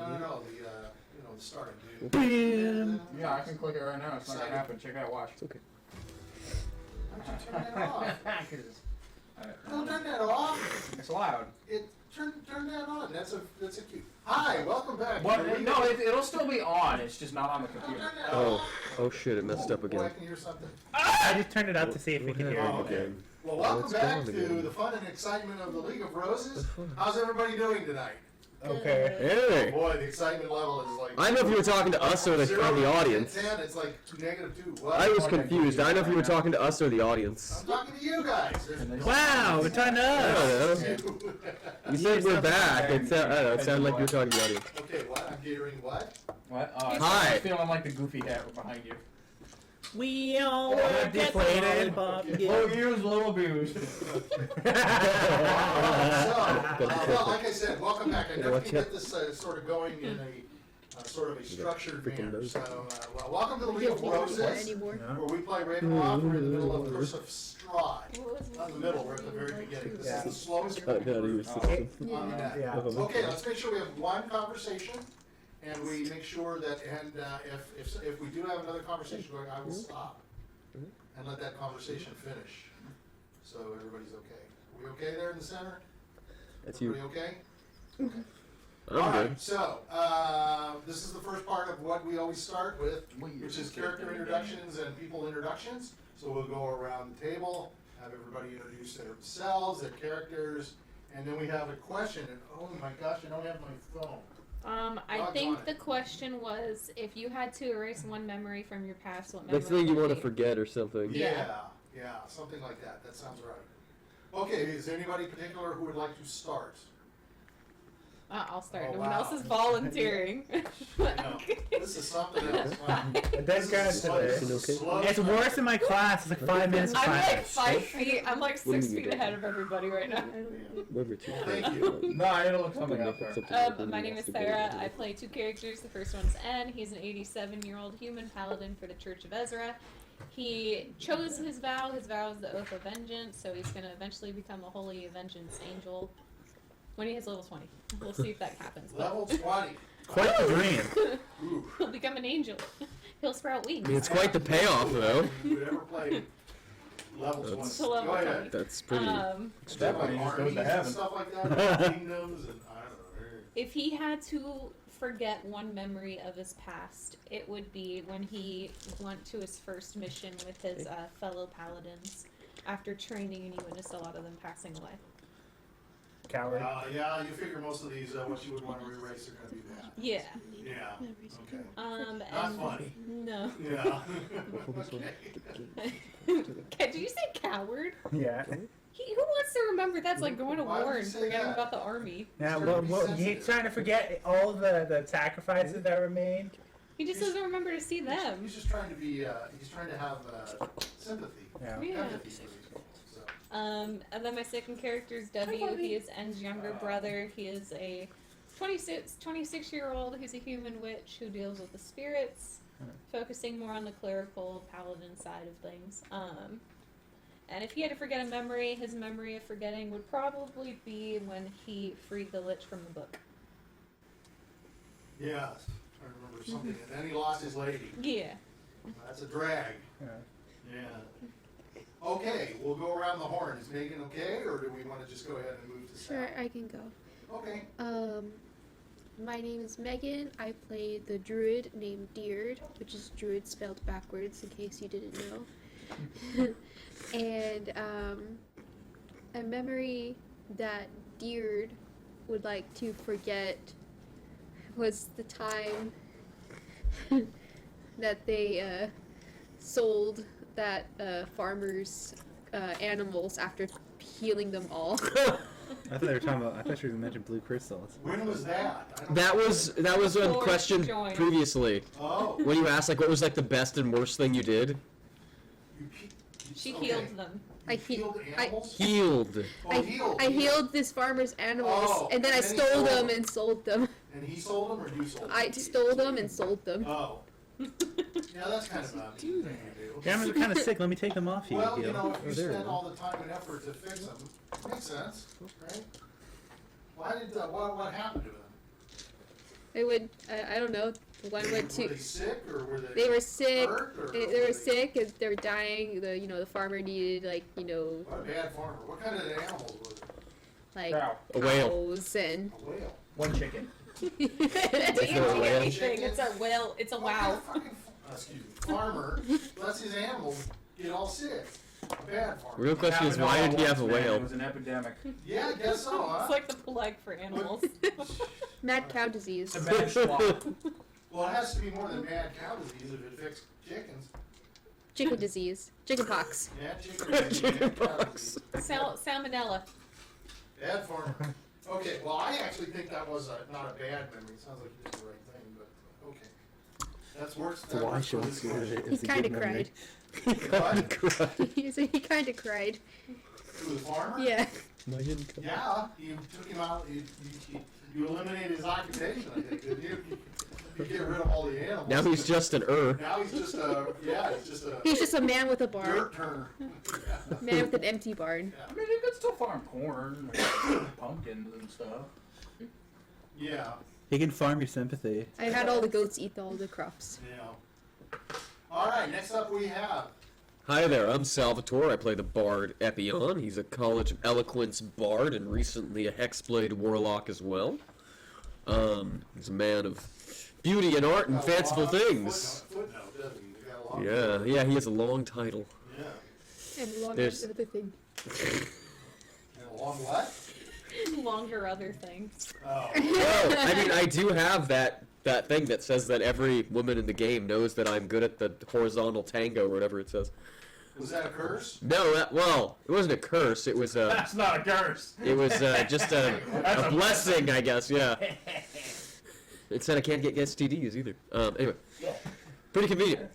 No. The starting. Bam! Yeah, I can click it right now. It's not gonna happen. Check out. Watch. It's okay. Why don't you turn that off? Don't turn that off. It's loud. Turn that on. That's a cute. Hi, welcome back. No, it'll still be on. It's just not on the computer. Oh shit! It messed up again. Boy, I can hear something. I just turned it up to see if we can hear it. Okay. Well, welcome back to the fun and excitement of the League of Roses. How's everybody doing tonight? Okay. Hey! Oh boy, the excitement level is like... I don't know if you were talking to us or the audience. 10, it's like -2. What? I was confused. I don't know if you were talking to us or the audience. I'm talking to you guys. Wow, we're talking to us. You said we're back. It sounded like you were talking to the audience. Okay, what? I'm hearing what? What? Hi. I'm feeling like the goofy hat behind you. We all work at the lollipop. Little ears, little booze. Well, like I said, welcome back. I definitely get this sort of going in a sort of a structured manner. So, welcome to the League of Roses, where we play Ravenloft. We're in the middle of the Curse of Strahd. Not in the middle, we're at the very beginning. This is the slowest on the net. Okay, let's make sure we have one conversation. And we make sure that, if we do have another conversation going, I will stop and let that conversation finish. So everybody's okay. Are we okay there in the center? That's you. Everybody okay? Okay. All right, so this is the first part of what we always start with, which is character introductions and people introductions. So we'll go around the table, have everybody introduce themselves, their characters, and then we have a question. And oh my gosh, I don't have my phone. I think the question was, if you had to erase one memory from your past, what memory? Next thing you want to forget or something. Yeah, something like that. That sounds right. Okay, is there anybody particular who would like to start? I'll start. Oh, no one wow. else is volunteering. No, this is something else. Wow. That's kind of today. It's worse in my class. It's like 5 minutes. I'm like 5 feet. I'm like 6 feet ahead of everybody right now. Thank you. No, I need to look something up there. My name is Sarah. I play 2 characters. The first one's N. He's an 87-year-old human paladin for the Church of Ezra. He chose his vow. His vow is the Oath of Vengeance, so he's going to eventually become a Holy Vengeance Angel when he hits level 20. We'll see if that happens. Level 20. Quite the dream. He'll become an angel. He'll sprout wings. It's quite the payoff, though. Who'd ever play level 20? To level 20. That's pretty. That like armies and stuff like that, kingdoms, and I don't know. If he had to forget one memory of his past, it would be when he went to his first mission with his fellow paladins after training, and he witnessed a lot of them passing away. Coward. Yeah, you figure most of these, what you would want to erase are going to be that. Yeah. Yeah. Okay. Not funny. No. Yeah. Did you say coward? Yeah. Who wants to remember that's like going to war and forgetting about the army? Yeah, well, he's trying to forget all the sacrifices that were made. He just doesn't remember to see them. He's just trying to be, he's trying to have sympathy. Yeah. Empathy. And then my second character is W. He is N's younger brother. He is a 26-year-old who's a human witch who deals with the spirits, focusing more on the clerical paladin side of things. And if he had to forget a memory, his memory of forgetting would probably be when he freed the Lich from the book. Yeah, I remember something. And then he lost his lady. Yeah. That's a drag. Yeah. Okay, we'll go around the horn. Is Meagan okay, or do we want to just go ahead and move to Sure, I can go. Okay. My name is Meagan. I play the druid named Diurd, which is druid spelled backwards in case you didn't know. And a memory that Diurd would like to forget was the time that they sold that farmer's animals after healing them all. I thought they were talking about. I thought you were mentioning blue crystals. When was that? That was a question previously. Oh. When you asked what was the best and worst thing you did. She healed them. I healed animals? Healed. I healed this farmer's animals, and then I stole them and sold them. And he sold them, or you sold them? I stole them and sold them. Oh. Yeah, that's kind of a mean thing to do. Animals are kind of sick. Let me take them off you. Well, you know, if you spend all the time and effort to fix them, it makes sense, right? What happened to them? They would. I don't know. One went Were to. they sick or were they? They were sick. hurt, or They were sick and they were dying. The farmer needed What a bad farmer. What kind of animals were they? Cow. A whale. cows and. A whale. One chicken. It didn't a do whale. anything. It's a whale. It's a wow. Excuse me. Farmer lets his animals get all sick. A bad farmer. Real question is, why did he have a It whale? was an epidemic. Yeah, I guess so, huh? It's like the plague for animals. Mad cow disease. It's a bad swamp. Well, it has to be more than mad cow disease if it affects chickens. Chicken disease. Chicken pox. Yeah, chicken Pox. Salmonella. Bad farmer. Okay, well, I actually think that was not a bad memory. It sounds like you did the right thing, but okay. That's worse. That Why works should for we this see that question. it's He a kind good of memory? cried. He kinda cried. He kind of cried. To the farmer? Yeah. Imagine co- Yeah, you took him out, you eliminated his occupation, I think, didn't you? You get rid of all the animals. Now he's just an Now he's just a He's just a man with a barn. dirt turner. Man with an empty barn. I mean, you could still farm corn, and pumpkins and stuff. Yeah, He can farm your sympathy. I had all the goats eat all the crops. yeah. All right, next up we have. Hi there, I'm Salvatore. I play the bard Epion. He's a College of Eloquence bard and recently a Hexblade warlock as well. He's a man of beauty and art and got a fanciful long things. Footnote, doesn't he? He got a long Yeah, he has a long title. Yeah. And long There's- other thing. And a long what? Longer other things. Oh. Well, I mean, I do have that thing that says that every woman in the game knows that I'm good at the horizontal tango or whatever it says. Was that a curse? No, well, it wasn't a curse. It was That's not a curse. it was just a blessing, I guess. Yeah. It said I can't get STDs either. Anyway, pretty convenient.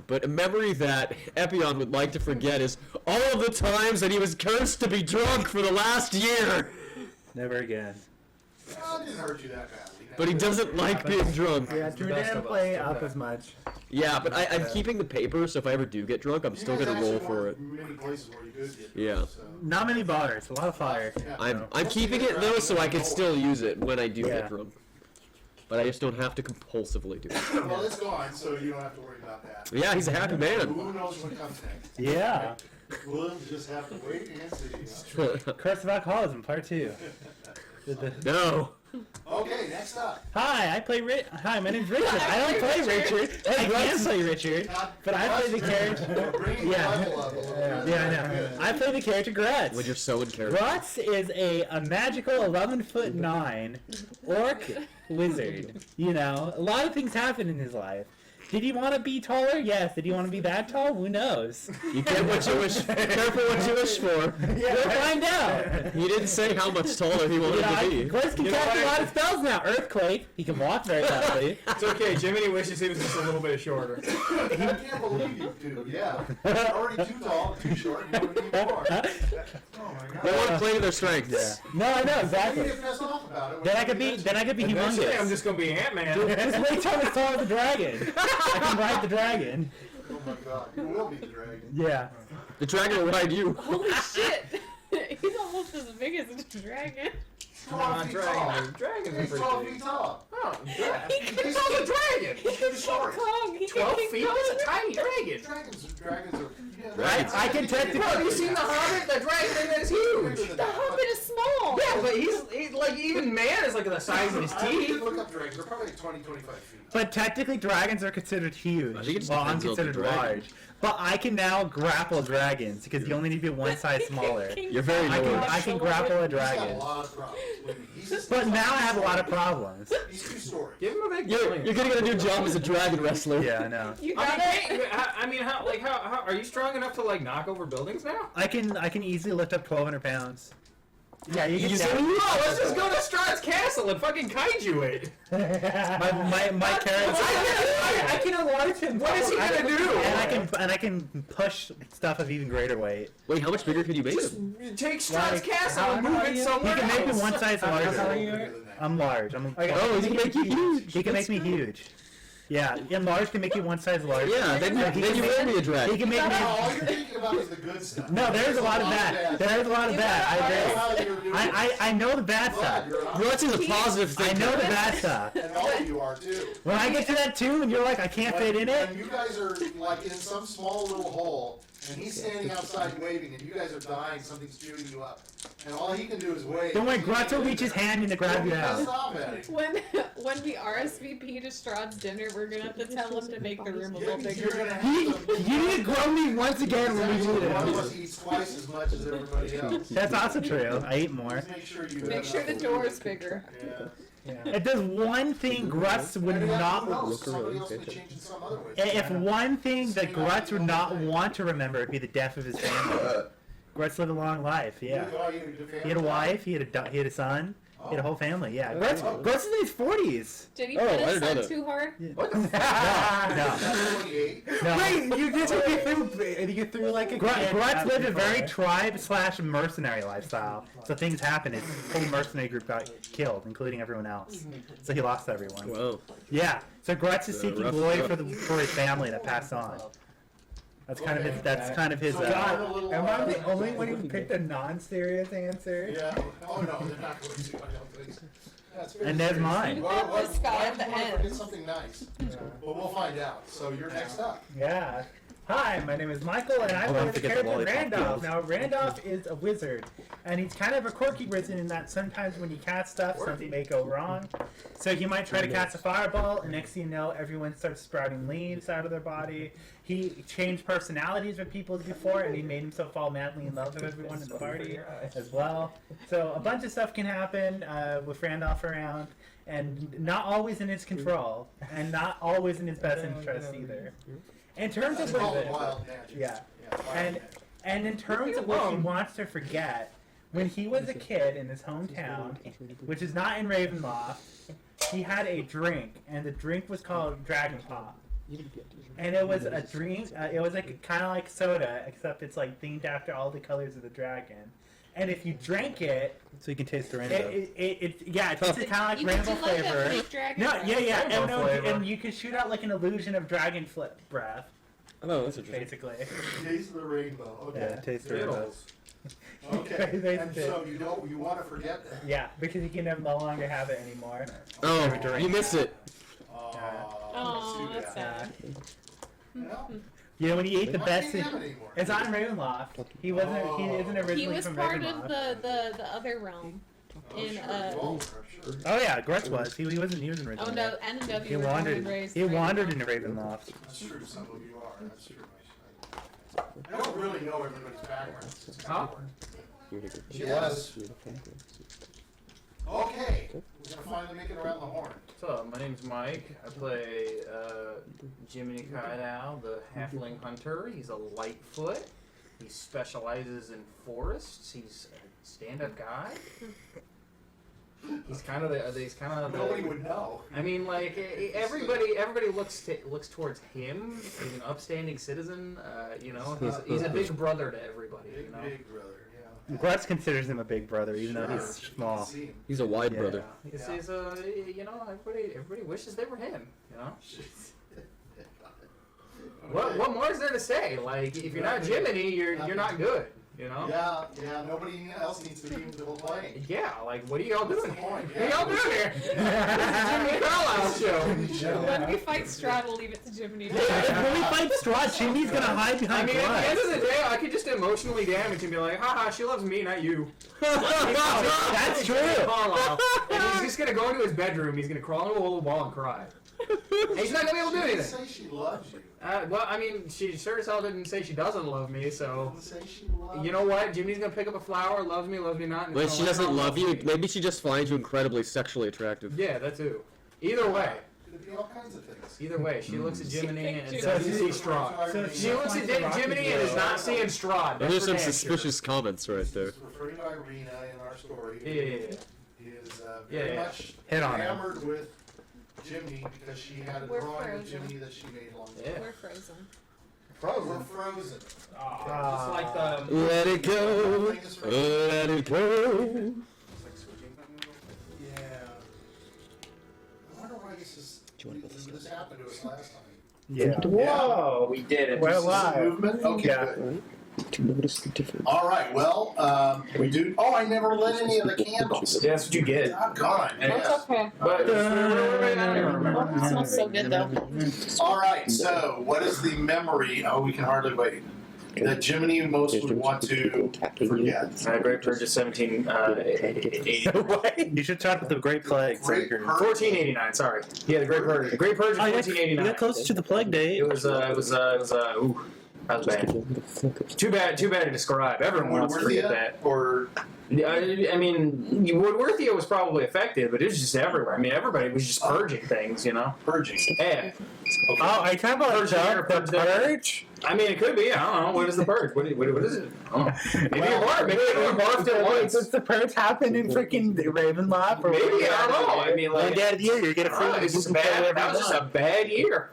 But a memory that Epion would like to forget is all of the times that he was cursed to be drunk for the last year. Never again. Oh, it didn't hurt you that badly. But he doesn't like being drunk. Yeah, Drew didn't play up as much. Yeah, but I'm keeping the paper, so if I ever do get drunk, I'm You still guys gonna roll actually for weren't it. Many places where you could get Yeah. drunk, so. Not many bars, a lot of fire. Yeah. I'm keeping it though, so I can still use it when I do Yeah. get drunk. But I just don't have to compulsively do it. Well, it's gone, so you don't have to worry about that. Yeah, he's a happy man. Who knows what comes next? Yeah. We'll just have to wait and see. Curse of Alcoholism, part 2. No. Okay, next up. Hi, I play Hi, my name's Richard. I don't play Richard. I can play Richard, but I play the character. Bringing the level up a little bit. Yeah, I know. I play the character Grutz. When you're so in character. Grutz is a magical 11'9" orc wizard. You know, a lot of things happen in his life. Did he want to be taller? Yes. Did he want to be that tall? Who knows? You get what you wish. Careful what you wish for. We'll find out. He didn't say how much taller he wanted to be. Grutz can cast a lot of spells now. Earthquake. He can walk very fastly. It's okay. Jiminy wishes he was just a little bit shorter. I can't believe you two, yeah. You're already too tall, too short, you don't need more. Oh my They god. want to play to their strengths. No, I know You exactly. get pissed off about it. Then I could be Eventually, I'm humongous. just gonna be Ant-Man. Just wait till I'm taller than the dragon. I can ride the dragon. Oh my god, you will be the dragon. Yeah. The dragon will ride you. Holy shit! He's almost as big as a dragon. Come on, dragons. Dragons are He's pretty 12 big. feet tall. Oh, yeah. He He's can called a dragon. He's short. Kong, he 12 can feet? That's a tiny dragon. Dragons are. Yeah, Right. I can technically- Bro, have you seen The Hobbit? The dragon is huge. The Hobbit is small! Yeah, but he's like, even man is like the size of his I did teeth. look up dragons. They're probably like 20, 25 feet. But technically, dragons are considered huge. I think it just Well, I'm depends on the considered dragon. large. But I can now grapple dragons because you only need to be one size smaller. You're very I large. can grapple a He's got a dragon. lot of problems. He's But now I have a lot of problems. He's two-story. Give him a big You're gonna get a new job as a dragon wrestler. Yeah, I know. You I got mean, it? how are you strong enough to like knock over buildings now? I can easily lift up 1,200 pounds. Yeah, you can. Oh, let's just go to Strahd's castle and fucking kaiju it. my character. I can enlarge him. What is he gonna do? And I can push stuff of even greater weight. Wait, how much bigger can you make Just it? take Strahd's castle and how move are it you? somewhere He can make me else. one size How are larger. you? I'm large. Oh, he can make you huge. He can make me huge. Yeah, enlarge can make you one size larger. Yeah, then you made me a drag. He can make me. All you're thinking about is the good stuff. No, there's a lot of that. There's a lot of that. I know the bad stuff. Grutz is a positive thing. I know the bad stuff. And all of you are too. When I get to that too, and you're like, I can't fit in it. And you guys are like in some small little hole, and he's standing outside waving, and you guys are dying, something's shooting you up. And all he can do is wave. Don't worry, Grutz will reach his hand in to grab you out. Stop it. When we RSVP to Strahd's dinner, we're gonna have to tell him to make the room a little You're bigger. gonna have to. You need to grow me once again when we do One of this. us eats twice as much as everybody else. That's also true. I eat more. Just make sure you Make have sure the enough door's food. bigger. Yeah. If there's one thing Grutz would And who not. knows, somebody else may change in some other way. If one thing that Grutz would not want to remember, it'd be the death of his family. Grutz lived a long life, yeah. He had a wife, he had a son, he had a whole family, yeah. Grutz is in his 40s. Did he Oh, hit I his didn't know son that. too hard? No. Wait, you get through like a Grutz lived a very tribe/mercenary lifestyle. So things happened. His whole mercenary group got killed, including everyone else. So he lost everyone. Wow. Yeah. So Grutz is seeking rough glory stuff. for his family that passed on. That's kind of his. That's kind of his. Am I the only one who picked a non-serious answer? Yeah. Oh no, they're not going to. I don't think so. That's very And there's serious. mine. This guy at the Why would you end. forget something nice? But we'll find out. So you're next up. Yeah. Hi, my name is Michael, and I Oh, play don't the forget the character lollipop Randolph. pills. Now, Randolph is a wizard, and he's kind of a quirky wizard in that sometimes when you cast stuff, something may go wrong. So he might try to cast a fireball, and next thing you know, everyone starts sprouting leaves out of their body. He changed personalities with people before, and he made himself fall madly in love with everyone in the party as well. So a bunch of stuff can happen with Randolph around, and not always in his control, and not always in his best interest either. In terms of It's called what, wild magic. yeah. Wild And magic. and in terms of what he wants to forget, when he was a kid in his hometown, which is not in Ravenloft, he had a drink, and the drink was called Dragon Pop. And it was a drink. It was like kind of like soda, except it's like themed after all the colors of the dragon. And if you drank it, So you can taste the rainbow. it tasted kind of like You rainbow could do like a flavor. fake dragon No, breath. yeah, yeah, and, Rainbow no, flavor. and you can shoot out like an illusion of dragon breath, Oh, that's interesting. basically. Taste the rainbow. Okay. Yeah, taste the rainbow. Okay. They And did. so you want to forget that. Yeah, because you can no longer have it anymore. Oh, you missed it. Oh, that's sad. Well, You know when he ate the why best. can't you have it anymore? It's on Ravenloft. He wasn't. He isn't originally He was from part Ravenloft. of the other realm. Oh, in, sure, uh, Walter, I'm sure. Oh yeah, Grutz was. He wasn't. He wasn't Oh originally. no, N&W He were born and wandered. raised He in wandered Ravenloft. into Ravenloft. That's true. Some of you are. That's true. I don't really know everybody's backgrounds. It's kind of hard. Yes. Okay. We're gonna finally make it around the horn. So, my name's Mike. I play Jiminy Carlyle, the halfling hunter. He's a Lightfoot. He specializes in forests. He's a stand-up guy. He's kind of the. Nobody would know. I mean, like everybody looks towards him. He's an upstanding citizen. You know, he's a big brother to everybody. You know. Big brother. Yeah. Grutz considers him a big brother, even though Sure, he's you can small. see him. He's a wide Yeah. brother. He's you know, everybody wishes they were him. You know. What more is there to say? Like, if you're not Jiminy, you're not good. You know. Yeah. Nobody else needs to be able to play. Yeah, like, what are y'all That's doing the here? point. What are y'all doing here? This is Jiminy Carlyle show. When we fight Strahd, we'll leave it to Jiminy. When we fight Strahd, Jimmy's gonna hide I behind mean, at the end Grutz. of the day, I could just emotionally damage and be like, haha, she loves me, not you. That's true. Carlyle. And he's just gonna go into his bedroom, he's gonna crawl into a little wall and cry. And he's not gonna be able to do She didn't anything. say she loves you. Well, I mean, she sure as hell didn't say she doesn't love me, so... She didn't say she loves You know what? Jiminy's gonna pick up a flower, loves me not. and When it's she gonna let her doesn't know love you, me. maybe she just finds you incredibly sexually attractive. Yeah, that too. Either way. Could be all kinds of things. Either way, she looks at Jiminy and picked doesn't Jiminy. see Strahd. So She looks at Jiminy and is not seeing Strahd. Those are some That's for damn suspicious comments right there. This is referring to Irina in our story. sure. Yeah. He is very Yeah. much Hit on her. enamored with Jiminy because she had a We're drawing of frozen. Jiminy that she made long ago. Yeah. We're frozen. We're frozen. Just like the... Let it go. Let it go. Yeah. I wonder why this is This happened to us last time. Yeah. Whoa, we did it. We're This is alive. movement? Okay, Yeah. good. To notice the difference. All right, well, we do. Oh, I never lit any of the candles. Yeah, that's what you get. God, That's yes. okay. But It smells so good though. All right, so what is the memory? Oh, we can hardly wait. That Jiminy most would want to forget. Great Purge is 1780. You should talk with the Great Plague. Great Purge. 1489. Sorry. Yeah, the Great Purge. The Great Purge is Oh, you 1489. got close to the plague date. It was ooh, that was bad. Too bad to describe. Everyone wants to forget that. Or I mean, Woodworthia was probably affected, but it was just everywhere. I mean, everybody was just purging things, you know? purging. Yeah. Okay. Oh, are you talking about Purge here, the purge there. purge? I mean, it could be. I don't know. What is the purge? What is it? I don't know. Maybe it barfed. Maybe everyone barfed at once. Does the purge happen in freaking Ravenloft? Or Maybe. I don't know. I mean, One like, day of the year, you get a free. it's just bad. That was just a bad year.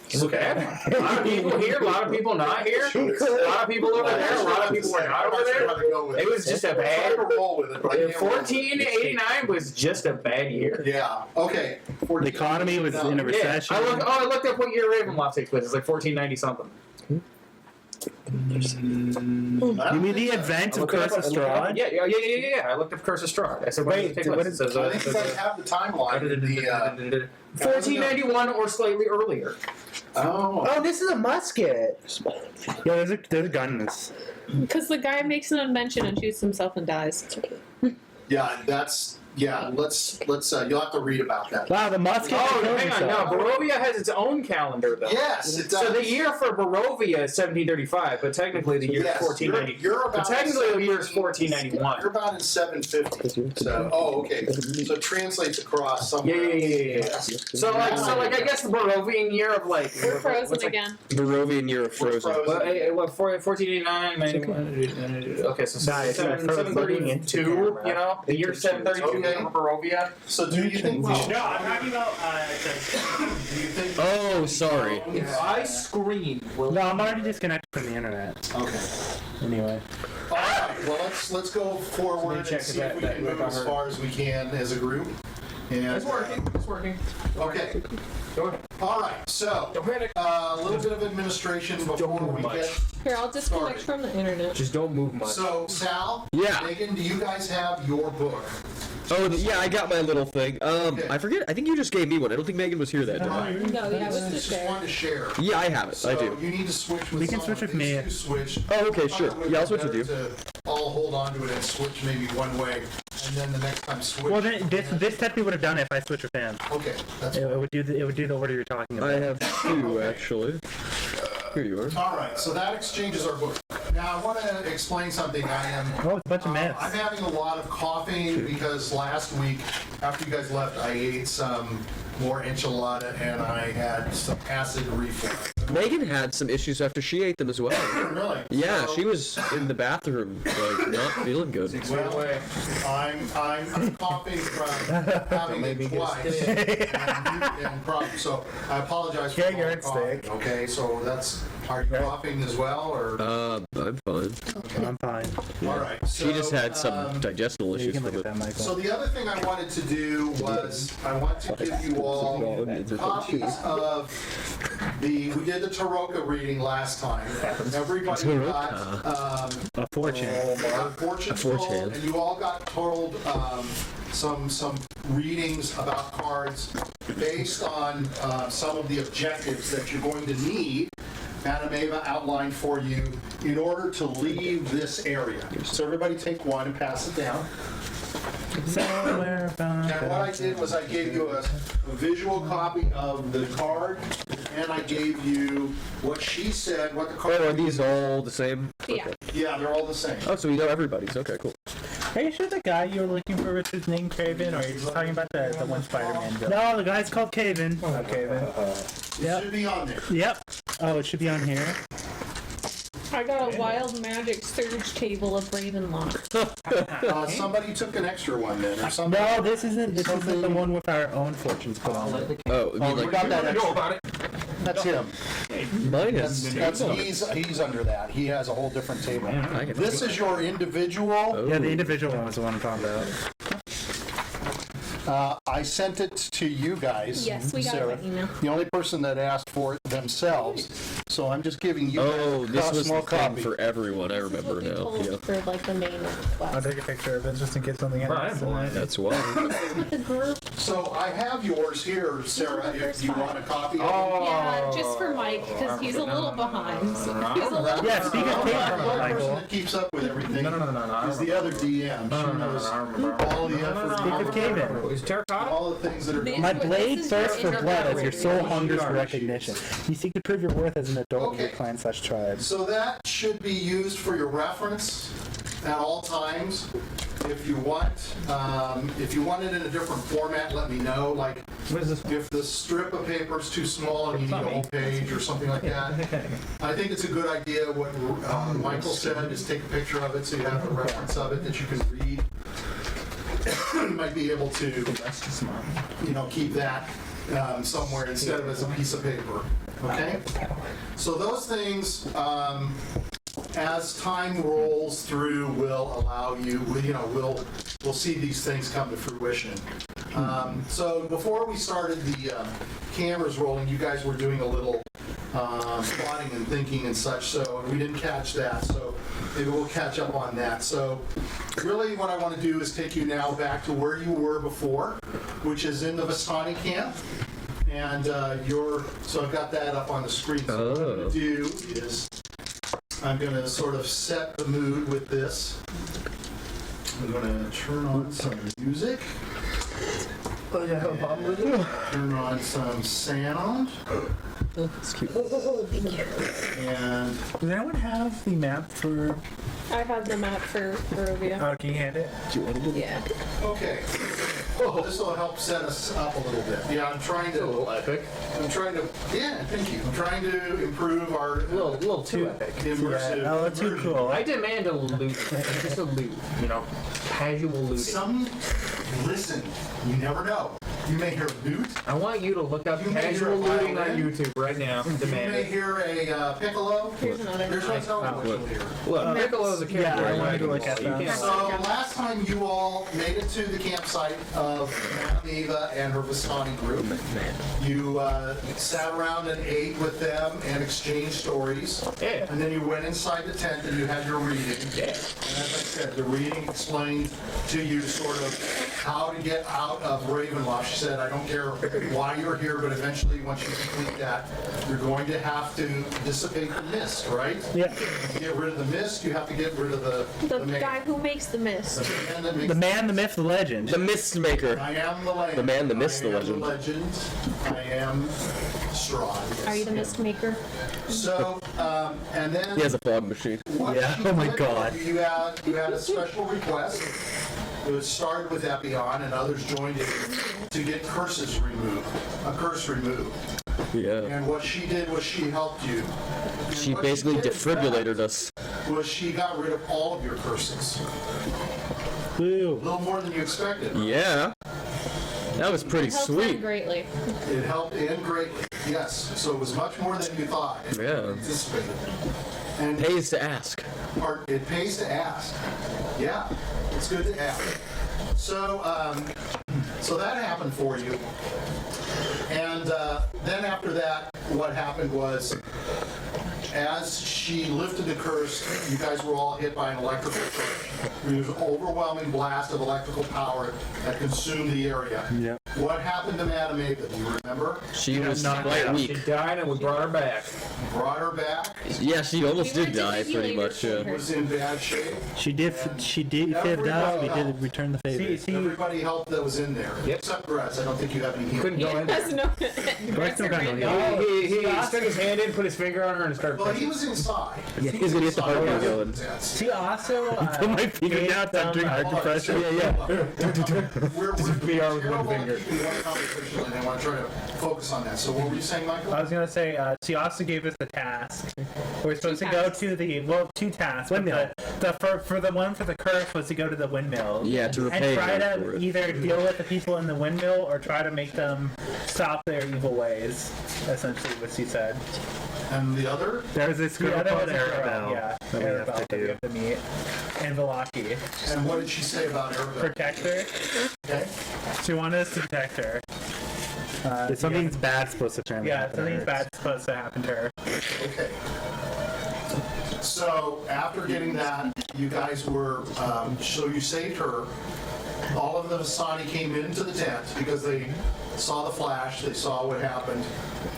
It's okay. A lot of people here, a lot of people not here, a lot of people over there, a lot of people were not over there. It was just a bad. roll with it. But I can't roll with it. 1489 was just a bad year. Yeah. Okay. The economy was in a Yeah, recession. I looked up what year Ravenloft takes place. It's like 1490 something. You mean the event of CoS of Strahd? Yeah. I looked up CoS of Strahd. I said, when Wait, did it take what place? is- It says, I think you guys have the timeline. 1491 or slightly earlier. Oh. Oh, this is a musket. Yeah, there's a gun in this. Because the guy makes an invention and shoots himself and dies. Yeah, that's. Yeah, let's you'll have to read about that. Wow, the musket. Oh, killed hang on. No, himself. Barovia has its own calendar, though. Yes, it does. So the year for Barovia is 1735, but technically the year is 1490. You're about But technically the year is 1491. You're about in 750. So, oh, okay. So it translates across somewhere. Yeah. So like I guess the Barovian year of like We're frozen what's like- again. Barovian year of frozen. Well, 1489, 91. Okay, so Nice. 732. You know, the year 732 Okay. for Barovia. So do you think we should? No, I'm talking about. Do you think? Oh, sorry. If I scream, will No, I'm already disconnected from the internet. Okay. Anyway. All right. Well, let's go forward check and see that- if we that can move got as hurt. far as we can as a group. And It's working. It's working. okay. Go ahead. All right. So Don't panic. a little bit of administration before we much. get. Here, I'll disconnect from the internet. Just don't move much. So Sal, Yeah. Meagan, do you guys have your book? Oh, yeah, I got my little thing. I forget. I think you just gave me one. I don't think Megan was here that day. Right. No, yeah, This let's is just just share. one to share. Yeah, I have it. So I do. you need to switch with We can someone. switch with These me. two switch. Oh, okay, sure. Probably Yeah, I'll switch with you. better to all hold on to it and switch maybe one way, and then the next time switch. Well, then this technically would have done it if I switched with him. Okay, that's It would do the order you're talking about. I have two, actually. Here you are. all right. So that exchanges our book. Now I want to explain something. I am. Oh, it's a bunch of myths. I'm having a lot of coughing because last week, after you guys left, I ate some more enchilada and I had some acid reflux. Megan had some issues after she ate them as well. Really? Yeah, So- she was in the bathroom, like, not feeling good. Well, I'm coughing from having it twice, and so I apologize for Yeah, all you're the in coughing. sick. Okay, so that's are you coughing as well, or I'm fine. I'm fine. all right? She just had some um, digestional You issues can look with at it. that, Michael. So the other thing I wanted to do was I want to give you all copies of we did the Taroka reading last time. Everybody got A fortune. fortune A fortune. told, and you all got told some readings about cards based on some of the objectives that you're going to need. Madam Ava outlined for you in order to leave this area. So everybody take one and pass it down. Somewhere And what I did was I gave you a visual copy of the card, and I gave you what she said, what the card. Oh, are these all the same? Yeah. Yeah, they're all the same. Oh, so we know everybody's. Okay, cool. Are you sure the guy you were looking for was his name Craven, or are you just talking about the one Spider-Man villain? No, the guy's called Caven. Caven. It should be on there. Yep. Oh, it should be on here. I got a wild magic surge table of Ravenloft. Somebody took an extra one then, or something. No, this isn't the one with our own fortunes put on it. Oh, you mean like got that extra. about it. That's him. mine is. He's under that. He has a whole different table. I can- This is your individual. Oh. Yeah, the individual one was the one I'm talking about. I sent it to you guys. Yes, we got Sarah, an email. the only person that asked for it themselves. So I'm just giving you Oh, guys this a was small the thing copy. for everyone. I This is remember what we now. told Yeah. for like the main I'll quest. take a picture of it just in case something happens. Right. That's why. With the group. So I have yours here, Sarah, if you want a copy of it. Yeah, just for Mike, because he's a little behind. He's a little Yeah, speak of The Caitlin, person Michael. that keeps up with everything No. is the other DM. She knows all the effort, Speak of Caitlin. Is terracotta? all the things that are These My were- blade this is thirsts your for blood as your soul inner hungers for Diurd. recognition. You seek to prove your worth as an adult of your Okay. clan/tribe. So that should be used for your reference at all times. If you want it in a different format, let me know. Like What is this? if the strip of paper is too small and you need a whole page or something like that. I think it's a good idea. What Michael said is take a picture of it so you have a reference of it that you can read. You might be able to, keep that somewhere instead of as a piece of paper. Okay? So those things, as time rolls through, will allow you, we'll see these things come to fruition. So before we started the cameras rolling, you guys were doing a little plotting and thinking and such, so we didn't catch that, so maybe we'll catch up on that. So really what I want to do is take you now back to where you were before, which is in the Vistani camp. And so I've got that up on the screen. So what I'm going to do is I'm going to sort of set the mood with this. I'm going to turn on some music. Turn on some sound. That's cute. And Does anyone have the map for... I have the map for Barovia. Oh, can you hand it? Yeah. okay. This will help set us up a little bit. Yeah, I'm trying A little to. epic. Yeah, thank you. I'm trying to improve our A little too epic. immersive. Yeah, oh, too immersion. cool. I demand a loot. Just a loot. Casual looting. Listen, you never know. You may hear loot. I want you to look up You may hear casual a looting on violin. YouTube right now. You Demand may it. hear a piccolo. Here's another There's no one. telling what you'll hear. Look, Piccolo's a character. yeah, I in wanted to Dragon look Ball. at You that. can't So last time you all made it to the campsite of Eva and her Vistani group. You sat around and ate with them and exchanged stories. Yeah. And then you went inside the tent and you had your reading. Yeah. And as I said, the reading explained to you sort of how to get out of Ravenloft. She said, I don't care why you're here, but eventually once you complete that, you're going to have to dissipate the mist, right? Yeah. To get rid of the mist, you have to get rid of The man. guy who makes the mist. man that makes The man, the myth, the legend. The mist maker. I am the legend. The man, the myth, the legend. I am the legend. I am Strahd. Are you the mist maker? So, and then He has a fog machine. what Yeah, she oh my did, God. You had a special request. It started with Epion, and others joined in to get curses removed, a curse removed. Yeah. And what she did was she helped you. And She what basically did, in defibrillated fact, us. Was she got rid of all of your curses. Woo. A little more than you expected. Yeah. That was pretty Helps them sweet. greatly. It helped in greatly. Yes. So it was much more than you thought. and Yeah. Anticipated. And Pays to ask. it pays to ask. Yeah. It's good to ask. So, so that happened for you. And then after that, what happened was, as she lifted the curse, you guys were all hit by an electrical charge. There was an overwhelming blast of electrical power that consumed the area. Yeah. What happened to Madame Ava? Do you remember? She was knocked quite out. She weak. died and we brought her back. Brought her back. Yeah, she almost We did went to die, the pretty healer much. Yeah. for her. Was in bad shape. She did fibbed out. We did return the favor. See, Everybody helped that was in there. Yep. Except Grutz. I don't think you have any healing. Couldn't go in there. Has no. Brett's no kind of Randolph. He stuck his hand in, put his finger on her, and started. Well, he was inside. Yeah, he's gonna get the heart rate going. she also... Put my finger gave down, I'm doing them, hard compression. Yeah. We're VR with one terrible at finger. keeping one conversation, and I want to try to focus on that. So what were you saying, Michael? I was gonna say, she also gave us the task. We're supposed to go tasks. to the, well, 2 tasks. But Windmill. for the one for the curse was to go to the windmill. Yeah, to repay And try her for to it. either deal with the people in the windmill or try to make them stop their evil ways. Essentially what she said. And the other? There's this girl other called one's a girl, Arabelle yeah, that we have Arabelle to that we do. have to meet. And Velaki. And what did she say about Arabelle? Protect her. Okay. She wanted us to protect her. Something's bad supposed to turn. Yeah, something's bad supposed to happen to her. Okay. So after getting that, you guys were, so you saved her. All of the Hassani came into the tent because they saw the flash, they saw what happened.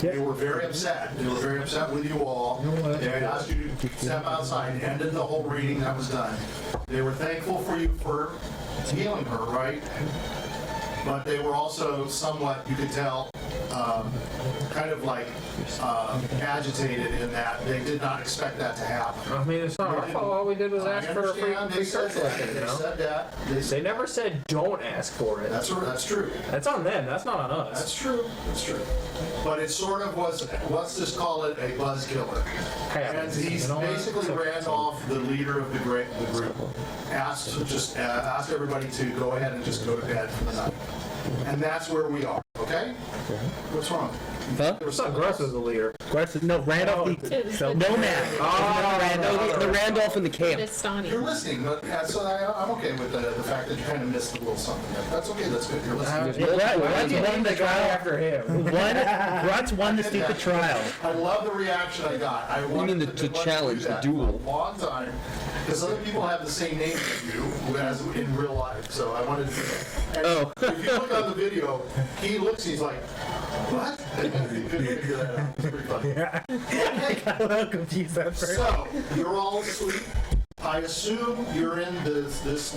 They were very upset. They were very upset with you all. They asked you to step outside, ended the whole reading, that was done. They were thankful for you for healing her, right? But they were also somewhat, you could tell, kind of like agitated in that they did not expect that to happen. I mean, it's not our fault. All we did was ask for a free They said search lesson, that. you They know? said that. They never said don't ask for it. That's true. That's on them. That's not on us. That's true. That's true. But it sort of was, let's just call it a buzz killer. And he's basically Randolph, the leader of the group, asked everybody to go ahead and just go to bed for the night. And that's where we are, okay? What's wrong? Huh? I thought Grutz was the leader. No, Randolph It was the Nomad. The Randolph in the camp. Vistani. You're listening, but so I'm okay with the fact that you kind of missed a little something. That's okay, that's good. You're listening. Grutz won the Guy trial. after him. Grutz won the stupid trial. I love the reaction I got. I wanted mean to to challenge do that the duel? for a long time because other people have the same name as you as in real life. So I wanted to. And Oh. If you look on the video, he's like, what? And he couldn't figure that out. It's pretty funny. I got a little confused at first. So you're all asleep. I assume you're in this.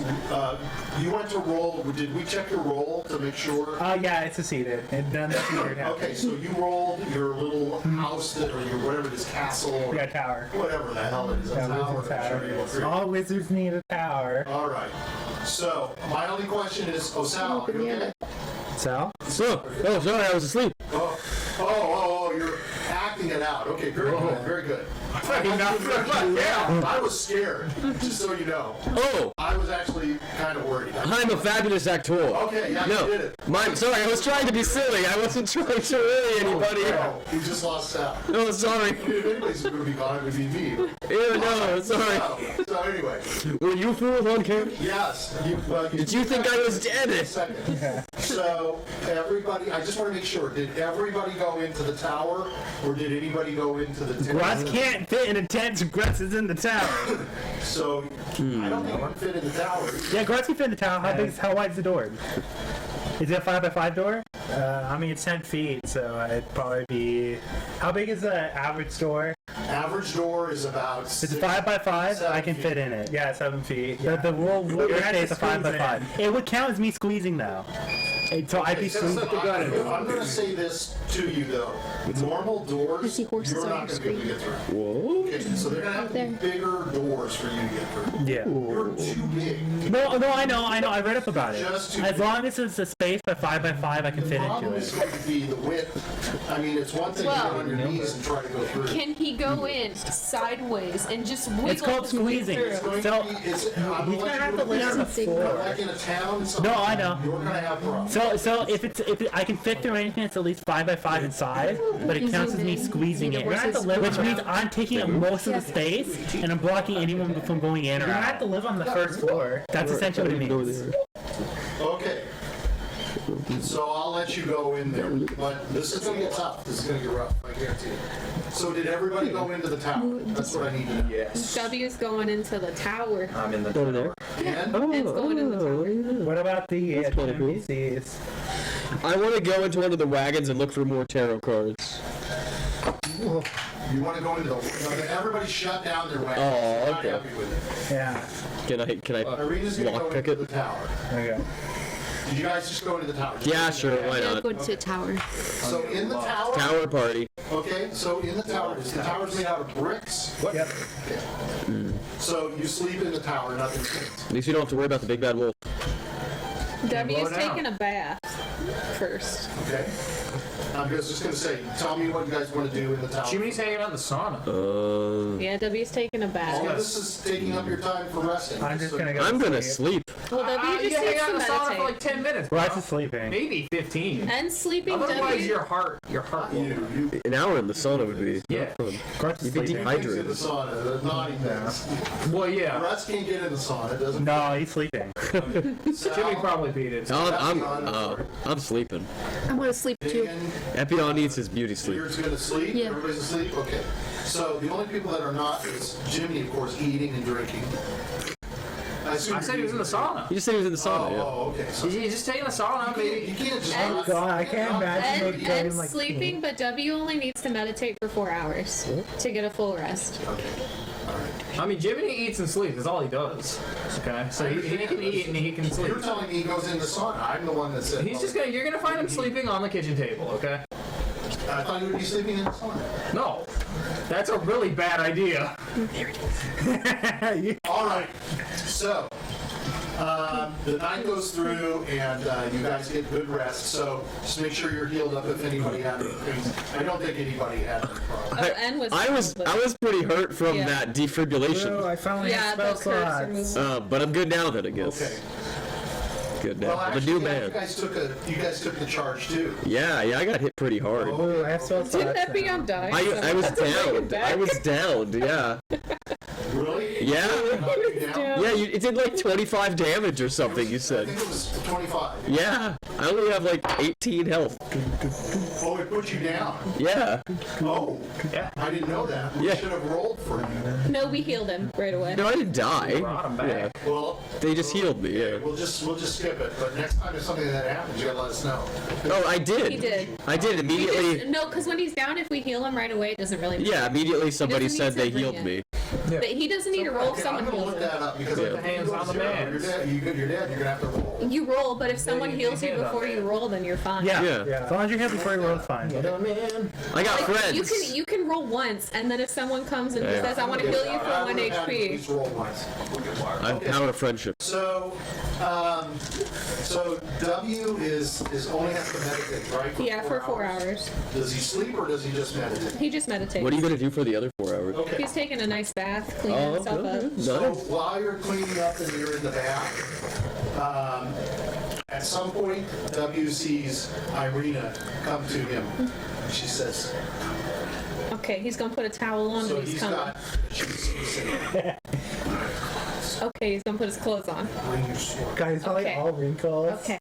You went to roll. Did we check your roll to make sure? Yeah, it's succeeded. And none of the secret happened. Okay, so you rolled your little house or your whatever it is, castle. Or Yeah, tower. whatever the hell it is. A Yeah, tower. wizard's I'm sure you will tower. agree. All wizards need a tower. All right. So my only question is, Sal, you okay? So? Sorry, I was asleep. Oh, you're acting it out. Okay, very good, very good. Yeah, I was scared, just so you know. Oh, I was actually kind of worried. I'm a fabulous actor. Okay, yeah, you did it. Sorry, I was trying to be silly. I wasn't trying to worry anybody. No, you just lost Sal. Oh, sorry. If anybody's going to be gone, it would be me. Ew, no, sorry. So anyway, Were you fooled on camera? yes. Did you think I was dead? Second. So everybody, I just want to make sure, did everybody go into the tower, or did anybody go into the tent? Grutz can't fit in a tent, so Grutz is in the tower. So I don't think you can fit in the tower. Yeah, Grutz can fit in the tower. How wide is the door? Is it a 5x5 door? I mean, it's 10 feet, so it'd probably be... How big is the average door? Average door is about. It's a 5x5. I can fit in it. Yeah, 7 feet. The rule would You're say it's a squeezing 5x5. It would count as me squeezing though. So I'd be squeezing. I'm going to say this to you though. Normal doors, see horses you're on not your going to be able to get through. Whoa. Okay, so they're going to have to be bigger doors for you to get through. Yeah. You're too big. No, I know. I read up about it. Just to- As long as it's a space by 5x5, I can The fit into problem is it. going to be the width. I mean, it's one thing to get Well- on your knees and try to go through. Can he go in sideways and just wiggle It's called his way squeezing. through? It's going So- to be, I'm He's gonna have to lay on the floor. Like in a town, No, I know. You're going to have problems. So if I can fit through anything that's at least 5x5 inside, but it counts as me squeezing it, which means I'm taking up most of the space and I'm blocking anyone from going in or You're gonna have out. to live on the first floor. That's essentially what it means. Okay. So I'll let you go in there, but this is going to get tough. This is going to get rough, I guarantee you. So did everybody go into the tower? That's what I need to know. Yes. W's going into the tower. I'm in the Over there. And It's going in the tower. What about the That's kinda cool. NPCs? I want to go into one of the wagons and look for more tarot cards. you want to go into everybody shut down their wagon. Oh, Not okay. happy with it. Yeah. Can I Irina's going to go lockpick into the it? tower. Okay. Did you guys just go into the tower? Yeah, sure, why Yeah, not? go to the tower. So in the tower. Tower party. Okay, so in the tower, is the tower's made out of bricks? Yep. So you sleep in the tower, nothing changes. At least you don't have to worry about the big bad wolf. W's blow it out. taking a bath first. Okay? I'm just going to say, tell me what you guys want to do in the tower. Jiminy's hanging out in the sauna. Yeah, W's taking a All bath. of this is taking up your time for resting. I'm just gonna go. I'm gonna sleep. sleep. Well, W You just hang needs out to in the sauna for meditate. like 10 minutes. Grutz bro. is sleeping. Maybe 15. And sleeping Otherwise, W. your heart will. An hour in the sauna would be Yeah. fun. Grutz is You'd be sleeping. dehydrated. In the sauna, the naughty things. Well, yeah. Russ can't get in the sauna, doesn't No, he's sleeping. Jimmy probably beat it. I'm sleeping. I want to sleep too. Epion needs his beauty sleep. You're going to sleep? Yeah. Everybody's asleep? Okay. So the only people that are not is Jimmy, of course, eating and drinking. I said he was in the sauna. He just said he was in the sauna. Yeah. Oh, okay. So He's just taking a sauna, you baby. can't just And- not- God, I can't imagine And, it going and like sleeping, but W only needs to meditate for 4 hours to get a full rest. Okay. All right. I mean, Jiminy eats and sleeps. That's all he does. Okay? So he can eat and he can sleep. You're telling me he goes in the sauna. I'm the one that said. He's just gonna, you're gonna find him sleeping on the kitchen table, okay? I thought you would be sleeping in the sauna. No. That's a really bad idea. All right. So, the night goes through, and you guys get good rest. So, just make sure you're healed up if anybody had any things. I don't think anybody had any problem. Oh, N was. I was pretty hurt from Yeah. that defibrillation. Oh, I finally Yeah, have the spell curse slots. removal. But I'm good now then, I guess. Okay. Good now. Well, I'm a actually, new yeah, man. you guys took the charge too. Yeah, I got hit pretty hard. Ooh, I have spell slots. Didn't now. Epion die? I was That's a bring it down. back. I was down. Yeah. Really? Yeah. Knocked you down? Yeah. It did like 25 damage or something. You I said. think it was 25. Yeah. I only have like 18 health. Oh, it put you down. Yeah. Oh, Yeah. I didn't know that. We Yeah. should have rolled for you. No, we healed him right away. No, I didn't die. Brought him back. Yeah. Well, They just healed me. Yeah. we'll just skip it. But next time if something like that happens, you gotta let us know. Oh, I did. He did. I did immediately. No, because when he's down, if we heal him right away, it doesn't really matter. Yeah, immediately somebody doesn't said need they to bring healed it. me. But he doesn't need to roll if Okay, someone I'm gonna heals look him. that up because Yeah. if The hands on the you're man. dead. You're dead. You're gonna have to roll. You roll, but if someone you heals you hand on before that. you roll, then you're fine. Yeah, Yeah. yeah. As long as you're here before you roll, it's fine. I got Like, friends. you can roll once, and then if someone comes and Yeah. says, "I want to heal you for 1 At HP," least roll once. I'm power of friendship. So, so W is only has to meditate, right? yeah, for 4 hours. Does he sleep or does he just meditate? He just meditates. What are you gonna do for the other 4 hours? Okay. He's taking a nice bath, cleaning himself up. So Nice. while you're cleaning up and you're in the bath, at some point W sees Irina come to him. She says, Okay, he's gonna put a towel on so and he's he's coming. got, she's saying, Okay, he's gonna put his clothes on. bring your sword. Guys, probably Okay. all wrinkles. Okay.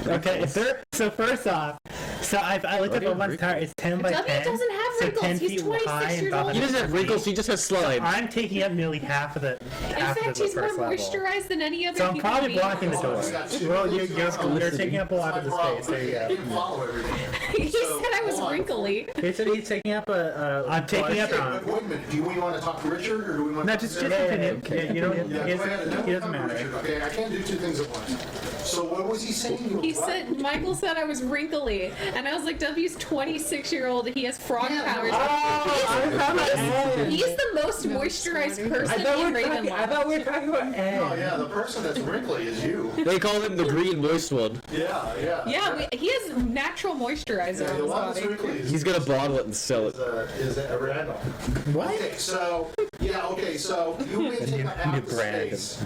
Okay, so first off, so I looked What at are the you one star. It's 10 by 10. W doesn't have so wrinkles. 10 He's feet 26 high and years old. He doesn't have wrinkles. He just has slime. I'm taking up nearly half of the In half fact, of the he's more first level. moisturized than any other So I'm human probably being. blocking the door. Well, you're taking up a lot of the space. There you He go. didn't follow everything. He So, said I was hold on. wrinkly. He said he's taking up a. I'm taking up. Wait a minute, do we want to talk to Richard or do we want to? No, just opinion. Yeah, you don't. Yeah, He go ahead. doesn't, he doesn't matter. Okay, I can't do two things at once. So what was he saying? You were He what? said, Michael said I was wrinkly. And I was like, W's 26-year-old. He has frog powers. He's the most moisturized person in Ravenloft. I thought we were talking about Oh Ed. yeah, the person that's wrinkly is you. They call him the green moist one. Yeah, yeah. Yeah, he has natural moisturizer Yeah, on the his one that's body. wrinkly is He's gonna bottle it and sell it. is a Randolph. What? Okay, so you may take up half the brand. space.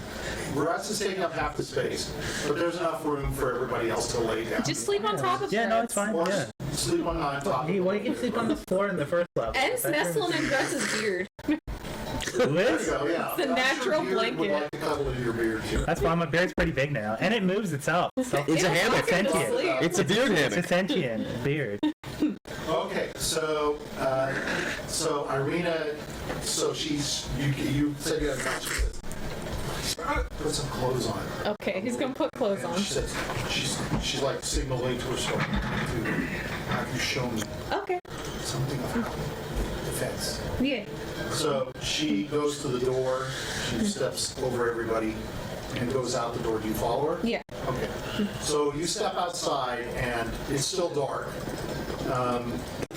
Grutz is taking up half the space, but there's enough room for everybody else to lay down. Just sleep on top of Yeah, no, Grutz. it's fine. Or Yeah. sleep on top. Hey, why do you sleep on the floor in the first level? And That's nestling in Grutz's beard. There you Liz? go, yeah. It's a I'm natural sure Diurd would blanket. like to cuddle in your beard too. That's why my beard's pretty big now, and it moves itself. So It's a hammock. It's sentient. It's a beard it's a hammock. sentient beard. Okay, so Irina, so you said you had enough. She said, put some clothes on. Okay, he's gonna put clothes And on. she says she's like signaling to herself to have you show me Okay. something about the fence. Yeah. So she goes to the door, she steps over everybody and goes out the door. Do you follow her? Yeah. Okay. So you step outside and it's still dark,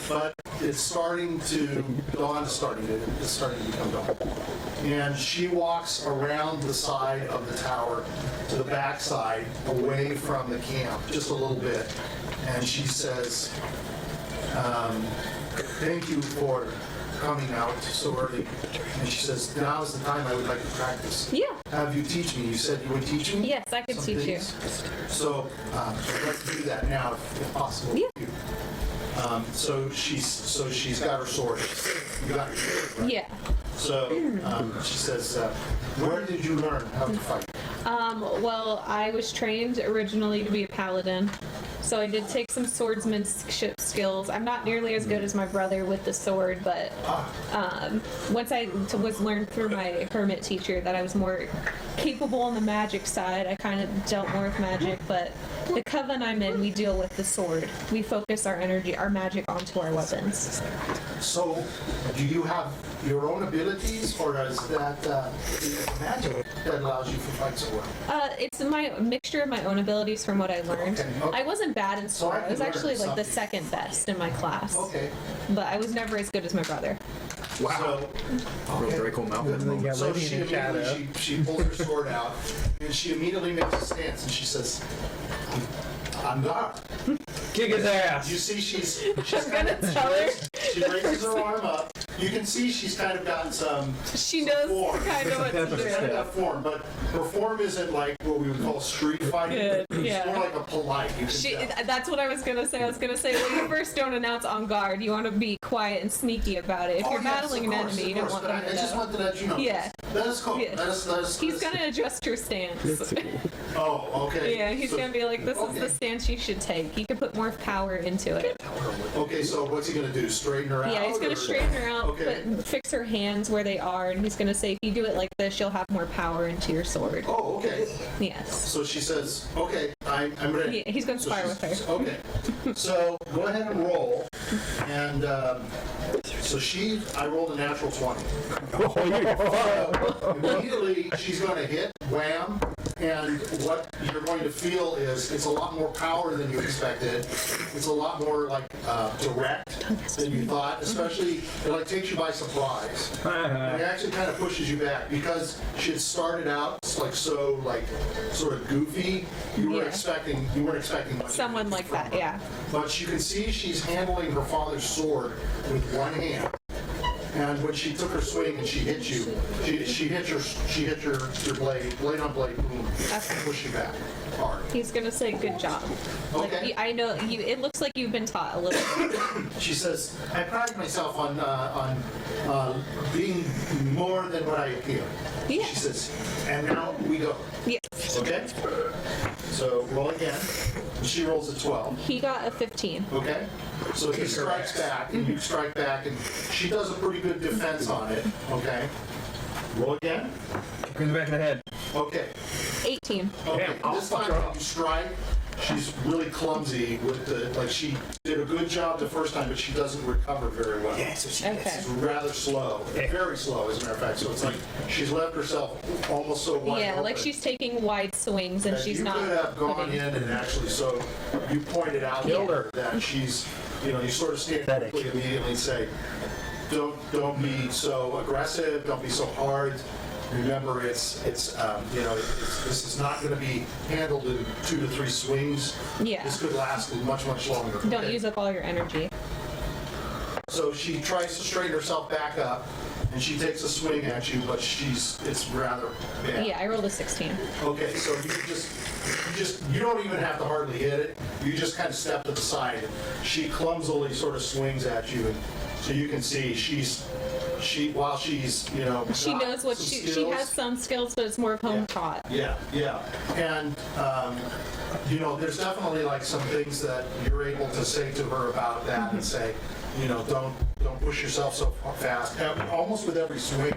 but it's starting to dawn. It's starting to become dark. And she walks around the side of the tower to the back side, away from the camp, just a little bit. And she says, "Thank you for coming out so early. And she says, now is the time I would like to practice. Yeah. Have you teach me? You said you would teach me? Yes, I could some teach you. things? So let's do that now, if possible. Yeah. So she's got her sword. You got your sword, right? Yeah. So she says, where did you learn how to fight? Well, I was trained originally to be a paladin, so I did take some swordsmanship skills. I'm not nearly as good as my brother with the sword, but once I was learned through my hermit teacher that I was more capable on the magic side, I kind of dealt more with magic, but the coven I'm in, we deal with the sword. We focus our energy, our magic onto our weapons. So, do you have your own abilities, or is that magic that allows you to fight so well? It's my mixture of my own abilities from what I learned. Okay. I wasn't bad in So I sword. I can was learn actually like the something. second best in my class. Okay. But I was never as good as my brother. Wow. Real Draco Malfoy. Yeah, So living she in the shadow. immediately she pulls her sword out, and she immediately makes a stance, and she says, "I'm guard." Kick his ass. You see, she's I'm gonna tell her. She raises her arm up. You can see she's kind of got some She knows form. kind of what to She's kind of do. got form, but her form isn't like what we would call street fighting. Good, It's yeah. more like a polite. You can tell. That's what I was gonna say. I was gonna say, when you first don't announce on guard, you want to be quiet and sneaky about it. If you're Oh, yes, battling of an course, enemy, you of don't course, want them but to I just know. wanted to let you know. Yeah. That is cool. Yeah. That is, He's gonna adjust her stance. Oh, okay. Yeah, he's So- gonna be like, this is okay. the stance you should take. You can put more power into it. Okay, so what's he gonna do? Straighten her out? Yeah, he's gonna or- straighten her out, Okay. but fix her hands where they are, and he's gonna say, if you do it like this, you'll have more power into your sword. Oh, okay. Yes. So she says, okay, I'm ready. Yeah, he's gonna So spar with she's- her. Okay. So go ahead and roll. And so I rolled a natural 20. Immediately she's going to hit, wham, and what you're going to feel is it's a lot more power than you expected. It's a lot more like direct than you thought, especially it like takes you by surprise. And it actually kind of pushes you back because she had started out like so like sort of goofy. You weren't Yeah. expecting much. Someone like that, yeah. But you can see she's handling her father's sword with one hand. And when she took her swing and she hit you, she hit your blade on blade, boom, Okay. push you back hard. He's gonna say, good job. Like, Okay. I know you. It looks like you've been taught a little bit. She says, I pride myself on being more than what I appear. Yeah. She says, and now we go. Yeah. Okay? So roll again. She rolls a 12. He got a 15. Okay? So he strikes back, and you strike back, and she does a pretty good defense on it. Okay? Roll again. Kick him in the back of the head. Okay. 18. Okay. I'll This time fuck her when up. you strike, she's really clumsy with the, like she did a good job the first time, but she doesn't recover very well. Okay. It's rather slow, very slow as a matter of fact. So it's like she's left herself almost so wide Yeah, open. like she's taking wide swings and that she's you not. could have gone putting- in and actually, so you pointed out Killed her that she's, you sort of stand quickly immediately and say, don't be so aggressive, don't be so hard. Remember, this is not going to be handled in 2 to 3 swings. Yeah. This could last much longer. Don't Okay? use up all your energy. So she tries to straighten herself back up, and she takes a swing at you, but it's rather bad. Yeah, I rolled a 16. Okay, so you don't even have to hardly hit it. You just kind of step to the side. She clumsily sort of swings at you, and so you can see while she's She got knows what some she skills. has some skills, but it's more of home taught. Yeah, and there's definitely like some things that you're able to say to her about that and say, don't push yourself so fast. Almost with every swing,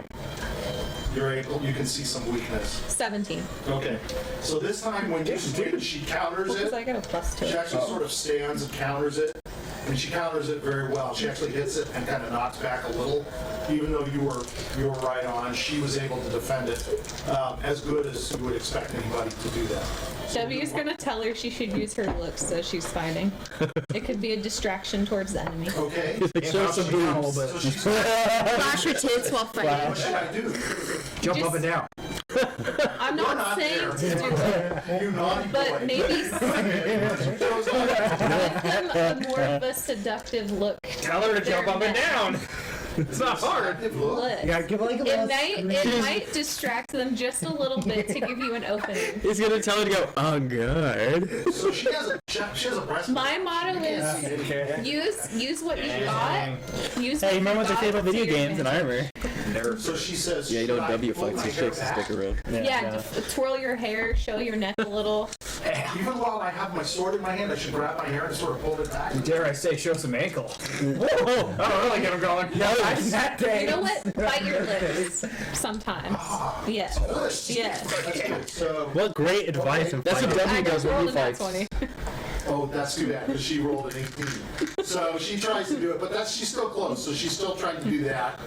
you can see some weakness. 17. Okay, so this time when you swing, she counters Because it. I got a +2. She actually sort of stands and counters it, and she counters it very well. She actually hits it and kind of knocks back a little, even though you were right on. She was able to defend it as good as you would expect anybody to do that. Debbie's gonna tell her she should use her looks as she's fighting. It could be a distraction towards the enemy. Okay. Show some boobs. So she's Flash your tits while fighting. what should I do? Jump Just- up and down. I'm You're not not saying there. to do it, You naughty but boy. maybe give them a more of a seductive look. Tell her to jump up and down. It's not hard. Look, Yeah, give like a little. it might distract them just a little bit to give you an opening. He's gonna tell her to go on guard. So she has a breast. My motto is use what you got. Use Hey, what remember what they got say about to video your games and advantage. armor? So she says. Yeah, you know "Should I W pull flex my and hair shakes his back?" stick around. Yeah, twirl your hair, show your neck a little. Even while I have my sword in my hand, I should grab my hair and sort of pull it back. Dare I say, show some ankle. Whoa! Oh, really get him going. That day. You know what? Bite your lips sometimes. Yeah. Yeah. That's good. So, What great advice in That's what fighting. W I does just when rolled he a nat fights. 20. oh, that's too bad because she rolled an 18. So she tries to do it, but she's still close. So she's still trying to do that.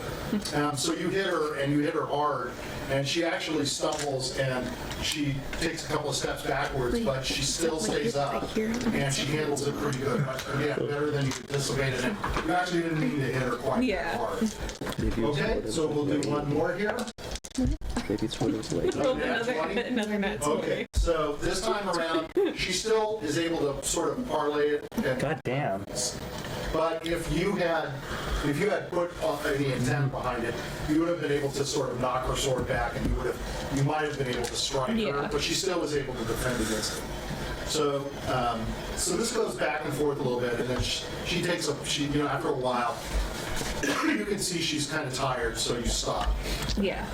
So you hit her, and you hit her hard, and she actually stumbles and she takes a couple of steps backwards, but she still stays up, and she handles it pretty good. Yeah, better than you anticipated. And you actually didn't mean to hit her quite that hard. Okay, so we'll do one more here. Maybe it's when it was late. Rolled Nat 20? another nat 20. Okay, so this time around, she still is able to sort of parlay it. And, God damn. but if you had put any intent behind it, you would have been able to sort of knock her sword back, and you might have been able to strike her. Yeah. But she still was able to defend against it. So, so this goes back and forth a little bit, and then she takes after a while, you can see she's kind of tired, so you stop. Yeah.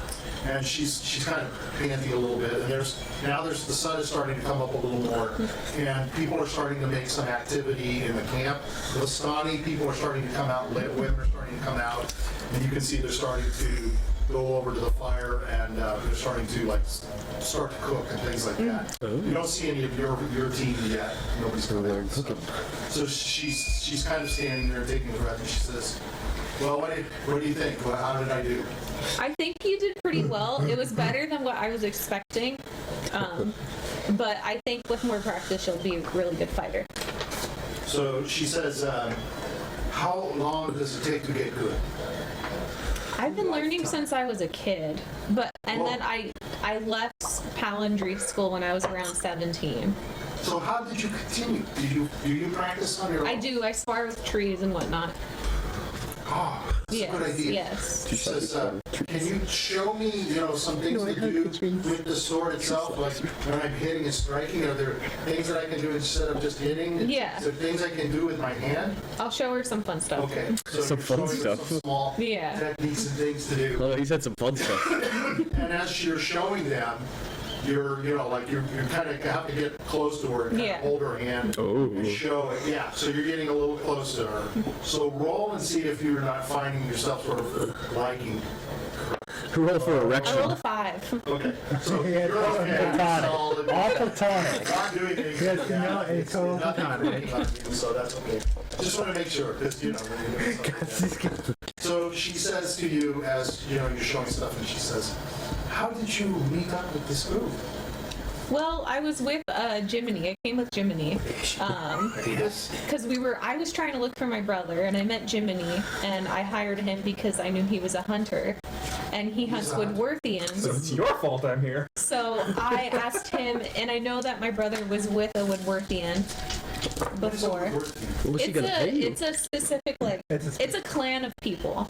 And she's kind of panty a little bit, and the sun is starting to come up a little more, and people are starting to make some activity in the camp. The Vistani people are starting to come out, women are starting to come out, and you can see they're starting to go over to the fire, and they're starting to start to cook and things like that. You don't see any of your team yet. Nobody's come out. So she's kind of standing there taking a breath, and she says, "Well, what do you think? How did I do?" I think you did pretty well. It was better than what I was expecting. But I think with more practice, you'll be a really good fighter. So she says, "How long does it take to get good?" I've been learning since I was a kid, then I left Palindry school when I was around 17. So how did you continue? Do you practice on your own? I do. I spar with trees and whatnot. Oh, that's a good idea. Yes. She says, "Can you show me, some things to do with the sword itself? Like when I'm hitting and striking, are there things that I can do instead of just hitting? Yeah. Is there things I can do with my hand?" I'll show her some fun stuff. Okay. So Some you're fun showing her stuff. Some small Yeah. techniques and things to do. Oh, he said some fun stuff. And as you're showing them, you're kind of have to get close to her and kind Yeah. of hold her hand and show it. Yeah, so you're getting a little close to her. So roll and see if you're not finding yourself sort of liking. Roll for I rolled erection. a 5. Okay, so Yeah, you're okay. platonic. Solid. All platonic. Not doing anything. Yes, no, it's all Nothing platonic. on you, so that's okay. Just want to make sure, because when you're doing something like that. So she says to you as you're showing stuff, and she says, "How did you meet up with this group?" Well, I was with Jiminy. I came with Jiminy. Because I was trying to look for my brother, and I met Jiminy, and I hired him because I knew he was a hunter. And he hunts Woodworthians. So it's your fault I'm here. So I asked him, and I know that my brother was with a Woodworthian before. What's he gonna pay you? It's a specific, it's a clan of people.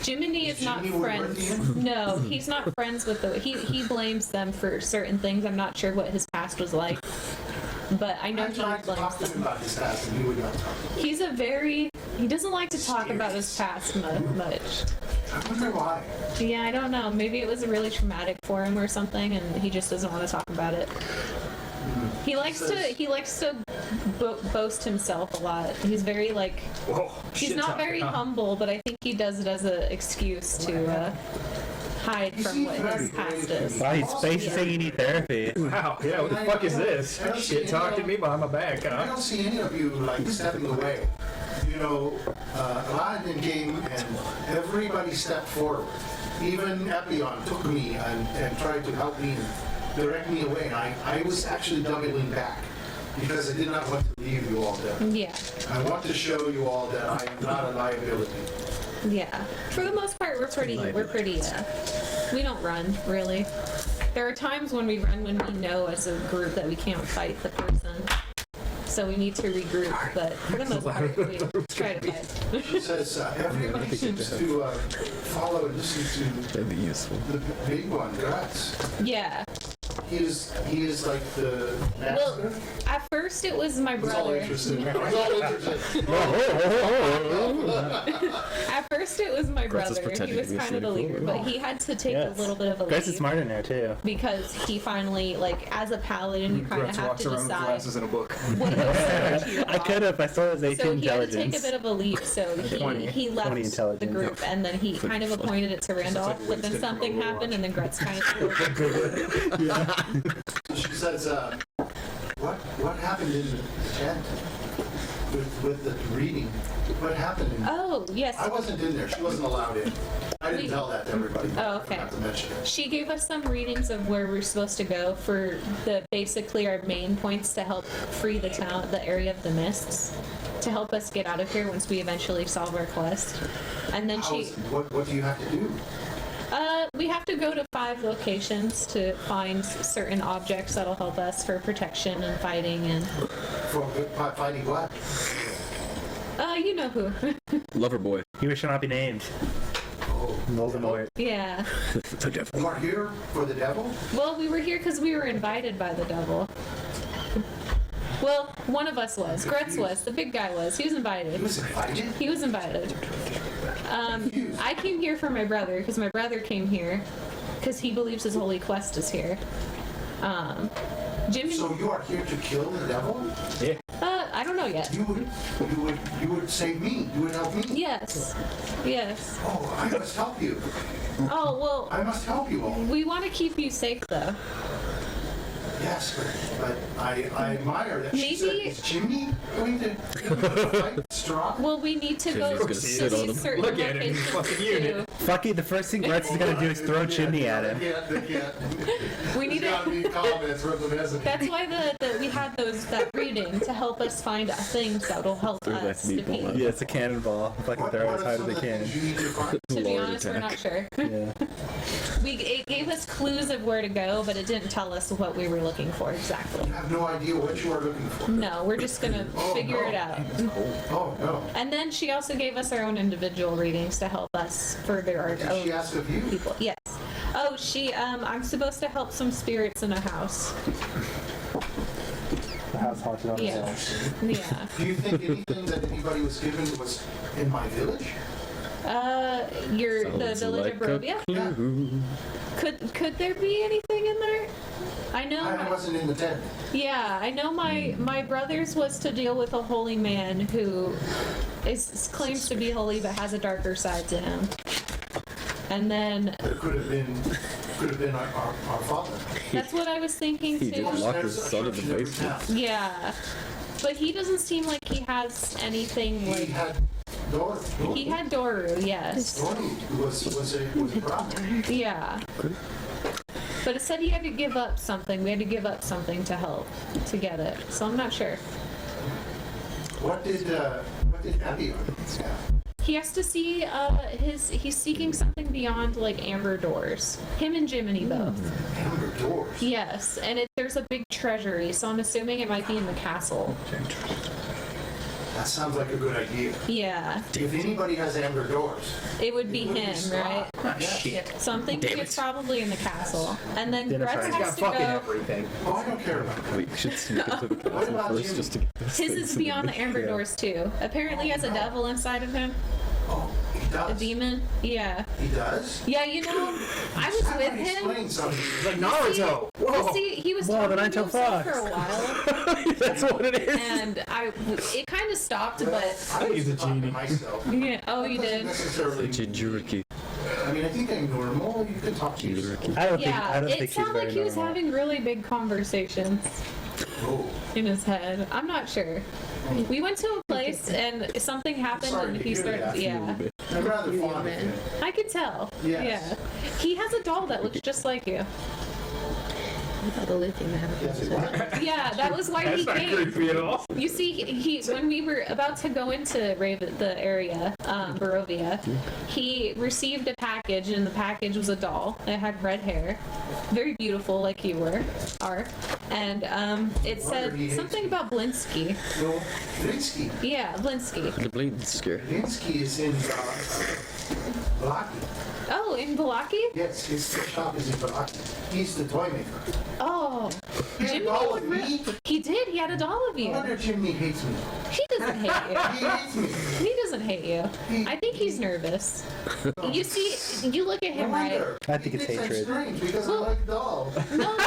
Jiminy is not Jiminy friends. Woodworthian? No, he's not friends with he blames them for certain things. I'm not sure what his past was like. But I know I he tried to blames talk to him them. about his past, and he would not talk. He's he doesn't like to talk about his past much. I wonder why. Yeah, I don't know. Maybe it was really traumatic for him or something, and he just doesn't want to talk about it. He likes to boast himself a lot. He's very Whoa. he's not very humble, but I think he does it as an excuse to hide from what his past is. Wow, he's basically saying you need therapy. Wow, yeah, what the fuck is this? Shit talking me behind my back, I huh? don't see any of you stepping away. Paladin came and everybody stepped forward. Even Epion took me and tried to help me and direct me away. And I was actually doubling back because I did not want to leave you all there. Yeah, I want to show you all that I am not a liability. yeah. For the most part, we're pretty. We don't run really. There are times when we run when we know as a group that we can't fight the person. So we need to regroup, but for the most part, we try to fight. She says everybody seems to follow and listen to That'd be useful. the big one, Grutz. Yeah. He is like the master. At first, it was my He's all brother. interested. He's all interested. At first, it was my Grutz is brother. He pretending was to be kind of the asleep. leader, but he had to take Yes. a little bit of a Grutz is lead smart in there too. because he finally, like, as a paladin, you kind of Grutz have walks to around with decide glasses and a book. what goes to your I could have. I saw his 18 So he had to intelligence. take a bit of a leap. So 20 he left the intelligence. group, and then he kind of appointed it to Randolph. But then something happened, and then Grutz kind of. She says, what happened in the tent with the reading? What happened? Oh yes. I wasn't in there. She wasn't allowed in. I didn't tell that to everybody. Oh, okay. Not to mention it. She gave us some readings of where we're supposed to go for basically our main points to help free the town, the area of the mists, to help us get out of here once we eventually solve our quest. And then What do you have to do? we have to go to 5 locations to find certain objects that'll help us for protection and fighting and. For fighting what? You know who. Lover boy. He shall not be named. Oh, Voldemort. Yeah. The devil. you are here for the devil? Well, we were here because we were invited by the devil. Well, one of us was. Grutz was. The big guy was. He was invited. He was invited? He was invited. I came here for my brother because my brother came here because he believes his holy quest is here. Jimmy. So you are here to kill the devil? Yeah. I don't know yet. You would save me. You would help me. Yes. Yes. Oh, I must help you. Oh well. I must help you all. We want to keep you safe though. Yes, but I admire that. She said, Maybe- is Jimmy going to fight Strahd? Well, we need to go Jimmy's to gonna sit on him. these certain Look at him, locations he's fucking too. unit. Fuck it. The first thing Grutz is gonna do is throw chimney at him. They can't. We need There's gotta to. be comments from the resident. That's why we had that reading to help us find things that will help Throw that us meatball defeat. at Yeah, it's a cannonball. Fucking What throw it are as hard as some they of the can. things you need to find? To be Lord honest, we're not attack. sure. Yeah. It gave us clues of where to go, but it didn't tell us what we were looking for exactly. I have no idea what you are looking for. No, we're just gonna figure it out. Oh, no. And then she also gave us our own individual readings to help us further our Did she own ask of you? people. Yes. Oh, I'm supposed to help some spirits in a house. The house haunted on the Yeah. hill. Yeah. Do you think anything that anybody was given was in my village? The Sounds village of like a Barovia? clue. Could there be anything in there? I know. I wasn't in the tent. Yeah, I know my brother's was to deal with a holy man who claims to be holy but has a darker side to him. And then It could have been our father. that's what I was thinking He too. just locked his son in the basement. Yeah. But he doesn't seem like he has anything He like had Doru. he had Doru, yes. Doru was a problem. Yeah. But it said he had to give up something. We had to give up something to help to get it. So I'm not sure. What did Epion have? He has to see he's seeking something beyond like amber doors. Him and Jiminy both. Amber doors. Yes, and there's a big treasury, so I'm assuming it might be in the castle. That sounds like a good idea. Yeah, If anybody has amber doors, it would be him, right? Shit. So I'm thinking Damn it's it. probably in the castle. And then Dinner Grutz party. He's has got to fucking go. everything. Oh, I don't care about that. We should sneak into the What castle about first Jimmy? just to get those His things is beyond the amber Yeah. doors too. Apparently he has a devil inside of him. Oh, he A does. demon. Yeah. He does? Yeah, you know, I was That with might him. explain something. He's like Naruto. You Whoa. see, he was Whoa, the talking to nine-tailed himself fox. for a while, That's what it is. and it kind of stopped, but I He's a was talking to genie. myself. yeah. Oh, you Doesn't did. necessarily. Jinjuriki. I mean, I think I'm normal. You can talk to yourself. Jinjuriki. I don't Yeah, think it he's sounded very like he was normal. having really big conversations Oh, in his head. I'm not sure. We went to a place and something happened, Sorry and to he hear started. that. Yeah, I'm rather fond of him. I could tell. Yes. Yeah, he has a doll that looks just like you. Without the lit thing that happened. Yeah, that was why he came. creepy at all. You see, he when we were about to go into the area, Barovia, he received a package, and the package was a doll. It had red hair, very beautiful, like you are, and it said something about Blinsky. No, Blinsky. Yeah, Blinsky. The bleeding scare. Blinsky is in Balaki. Oh, in Balaki? Yes, his shop is in Balaki. He's the toy maker. Oh, He had a Jiminy doll would of me. He did. He had a doll of No you. wonder Jiminy hates me. He doesn't hate you. He hates me. He doesn't hate you. I think he's nervous. You see, you look at No him, right? wonder. I think it's He thinks I'm hatred. strange because I like dolls. No,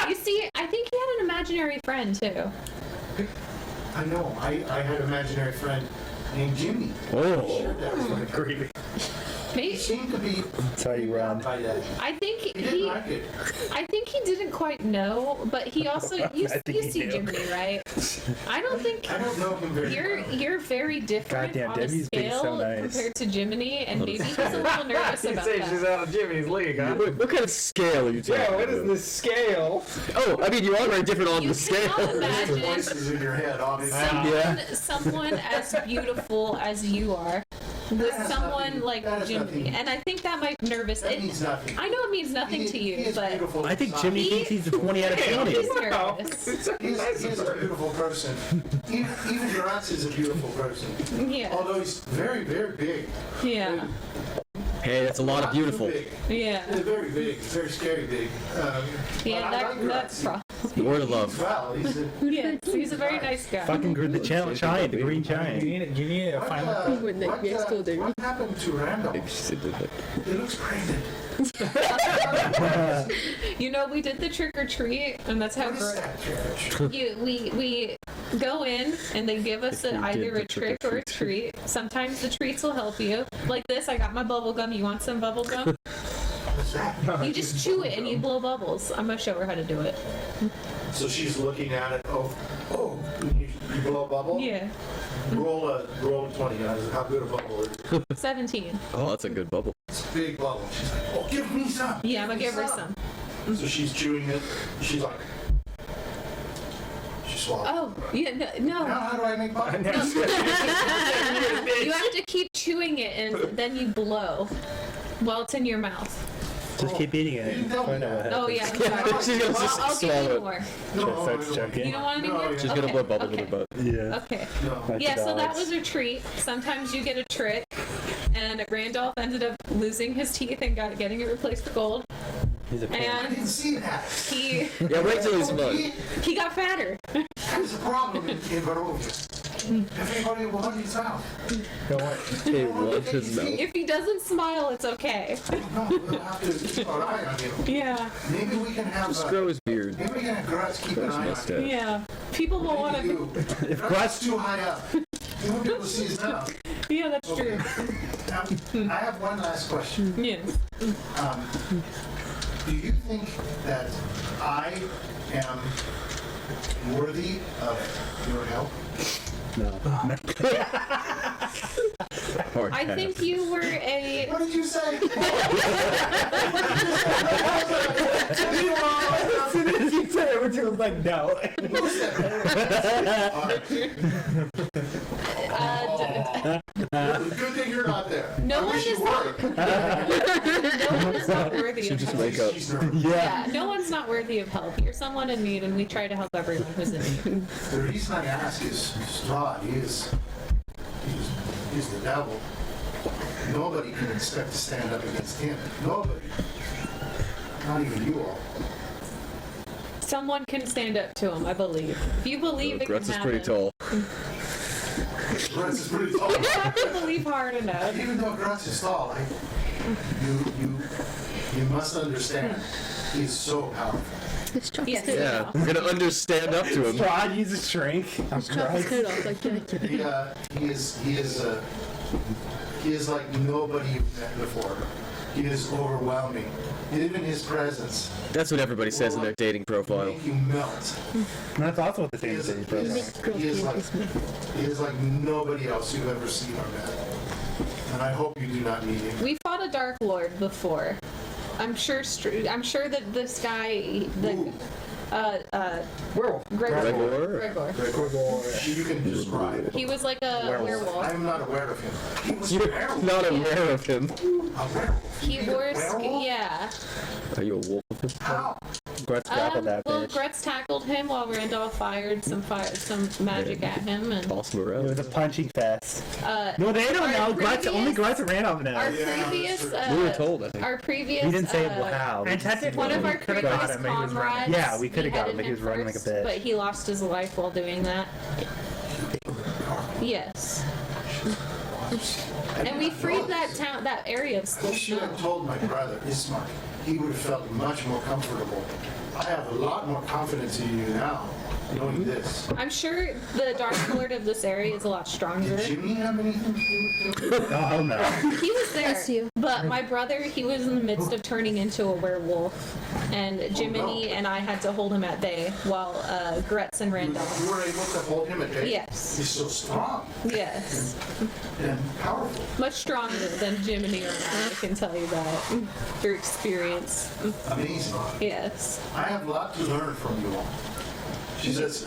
you see, I think he had an imaginary friend too. I know. I had an imaginary friend named Jimmy. Oh. Sure, that was my Creepy. He Maybe, seemed to be That's how you run. by that. I think He didn't he. like it. I think he didn't quite know, but he also you I think you he see knew. Jiminy, right? I don't think I don't know him very well. you're very different Goddamn, on Debbie's a being so scale nice. compared to Jiminy, and maybe he's a little nervous You about say she's that. out of Jimmy's league, huh? What kind of scale are you talking Yeah, what is about? this scale? Oh, I mean, you are very different on You the scale. cannot The imagine voices in your head, obviously. someone as beautiful as you are with That has someone nothing- like that has Jiminy, nothing- and I think that might be nervous. That means nothing. I know it means nothing to He you, is but beautiful I think inside. Jimmy thinks he's a 20 out of 20. he's nervous. He's a beautiful person. Even Grutz is a beautiful person. Yeah, Although he's very, very big. yeah, Hey, that's a lot of beautiful. Big. yeah, He's very big. He's very scary big. yeah. But I like That's Grutz. problem. The word of love. Well, he's a, Yes, he's a very nice guy. Fucking the channel giant, the green You giant. need to find out. When the gets colder. what happened to Randolph? Maybe she did that. He looks pregnant. You know, we did the trick or treat, and that's how What is Grutz. that? We go in and they give us If we either did a the trick or a treat. Sometimes the treats will help you. Like this, I got my bubble gum. You want some bubble gum? What's that? You just chew it and you blow bubbles. I'm gonna show her how to do it. So she's looking at it. Oh, you blow a bubble? Yeah. Roll a 20. How good a bubble is it? 17. Oh, that's a good bubble. It's a big bubble. She's like, oh, give me some. Yeah, I'm gonna give her some. So she's chewing it. She's like, she swallows. Oh, yeah, no. Now how do I make bubbles? You have to keep chewing it and then you blow while it's in your mouth. Just keep eating it. You tell me Find out what that. Oh, happens. yeah, I'm sorry. She's gonna just I'll give swallow you it. more. No, Starts no, choking. You don't want any more? She's gonna Okay, blow bubbles okay. with her butt. Yeah. Okay. No. Like Yeah, the so that dogs. was a treat. Sometimes you get a trick. And Randolph ended up losing his teeth and getting it replaced with gold. He's a I And didn't see that. he Yeah, wait till he's mud. he got fatter. That's a problem in Barovia. Everybody wants his mouth. He wants his mouth. If he doesn't smile, it's okay. No, we'll have to keep an eye on him. Yeah, Maybe we can have Just grow his beard. maybe we can have Grutz keep an Grow his eye on him. mustache. yeah. People will want Maybe to. you. Grutz too high up. You won't be able to see his mouth. Yeah, that's true. Now, I have one last question. Yes. Do you think that I am worthy of your help? No. I think you were a. What did you say? As soon as you said it, everyone was like, no. Who said that? All right. Good thing you're not there. No I one wish you is- were. No one is not worthy She of just help. wake up. She's nervous. Yeah, no one's not worthy of help. You're someone in need, and we try to help everyone who's in need. The reason I ask is Strahd, he's the devil. Nobody can expect to stand up against him. Nobody. Not even you all. Someone can stand up to him, I believe. If you believe it can Grutz is happen. pretty tall. Grutz is pretty tall. You just have to believe hard enough. Even though Grutz is tall, you must understand, he's so powerful. This chop Yes. is Yeah, we're gonna understand up to him. Strahd uses shrink. I'm chop his Christ. head off like that. He is like nobody you've met before. He is overwhelming. Even his presence That's what everybody says in their dating will profile. make you melt. And that's also what the He thing is, is. he is like nobody else you've ever seen or met. And I hope you do not need him. We fought a Dark Lord before. I'm sure that this guy, Werewolf. Gregor. You can describe. He was like a werewolf. I'm not aware of him. He was You're a werewolf. not aware of him. A werewolf. He wore, Werewolf? yeah. Are you a wolf? How? Grutz grappled that Well, bitch. Grutz tackled him while Randolph fired some magic at him, and False It morale. was a punching fest. uh, No, they don't Our know. Grutz, only previous- Grutz ran off now. our Yeah, previous, that's true. We were told, I think. our previous, We didn't say how. And technically, one of we our could have previous got him, but he was running. comrades. Yeah, we coulda got him, beheaded but he was running like a first, bitch. But he lost his life while doing that. Yes. And we freed that area of I Split should Snow. have told my brother, Ismark. He would have felt much more comfortable. I have a lot more confidence in you now, knowing this. I'm sure the Dark Lord of this area is a lot stronger. Did Jimmy have anything to do with it? Oh no. He was there, Bless you. but my brother, he was in the midst of turning into a werewolf, and Jiminy and I had to hold him at bay while Grutz and You Randolph. were able to hold him at bay? Yes. He's so strong Yes, and powerful. much stronger than Jiminy or I can tell you that through experience. Amazing. Yes. I have a lot to learn from you all. She says,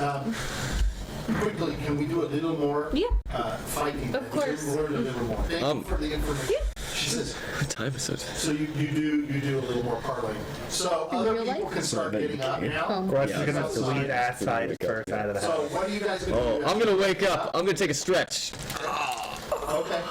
quickly, can we do a little more Yeah. fighting? Of course. Learn a little more. Thank you for the information. She says, What time is it? so you do a little more parlaying. So other real people life? can start getting up now. Grutz Yeah, is gonna that's lead fine. ass side first out of the So house. what are you guys going to Oh, do? I'm gonna wake up. I'm gonna take a stretch. Okay.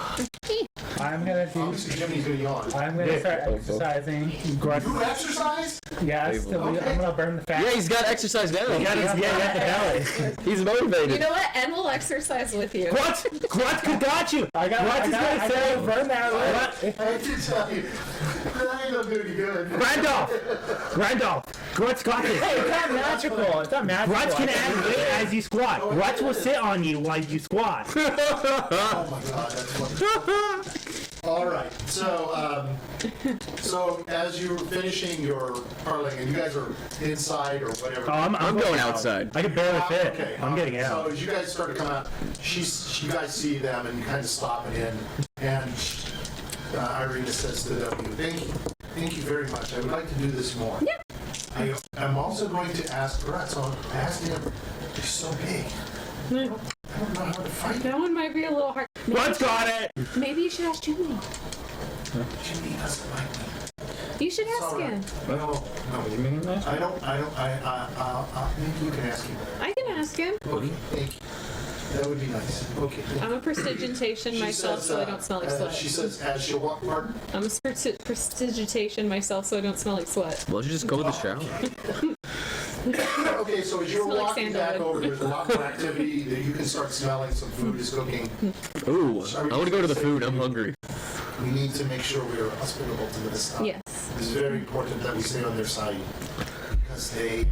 I'm gonna do. Obviously, Jimmy's going to yawn. I'm gonna start exercising. Grutz. You exercise? Yes, I'm gonna burn the fat. Yeah, he's got exercise now. Yeah, he got the belly. He's You motivated. know what? And we'll exercise with you. Grutz got you. Grutz is gonna say burn that. I did tell you. That ain't gonna do any good. Randolph, Grutz got this. Hey, it's not magical. It's not magical. Grutz can add weight as you squat. Grutz will sit on you while you squat. Oh my god, that's funny. All right, so as you're finishing your parlaying, and you guys are inside or whatever. I'm going outside. I can barely fit. Okay, I'm getting out. So as you guys start to come out, you guys see them and you kind of stop it in, and Irina says to them, thank you very much. I would like to do this more. Yeah. I'm also going to ask Grutz. I'll ask him. He's so big. I don't know how to fight. That one might be a little hard. Grutz got it. Maybe you should ask Jiminy. Jimmy doesn't like me. You should It's ask all right. him. No. I don't, maybe you can ask him. I can ask him. Okay, thank you. That would be nice. Okay. I'm a prestigitation She myself, says, so I don't smell like sweat. She says, as she'll walk, pardon? I'm a prestigitation myself, so I don't smell like sweat. Why don't you just go to the shower? Okay, so as you're Smell like walking back sandalwood. over, there's a lot more activity that you can start smelling. Some food is cooking. Ooh, I want to go to the food. I'm hungry. We need to make sure we are hospitable to this stuff. Yes. It's very important that we stay on their side because they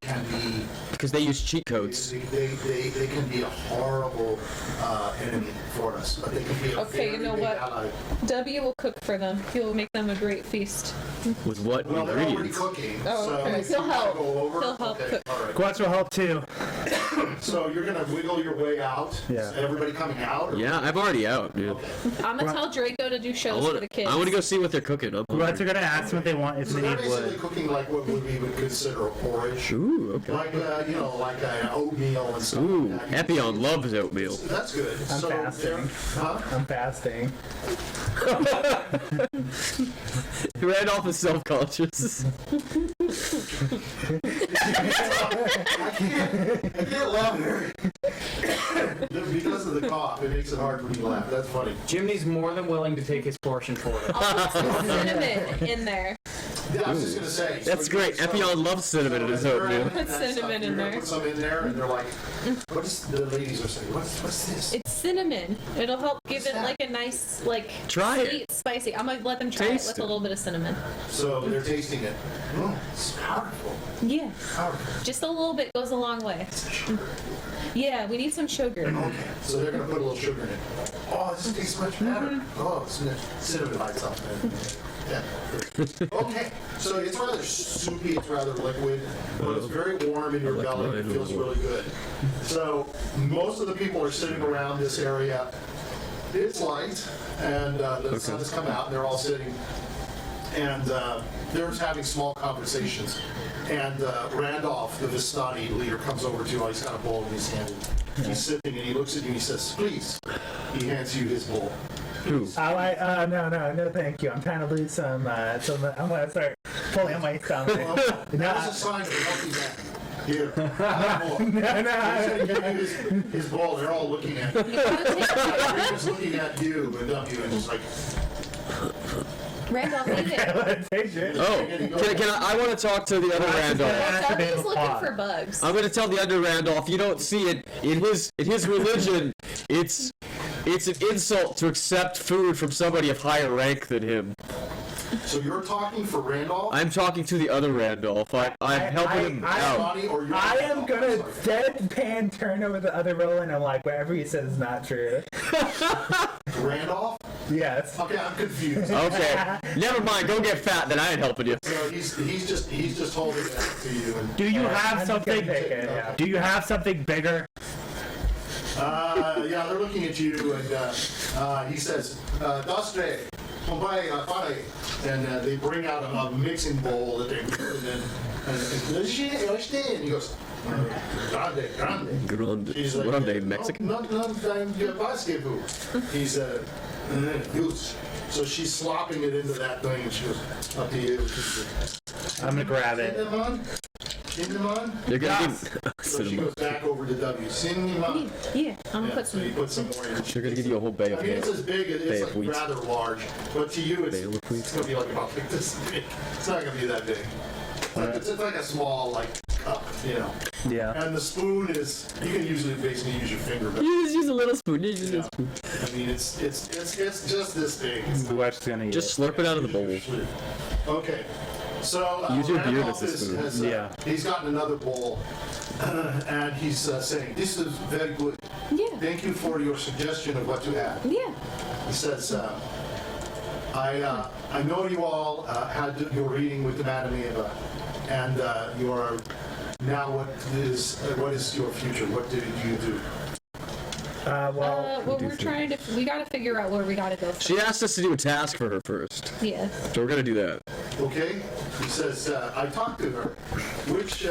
can be. Because they use cheat codes. They can be a horrible enemy for us, but they can be a Okay, you very know big what? ally. W will cook for them. He will make them a great feast. With what Well, they're already ingredients? cooking, Oh, so okay. if He'll you wanna help. go over, He'll help okay, cook. all right. Grutz will help too. So you're gonna wiggle your way out. Yeah. Is everybody coming out? Or? Yeah, I'm already out, dude. I'm gonna tell Draco to do I shows want for the kids. to go see what they're cooking. I'm Grutz hungry. are gonna ask them if they want if So they they're need basically wood. cooking like what we would consider a porridge, Ooh, okay. like like an oatmeal and stuff. Ooh, like that. Epion loves oatmeal. That's good. I'm so fasting. Huh? I'm fasting. Randolph is self-conscious. I can't laugh very. Because of the cough, it makes it hard for me to laugh. That's funny. Jiminy's more than willing to take his portion for it. I'll put some cinnamon in there. Yeah, I was just gonna say. That's so- great. so- Epion loves cinnamon in his so oatmeal. and Put that cinnamon stuff, in you're gonna there. Put some in there, and they're like, "What is?" The ladies are saying, "What's this?" It's cinnamon. It'll help give it that? like a nice, like, Try it. sweet, spicy. I'm gonna let them try Taste it with it. a little bit of cinnamon. So they're tasting it. It's powerful. Yeah. Powerful. Just a little bit goes a long way. Yeah, we need some sugar. Okay, so they're gonna put a little sugar in it. Oh, this tastes much better. Oh, cinnamon bites off it. Yeah. Okay, so it's rather soupy, it's rather liquid, but it's very warm in your like belly. mine It a feels little. really good. So most of the people are sitting around this area. It's light, and the sun has come out, and they're all sitting and they're having small conversations. And Randolph, the Vistani leader, comes over to you. He's got a bowl in his hand. He's sipping, and he looks at you and he says, "Please." He hands you his bowl. Who? No, thank you. I'm trying to lose some. I'm gonna start pulling on my stomach. That was a sign of a healthy man. Here, No. he's gonna give you his bowl. They're all looking at you. He's looking at you and just like. Randolph, eat it. Take it. Oh, can I want to talk to the other Randolph. Dougie's looking for bugs. I'm going to tell the other Randolph, you don't see it in his religion. It's an insult to accept food from somebody of higher rank than him. So you're talking for Randolph? I'm talking to the other Randolph. I'm helping him out. I am gonna deadpan turn over the other roll, and I'm like, whatever he says is not true. Randolph? Yes. Okay, I'm confused. Okay, never mind. Go get fat. Then I ain't helping you. So he's just holding it out to you. And, Do you have I'm something? gonna take it, yeah. Do you have something bigger? yeah, they're looking at you, and he says, "Dostre, kumbai pare," and they bring out a mixing bowl that they and he goes, "Grande." She's like, Grande, Mexican. Not your basketball. He's huge. So she's slopping it into that thing, and she goes, "Up to you." I'm gonna grab it. Cinnamon? You're gonna So she goes back over to W. Cinnamon. Yeah, I'm gonna put So some. you put some more in. She's gonna give you a whole bay I of mean, it's as big, Bay it's of like wheat. rather large, but to you, Bay of wheat. it's gonna be like about like this big. It's not gonna be that big. It's like a small, like, cup, you know. Yeah. And the spoon is, you can usually basically use your finger, but You just use a little spoon. You use a little spoon. I mean, it's just this big. It's not- What's gonna eat Just slurp it out of the bowl. Okay. So Use your beard Randolph as a spoon. Yeah. He's gotten another bowl, and he's saying, "This is very good. Yeah. Thank you for your suggestion of what to add." Yeah. He says, I know you all had your reading with the Madam Eva, and you are now what is your future? What did you do? Well, Well, we gotta figure out where we gotta go. She asked us to do a task for her first, Yeah. so we're gonna do that. Okay? He says, I talked to her. Which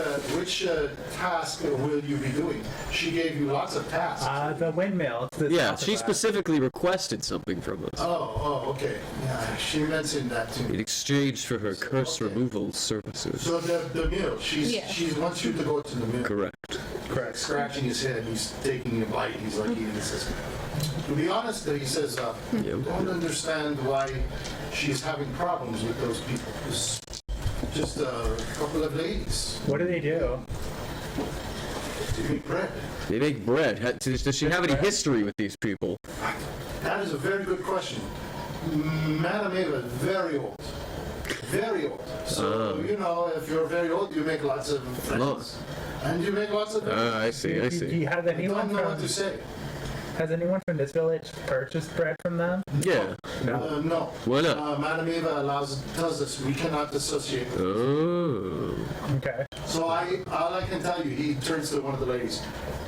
task will you be doing? She gave you lots of tasks. the windmill. to the Yeah, south of she us. specifically requested something from us Oh, okay. Yeah, she mentioned that to in me. exchange for her curse removal services. So the mill, she wants you to go to the mill. Correct. Correct. Scratching his head, he's taking a bite, he's like eating this. To be honest, he says, don't understand why she's having problems with those people. It's just a couple of ladies. What do they do? They make bread. They make bread. Does she have any history with these people? That is a very good question. Madam Eva, very old. Very old. So, you know, if you're very old, you make lots of friends. And you make lots of friends. I see. I Do see. you have I anyone don't know what from? to say. Has anyone from this village purchased bread from them? Yeah. No. Why not? Madam Eva tells us we cannot associate with her. Oh. Okay. So all I can tell you, he turns to one of the ladies.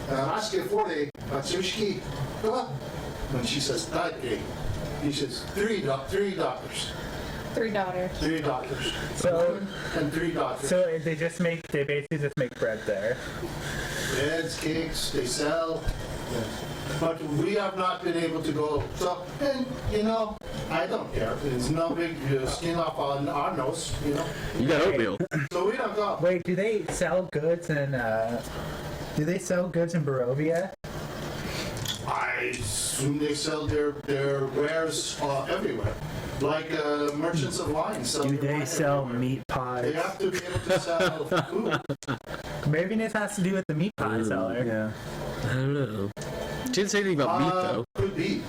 Ask her for the Matsushki. And she says, "Taike." He says, three doctors. 3 daughters. 3 doctors. So- And 3 doctors. So they basically just make bread there. Breads, cakes, they sell. But we have not been able to go. So, and, you know, I don't care. It's no big skin off on our nose, you know. You got oatmeal. So we don't go. Wait, do they sell goods in Barovia? I assume they sell their wares everywhere. Like merchants of wine sell Do their they wine sell everywhere. meat They pies? have to be able to sell food. Maybe this has to do with the meat pie seller. Yeah. I don't know. She didn't say anything about meat though. Could be.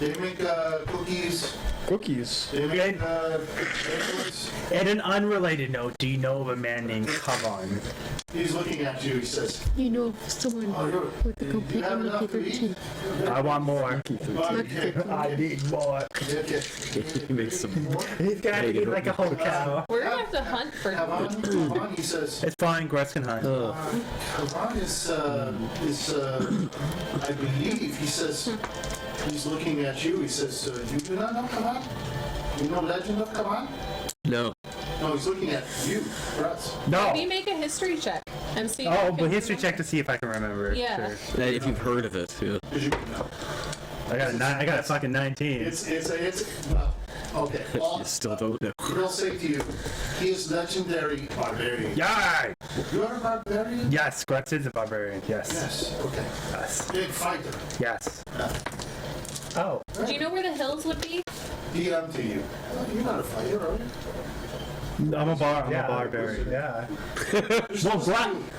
They make cookies. Cookies. They make Okay. egglets. And an unrelated note, do you know of a man named Kavan? He's looking at you. He says, You know someone "Oh, you're. with a You complete have on enough to paper eat? too. I want more. Okay. I need more. Okay. He makes some. He's gonna Hey, eat like a whole cow. We're gonna have to hunt for. Havan, he says. It's fine, Grutz can hunt. Havan is I believe, he says, he's looking at you. He says, you do not know Kavan? You know Legend of Kavan? No. No, he's looking at you, Grutz. No. Maybe make a history check and see. if Oh, you but can history remember. check to see if I can remember. Yeah. Sure. If you've heard of it, yeah. Did you? No. I got a fucking 19. It's okay. Well, You still don't know. he'll say to you, he is legendary barbarian. Yay! You are a barbarian? Yes, Grutz is a barbarian. Yes. Yes. Okay. Yes. Big fighter. Yes. Oh. Do you know where the hills would be? DM to you. You're not a fighter, are you? I'm a barbarian. Yeah.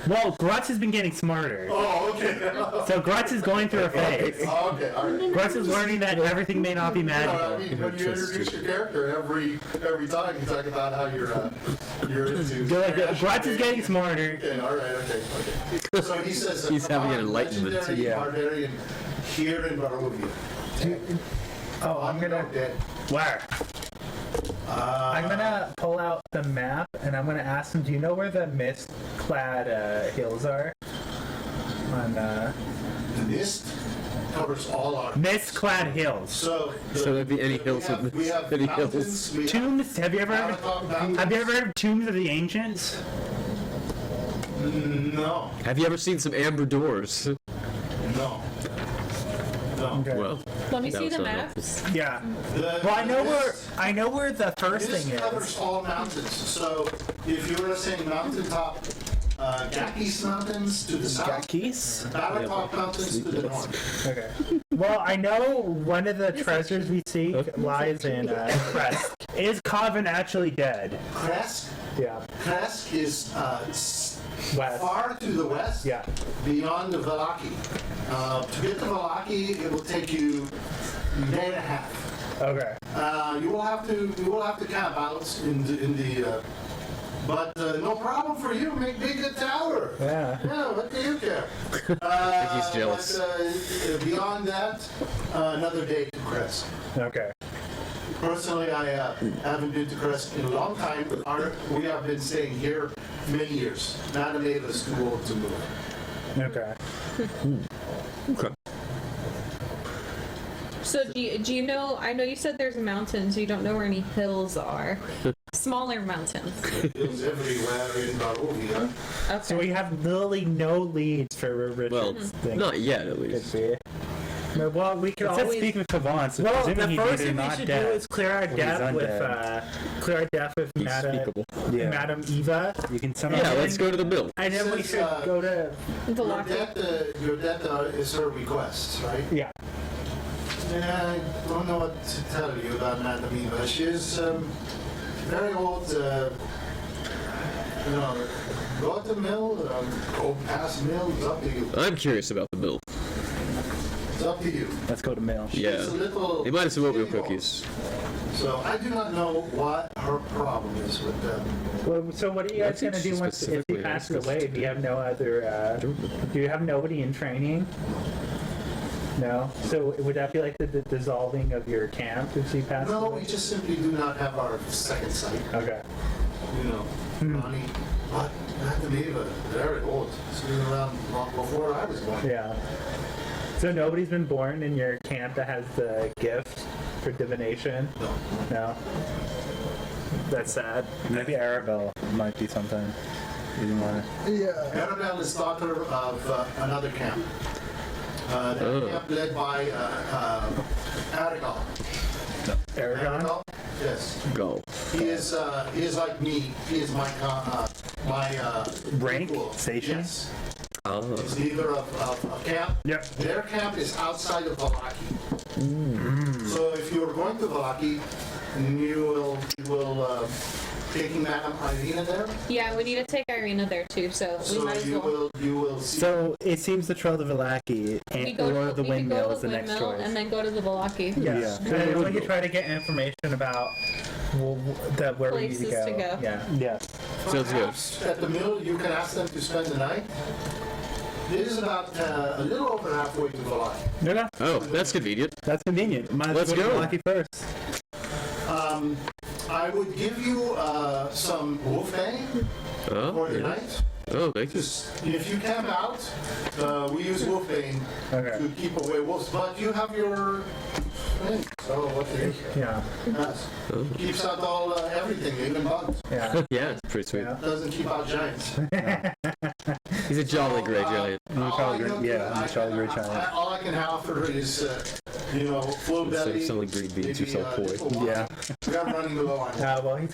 Well, Grutz has been getting smarter. Oh, okay. So Grutz is going through a phase. Oh, okay. All right. Grutz is learning that everything may not be I magical. mean, when you introduce your character, every time you talk about how you're into. Grutz is getting smarter. Okay, all right, okay. So he says He's having an enlightenment. legendary Yeah. barbarian here in Barovia. Oh, I'm gonna. dead. Where? I'm gonna pull out the map and I'm gonna ask him, do you know where the mist-clad hills are? On The mist covers all our. mist-clad hills. So there'd be any hills with we have any mountains, hills. we have Tombs. Have you ever heard? mountains. Have you ever heard of Tombs of the Ancients? No, Have you ever seen some amber doors? no. Okay. Well, Let me that see was the not maps. Yeah. The- Well, the I know where the first This thing covers is. all mountains. So if you were saying mountaintop, Gakis Mountains to the south, Keys. Barovia Mountains to the north. Okay. Well, I know one of the treasures we seek lies in Crest. Is Coven actually dead? Kresk, Yeah. Kresk is West. far to the west, Yeah. beyond the Valaki. To get to Valaki, it will take you a day and a half. Okay. You will have to camp out in the. But no problem for you. Make big a tower. Yeah. Yeah, what do you care? he's jealous. But, beyond that, another day to Crest. Okay. Personally, I haven't been to Crest in a long time. We have been staying here many years. Not made us too old to move. Okay. okay. So do you know? I know you said there's mountains. You don't know where any hills are. Smaller mountains. Hills everywhere in Barovia. Okay. So we have literally no leads for Richard's Well, thing. not yet, at Could least. be. Well, we could It says always. speak with Kavan, so Well, the presumably first he's either thing we not should dead. do is clear our he's death with undead. He's Madam, speakable. Yeah. Madam Eva, You can somehow. Yeah, let's go to the mill. and then we Since, should go to. Your death is her request, right? Yeah. Yeah, I don't know what to tell you about Madam Eva. She is very old. Go to the mill, go past the mill. It's up to you. I'm curious about the mill. It's up to you. Let's go to mail. She Yeah. is a little. They might have some oatmeal skinny cookies. old. So I do not know what her problem is with them. Well, so what are you guys That's gonna do once if he specifically passes asked us away? Do you have no other? Do you have nobody in training? No. So would that be like the dissolving of your camp if he passes No, away? we just simply do not have our second sight. Okay. You know, Ronnie. But Madam Eva, very old. She's been around long before I was born. Yeah. So nobody's been born in your camp that has the gift for divination? No. No. That's sad. Maybe Arabelle might be something. You didn't want Arabelle is daughter of another camp. The Oh. camp led by Aragon. Aragon? Yes. Go. He is like me. He is my Rank? equal. Station? Yes. Oh. He's leader of a camp. Yep. Their camp is outside of Valaki. So if you're going to Valaki, you will taking Madam Irina there. Yeah, we need to take Irina there too. So we So might as well. you will see. So it seems the Trail of Valaki We and go or to the we could windmill go is to the next windmill choice. and then go to the Valaki. Yes. Yeah. And then we can try to get information about where we need to Places go. to go. Yeah. Yeah. Sounds good. Perhaps at the mill, you can ask them to spend the night. It is about a little over halfway to Valaki. Okay. Oh, that's convenient. That's convenient. Might as Let's well go. to Valaki first. I would give you some wolfbane Oh, for the yeah. night. Oh, thank you. Just, if you camp out, we use wolfbane Okay. to keep away wolves, but you have your thing, so what do you? Yeah. Yes. Keeps out all, everything, even bugs. Yeah. Yeah, pretty sweet. Yeah. Doesn't keep out giants. He's a jolly great giant. I'm a jolly great- yeah, I'm a jolly great giant. All I can offer is, full Instead belly. of selling green beans, you maybe, sell poi. little wine. Yeah. We are running low on it. Well, he's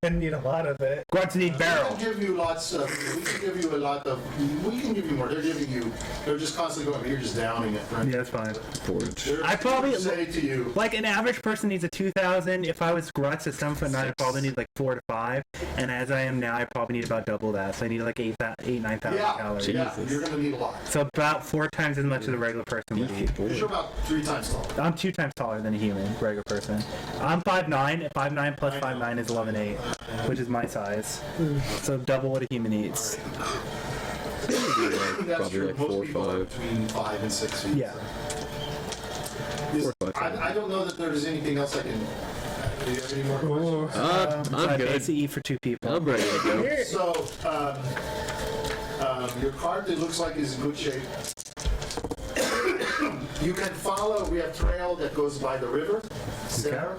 gonna need a lot of it. Going to need barrel. We can give you lots of, we can give you a lot of, we can give you more. They're just constantly going, you're just downing it, right? Yeah, that's fine. Porridge. They're I probably- say to you, Like an average person needs a 2,000. If I was Grutz at 7'9", I probably need like 4 to 5. And as I am now, I probably need about double that. So I need like 9,000 calories. yeah, you're going to need a lot. So about 4 times as much as a regular person would eat. Because you're about 3 times tall. I'm 2 times taller than a human, regular person. I'm 5'9". 5'9" plus 5'9" is 11'8", which is my size. So double what a human eats. That's Probably true. like Most 4 or people are 5. between 5 and 6 feet. Yeah. Is- 4 or 5. I don't know that there's anything else I can. Do you have any more questions? So I I'm good. basically eat for 2 people. I'm ready to go. So, your cart, it looks like, is in good shape. You can follow, we have trail that goes by the river, Tser,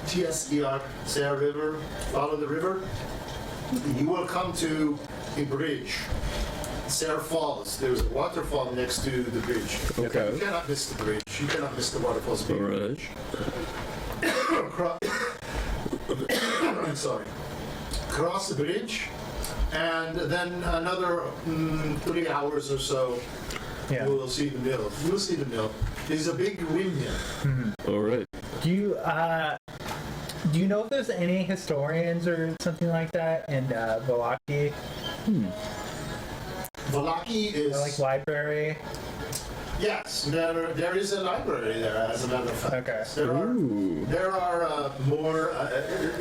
Tser, Tser River. Follow the river. You will come to a bridge. Tser Falls. There's a waterfall next to the bridge. Okay. You cannot miss the bridge. You cannot miss the waterfall's big Alright. bridge. I'm sorry. Cross the bridge, and then another 3 hours or so, Yeah. you will see the mill. You'll see the mill. It's a big windmill. Alright. Do you know if there's any historians or something like that in Valaki? Valaki is Or like library? yes. There is a library there, as a matter of fact. Okay. Ooh. There are more.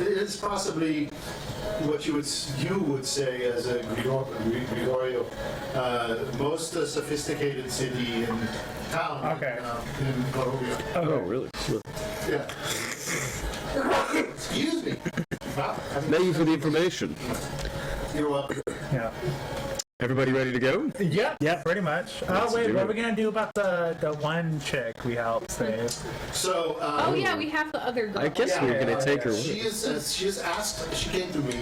It is possibly what you would say as a Gregorio, most sophisticated city in town. Okay. In Barovia. Oh, really? Yeah. Excuse me. Wow. Thank you for the information. You're welcome. Yeah. Everybody ready to go? Yeah. Yeah, pretty much. Let's Oh wait, do what it. are we gonna do about the one chick we helped save? So. Oh yeah, we have the other girl. I guess Yeah, we're gonna take her She with. is. She is asked. She came to me.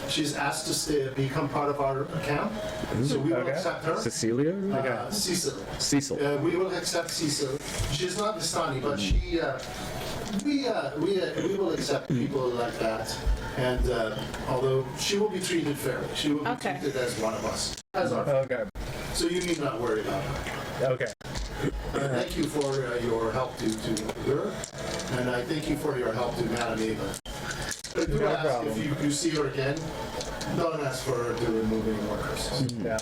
She's asked to become part of our camp. So we will Okay. accept her. Cecilia? Cecil. Cecil. We will accept Cecil. She's not Vistani, but she. We will accept people like that, and although she will be treated fairly, she will be Okay. treated as one of us, as our. Okay. So you need not worry about her. Okay. Thank you for your help to her, and I thank you for your help to Madam Eva. But do No ask problem. if you see her again. Don't ask for her to remove any more curses. Yeah.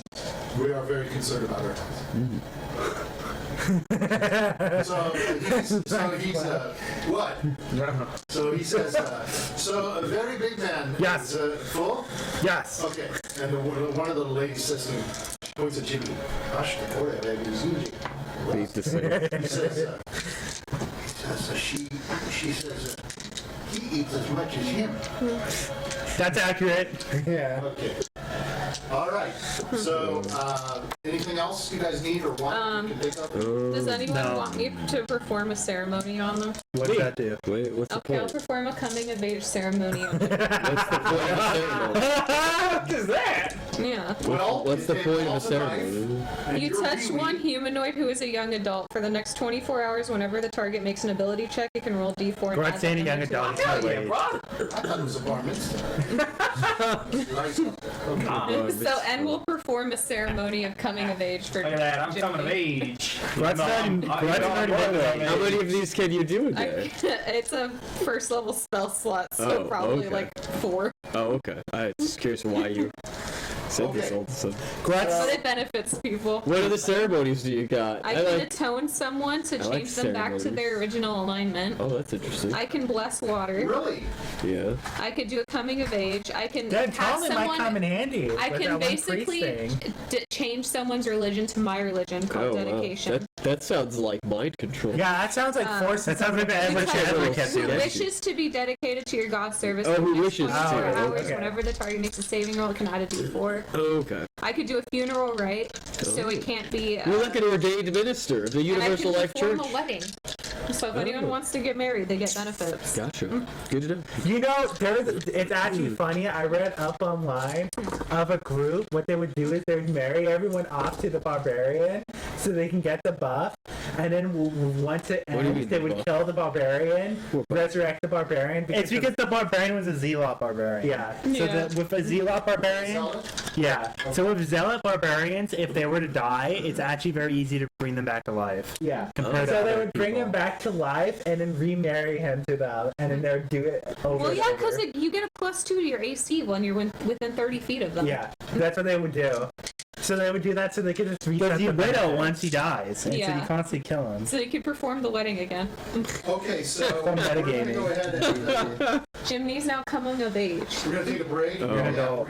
We are very concerned about her health. So he's what? So he says, so a very big man. Yes. Is, full? Yes. Okay. And one of the ladies says to him, she points at Jimmy. Gosh, the poor baby is Jimmy. Beat the same. He says, she says, he eats as much as him. That's accurate. Yeah. Okay. All right. So, anything else you guys need or want? You can think of? Does anyone No. want me to perform a ceremony on them? What does that do? Wait, what's the Okay, I'll point? perform a coming of age ceremony on them. What's the point of a ceremony? What is that? Yeah. Well, What's the it point of a involves a knife, ceremony? and You you're touch Pee-wee. one humanoid who is a young adult. For the next 24 hours, whenever the target makes an ability check, it can roll D4 and Grutz add saying a that young number to adult. it. Hell yeah, I thought it was a bar mitzvah. Okay. So, and we'll perform a ceremony of coming of age for Look at that, I'm Jimmy. coming of age. Grutz already did How many of these can you do a day? It's a first level spell slot, so Oh, probably okay. like 4. Oh, okay. I was curious why you said this Okay. all of a sudden. But Grutz. it benefits people. What other ceremonies do you got? I can atone someone to I like change them back to ceremonies. their original alignment. Oh, that's interesting. I can bless water. Really? Yeah. I could do a coming of age. I can That have totally might come someone. in handy. I with can that one priest basically thing. change someone's religion to my religion called Oh, wow. dedication. That sounds like mind control. Yeah, that sounds like force. That sounds like the Edward kept Who doing. wishes to be dedicated to your god service Oh, for who the next wishes 24 to, hours okay. whenever the target makes a saving roll, it can add a d4. Okay. I could do a funeral rite, so it can't be. You're like an ordained minister of the and I Universal can Life perform Church. a wedding. So if anyone wants to get married, they get benefits. Gotcha. Good to know. You know, it's actually funny. I read up online of a group. What they would do is they would marry everyone off to the barbarian so they can get the buff. And then once it What do you mean ends, they would buff? kill the barbarian, resurrect the barbarian. It's because the barbarian was a zealot barbarian. Yeah. So Yeah. with a zealot barbarian, Zealot? yeah. So with zealot barbarians, if they were to die, it's actually very easy to bring them back to life. Yeah. Compared to So they other would bring people. him back to life and then remarry him to them, and then they would do it over. Well, and yeah, over. because you get a +2 to your AC when you're within 30 feet of them. Yeah, that's what they would do. So they would do that so they could just reset Because you the widow benefit. once he dies, and so Yeah. you constantly kill him. So you could perform the wedding again. Okay, so Some we're going to metagaming. go ahead and Jiminy's now coming of age. we're going to take a break. We're going to have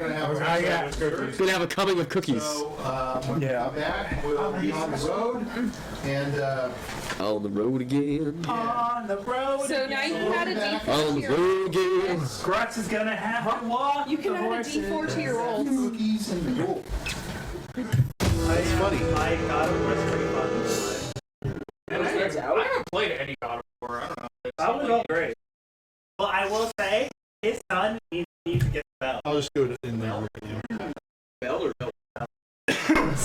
Gonna have a coming of cookies. So when we come back, we'll be on the road, and On the road again. On the road. So now you can add a D4 On to the your. road again. Grutz is gonna have to walk. You can add a D4 to your rolls. cookies and roll. That's funny. My God was pretty fun. I haven't played any God of War. I don't know. That was all great. Well, I will say, his son needs to get the belt. I'll just go in there.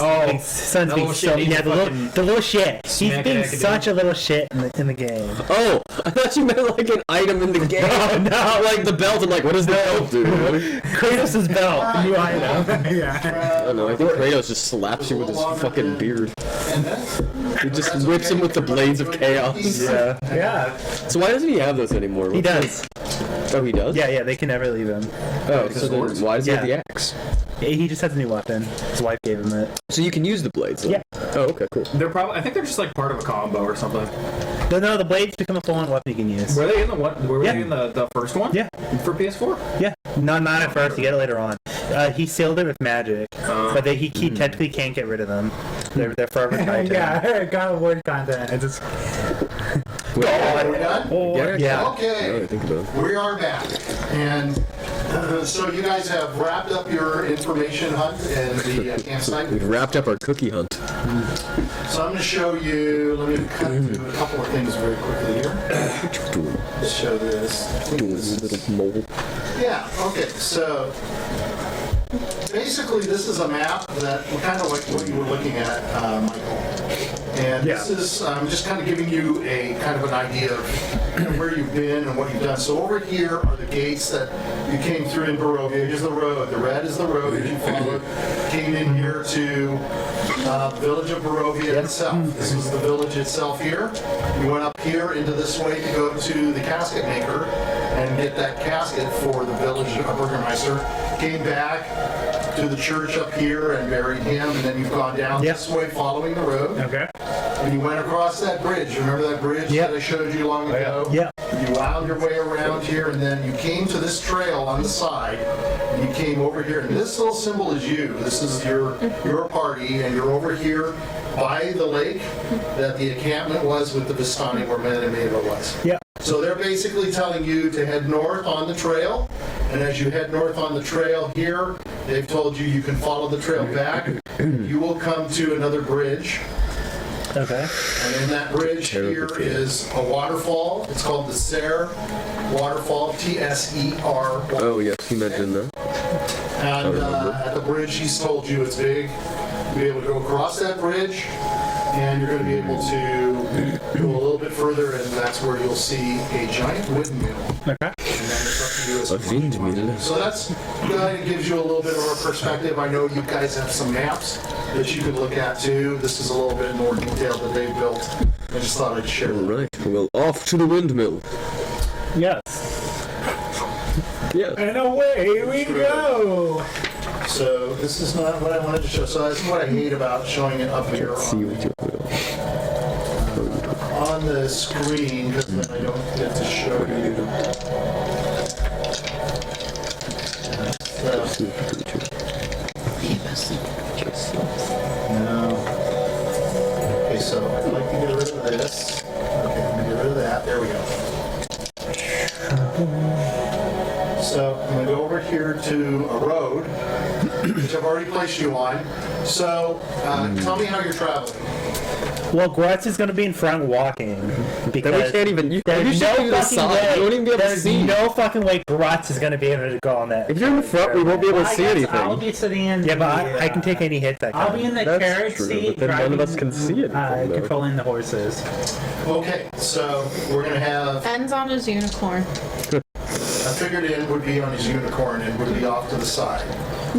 Oh, his son's that being little so shit needs yeah, to fucking the little shit. He's smack being it academic. such a little shit in the game. Oh, I thought you meant like an item in the game. No. Like the belt. I'm like, what does the belt do? Kratos' belt, new item. Yeah. I don't know. I think Kratos just slaps you with his fucking beard. He just whips him with the blades of chaos. Yeah. Yeah. So why doesn't he have those anymore? He does. Oh, he does? Yeah, they can never leave him. Oh, so then why does he have the axe? He just has a new weapon. His wife gave him it. So you can use the blades? Then? Yeah. Oh, okay, cool. They're probably. I think they're just like part of a combo or something. No, the blades become a full-on weapon you can use. Were they in the what? Were Yeah. they in the first one? Yeah. For PS4. Yeah. Not at first. You get it later on. He sealed it with magic, but he technically can't get rid of them. They're forever tied to him. Yeah, got word content. It's just Wait, Are we done? Yeah. Okay, I think about it. we are back. And so you guys have wrapped up your information hunt and the campsite. We've wrapped up our cookie hunt. So I'm going to show you, let me cut through a couple of things very quickly here. Let's show this. I think Doing this a is- little mole. Yeah, okay, so basically this is a map that, kind of like what you were looking at, Michael. And this is, I'm just kind of giving you a kind of an idea of where you've been and what you've done. So over here are the gates that you came through in Barovia. Here's the road. The red is the road that you followed. Came in here to the village of Barovia itself. This was the village itself here. You went up here into this way to go to the casket maker and get that casket for the village of Burgermeister. Came back to the church up here and buried him, and then you've gone down this way following the road. okay. And you went across that bridge. Remember that bridge that I showed you long ago? Yeah. You wound your way around here, and then you came to this trail on the side. And you came over here, and this little symbol is you. This is your party, and you're over here by the lake that the encampment was with the Vistani where Men and Maeva was. Yeah. So they're basically telling you to head north on the trail, and as you head north on the trail here, they've told you can follow the trail back. You will come to another bridge. Okay. And in that bridge here is a waterfall. It's called the Tser waterfall, T-S-E-R. Oh, yes, he mentioned that. And at the bridge, he's told you it's big. You'll be able to go across that bridge, and you're going to be able to go a little bit further, and that's where you'll see a giant windmill. Okay. And then it's up to you as A windmill. So that's good. It gives you a little bit of a perspective. I know you guys have some maps that you can look at too. This is a little bit more detailed that they've built. I just thought I'd share. All right, well, off to the windmill. Yes. Yeah. And away we go. So this is not what I wanted to show. So that's what I hate about showing it up here See what you're on the screen, because then I don't get to show you. No. Okay, so this. Okay, let me get rid of that. There we go. So I'm going to go over here to a road, which I've already placed you on. So tell me how you're traveling. Well, Grutz is going to be in front walking. Because Then we can't even. there's no fucking way. You won't even be able to There's see. no fucking way Grutz is going to be able to go on that. If you're in the front, we won't be able to see I'll anything. be sitting in. Yeah, but the, I can take any hits. I'll be in the That's carriage true, seat, but then none of us driving, can see anything, though. controlling the horses. Okay, so we're going to have, Ends on his unicorn. I figured it would be on his unicorn and would be off to the side.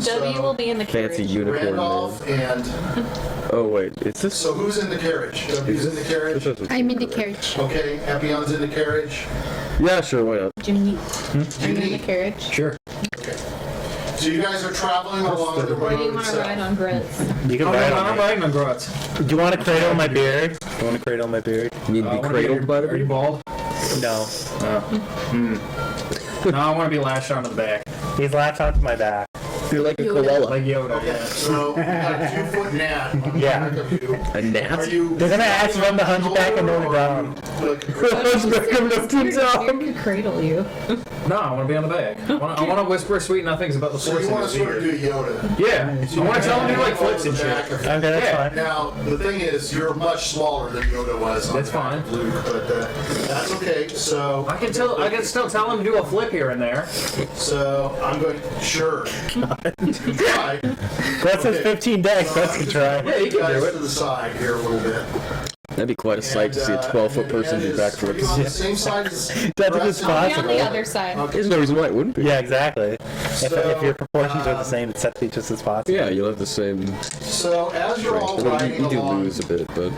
W will be in the carriage. Fancy unicorn. Randolph and, Oh wait, is this? so who's in the carriage? W's in the carriage? I'm in the carriage. Okay, Epion's in the carriage. Yeah, sure, why not? Jiminy. Are you in the Jiminy? carriage? Sure. Okay. So you guys are traveling along the Or do you road want to itself. ride on Grutz? You can Oh, ride no, on I'm me. riding on Grutz. Do you want to cradle my beard? Do you want to cradle my beard? You need to be cradled by the Are you bald? No. No, I want to be lashed onto the back. He's latched onto my back. You're like a koala. Like Yoda, Okay, yeah. so you got a 2-foot gnat on the Yeah. back of you. A gnat? Are you? They're gonna ask if I'm the hunchback and Notre Dame. Deer can cradle you. No, I want to be on the back. I want to whisper sweet nothings about the So force you in want his to sort of ear. do Yoda. Yeah, So I want to tell him to do like hold flips the and shit. back of- Okay, that's Yeah. fine. Now, the thing is, you're much smaller than Yoda was on That's the back fine. of Luke, but that's okay. So I can still tell him to do a flip here and there. I'm going, sure. Try. Grutz has Okay. 15 decks. Grutz can try. Yeah, you can Guys do it. to the side here a little bit. That'd be quite a sight to see a 12-foot person do Are you on the backflips. same side as That's a good Grutz? spot. I'll be on the Possible. other side. There's no reason why it wouldn't be. Yeah, exactly. So, if your proportions are the same, it's set to be just as possible. Yeah, you'll have the same So as you're all strength. riding You do along, lose a bit, but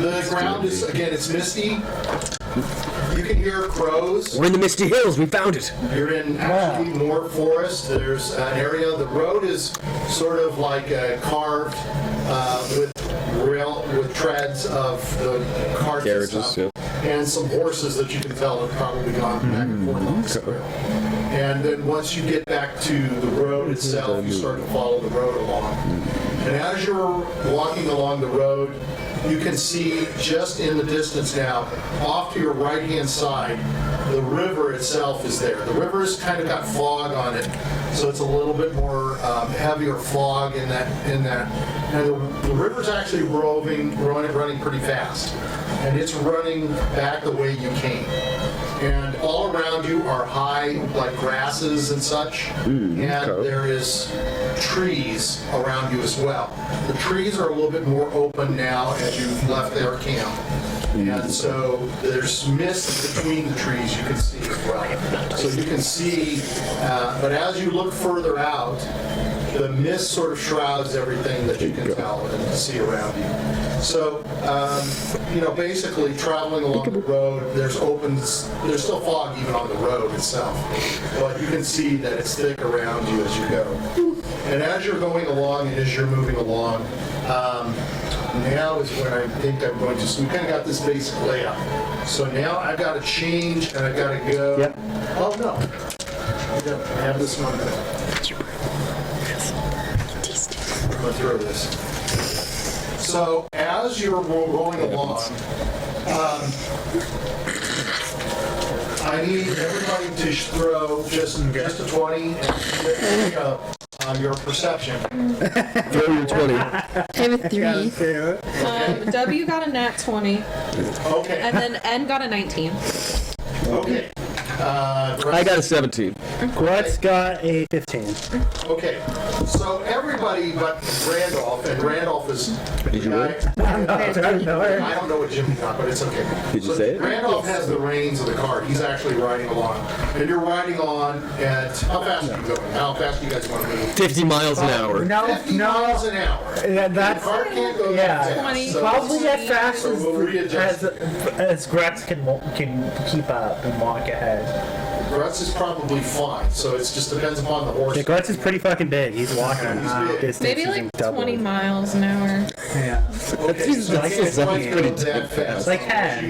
the ground is, again, it's misty. You can hear crows. we're in the Misty Hills. We found it. You're in actually more forest. There's an area. The road is sort of like carved with treads of the carts and Carriages, stuff, and some horses that you can tell have probably gone back and forth on the square. And then once you get back to the road itself, you start to follow the road along. And as you're walking along the road, you can see just in the distance now, off to your right-hand side, the river itself is there. The river's kind of got fog on it, so it's a little bit more heavier fog in that. And the river's actually running pretty fast, and it's running back the way you came. And all around you are high, like grasses and such, and there is trees around you as well. The trees are a little bit more open now as you've left their camp. And so there's mist between the trees you can see as well. So you can see, but as you look further out, the mist sort of shrouds everything that you can tell and see around you. So, basically traveling along the road, there's still fog even on the road itself. But you can see that it's thick around you as you go. And as you're going along and as you're moving along, now is when I think I'm going to, so we kind of got this basic layout. So now I've got to change and I've got to go. Yep. Oh, no. I have this one. I'm going to throw this. So as you're going along, I need everybody to throw just a 20 and on your perception. Throw your 20. I have a 3. W got a nat 20, Okay. and then N got a 19. Okay. I got a 17. Grutz got a 15. Okay. So everybody but Randolph, and Randolph is. Did you the win? guy- I don't know what Jimmy got, but it's okay. Did you So say it? Randolph has the reins of the cart. He's actually riding along. And you're riding on at, how fast are you going? How fast do you guys want to move? 50 miles an hour. No, 50 no. miles an hour. Yeah, The that's cart can't go yeah. that fast. 20. So- probably as fast So we'll readjust. as Grutz can keep up and walk ahead. Grutz is probably fine, so it just depends upon the horse. Yeah, Grutz is pretty fucking big. He's walking He's big. distance Maybe using like double. 20 miles an hour. Yeah. Okay, so That you can't sounds quite pretty go that fast. Like 10.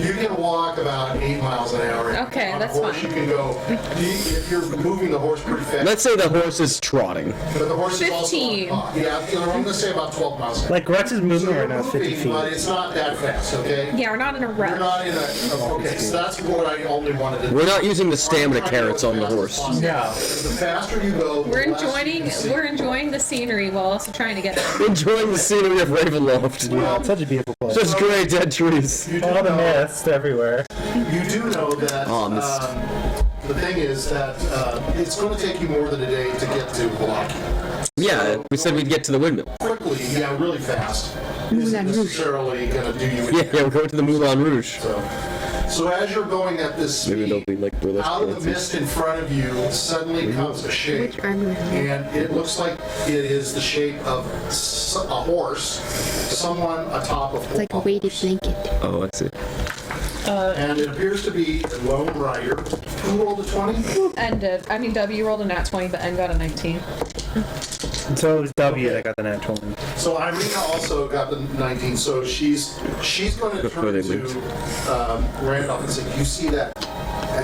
You can walk about 8 miles an hour. Okay, On a that's horse, fine. You can go, if you're moving the horse pretty fast. Let's say the horse is trotting. But the horse is also 15. yeah, I'm going to say about 12 miles an hour. Like Grutz is So moving you're right now is 50 moving, but feet. it's not that fast, okay? Yeah, we're not in a You're rush. not in a, okay, so that's what I only wanted to do. We're not using the stamina carrots on the horse. No. The faster you go, the We're less you can see. enjoying the scenery while also trying to get there. Enjoying the scenery of Ravenloft. Yeah, it's such a beautiful place. Such great dead trees. You do All the know- mist everywhere. You do know that Oh, mist. the thing is that it's going to take you more than a day to get to Block. Yeah, we said we'd get to the windmill. Quickly, yeah, really fast. Isn't necessarily going to do you Yeah, any yeah, we're going to the Moulin Rouge. So as you're going at this Maybe they'll speed, be like burlesque out of the dancers. mist in front of you suddenly comes a shape, Which armor? and it looks like it is the shape of a horse, someone atop of It's like a weighted blanket. Oh, I see. and it appears to be a lone rider. Who rolled a 20? And W rolled a nat 20, but N got a 19. So it was W that got the nat 20. So Irina also got the 19. So she's going to Before they turn to Randolph and say, "You see that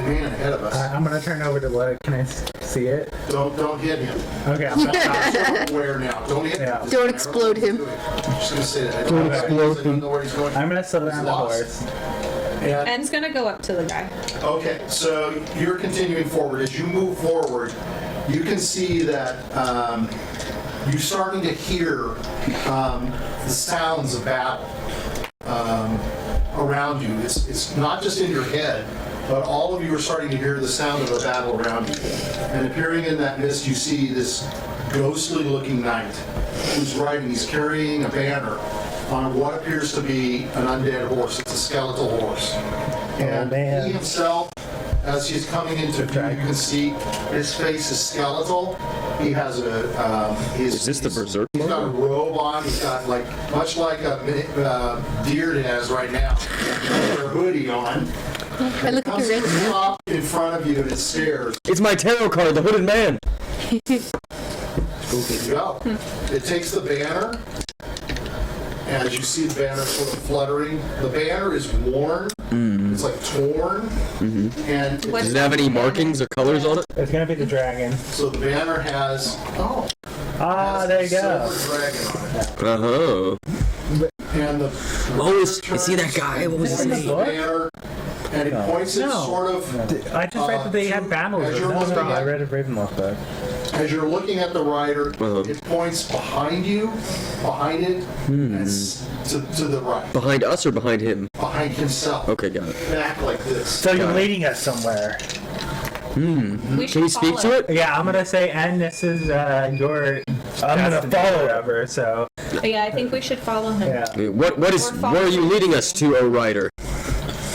man ahead of us? I'm gonna turn over to what? Can I see it? Don't hit him. Okay, I'm gonna I'm aware now. Don't hit him. Yeah. Don't explode him. I'm just gonna say that. Don't explode I don't know where he's going. I'm gonna slow down He's the lost. horse. And, N's gonna go up to the guy. okay, so you're continuing forward. As you move forward, you can see that you're starting to hear the sounds of battle around you. It's not just in your head, but all of you are starting to hear the sound of a battle around you. And appearing in that mist, you see this ghostly-looking knight who's riding. He's carrying a banner on what appears to be an undead horse. It's a skeletal horse. And man. he himself, as he's coming into view, you can see his face is skeletal. He has a. Is this the berserk He's got a mode? robe on. He's got much like a Diurd has right now. He's got a hoodie on. I look at Comes the to red the top in front of you and it stares. It's my tarot card, the Hooded Man. There you go. It takes the banner. As you see the banner sort of fluttering, the banner is worn. It's like torn, and What's Does it have any markings or colors on it? It's gonna be the dragon. so the banner has Ah, there you go. silver dragon on Uh-huh. it, and the Oh, is he that guy? What was his in the name? book? banner, and it points it No. sort of I just read that they had battles. as with you're them. looking I at- read a Ravenloft book. as you're looking at the rider. Uh-huh. It points behind you, behind it, and to the right, Behind us or behind him? behind himself, Okay, got it. back like this. So you're leading us somewhere. We Can we speak to it? Yeah, I'm gonna say, and this is your. I'm gonna follow whatever. So But yeah, I think we should follow him. yeah. Where are you leading us to, O Rider?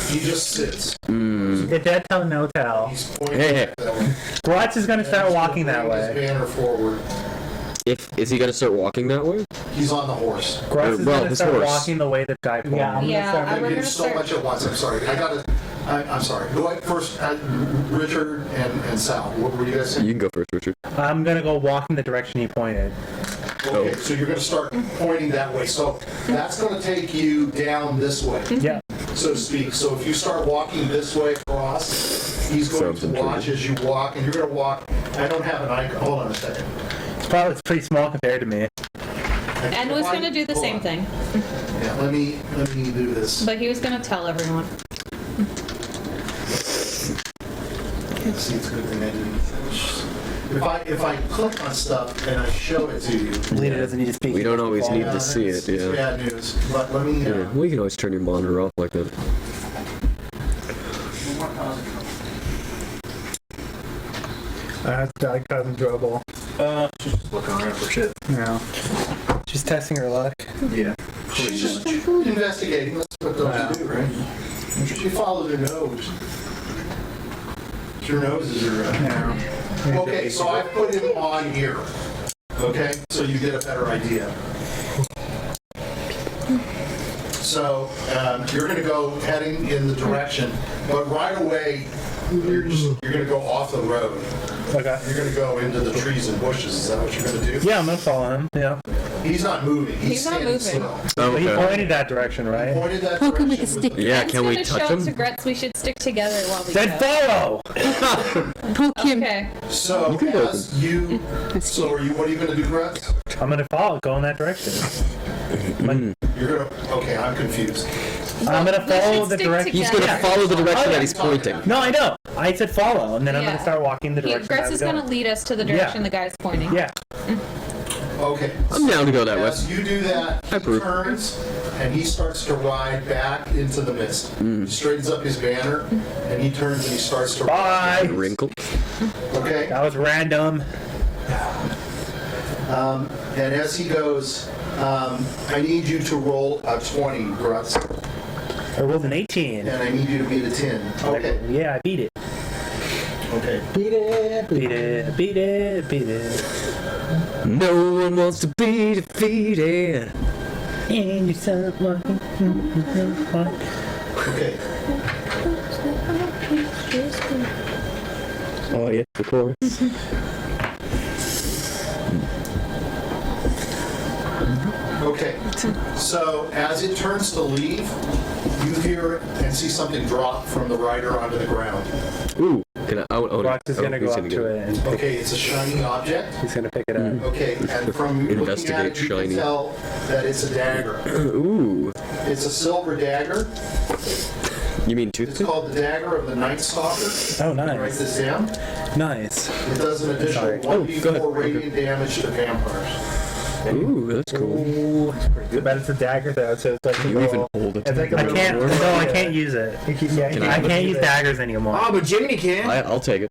He just sits. The dead tell no tell. He's pointing Hey. that way. Grutz is gonna start walking that Bring his way. banner forward. Is he gonna start walking that way? He's on the horse. Grutz is well, gonna his start horse. walking the way the guy pointed. Yeah, Yeah, I'm we're getting gonna so start. much at once. I'm sorry. I'm sorry. Go ahead first. Richard and Sal. What were you guys saying? You can go first, Richard. I'm gonna go walk in the direction he pointed. Okay, so you're going to start pointing that way. So that's going to take you down this way, Yeah. so to speak. So if you start walking this way across, he's going Sounds to watch intriguing. as you walk, and you're going to walk. I don't have an icon. Hold on a second. It's pretty small compared to me. N was gonna do the Hold same on. thing, Yeah, let me do this. but he was gonna tell everyone. See, it's a good thing I didn't finish. If I click on stuff and I show it to you, Lena doesn't need to speak. We don't always need yeah, to see it's it, yeah. bad news. But let me. Yeah, well, you can always turn your monitor off like that. That's cousin trouble. She's just looking around for shit. No. She's testing her luck. Yeah. She's just investigating. That's what dogs do, right? She follows her nose. Your nose is your. No. Okay, so I put him on here. Okay, so you get a better idea. So you're going to go heading in the direction, but right away you're going to go off the road. Okay. You're going to go into the trees and bushes. Is that what you're going to do? Yeah, I'm gonna follow him. Yeah. He's not moving. He's not standing moving. still. He Okay. pointed that direction, He right? pointed that Poke him with direction a stick. Yeah, Ben's can we gonna touch show him? it to Grutz. We should stick together while we Then go. follow! Poke him. Okay. So You can go. as you, so what are you going to do, Grutz? I'm gonna follow, go in that direction. You're going to, okay, I'm confused. I'm gonna We should follow the stick direction. He's gonna follow the direction that he's Oh, yeah. pointing. No, I know. I said follow, and then I'm Yeah. gonna start walking the direction. Grutz is gonna lead us to the direction the guy's pointing. Yeah. Okay. I'm down to go that way. As you do that, I he approve. turns and he starts to ride back into the mist. He straightens up his banner and he turns and he starts to ride. Bye. Wrinkle. Okay. That was random. And as he goes, I need you to roll a 20, Grutz, I rolled an 18. and I need you to beat a 10. Okay. Yeah, I beat it. Okay. Beat it, beat it, beat it, beat it. No one wants to be defeated. And you someone. Okay. Oh yeah, the chorus. Okay. So as it turns to leave, you hear and see something drop from the rider onto the ground. Ooh, can I? Oh, Rox is gonna go he's up to it and pick, Okay, it's a shiny object. he's gonna pick it up. Okay, and from looking at Investigate it, you shiny. can tell that it's a dagger. Ooh, It's a silver dagger. you mean It's toothpick? called the Dagger of the Night Stalker. Oh, Write nice. this down. Nice. It does an additional Sorry. Oh, go ahead. 1d4 radiant damage to vampires. Ooh, that's cool. Ooh, but it's a dagger though, so it's like a You even little- hold it. It's like a I can't. No, I can't use it. Yeah, Can I I- can't use daggers anymore. Oh, but Jiminy can. I'll take it.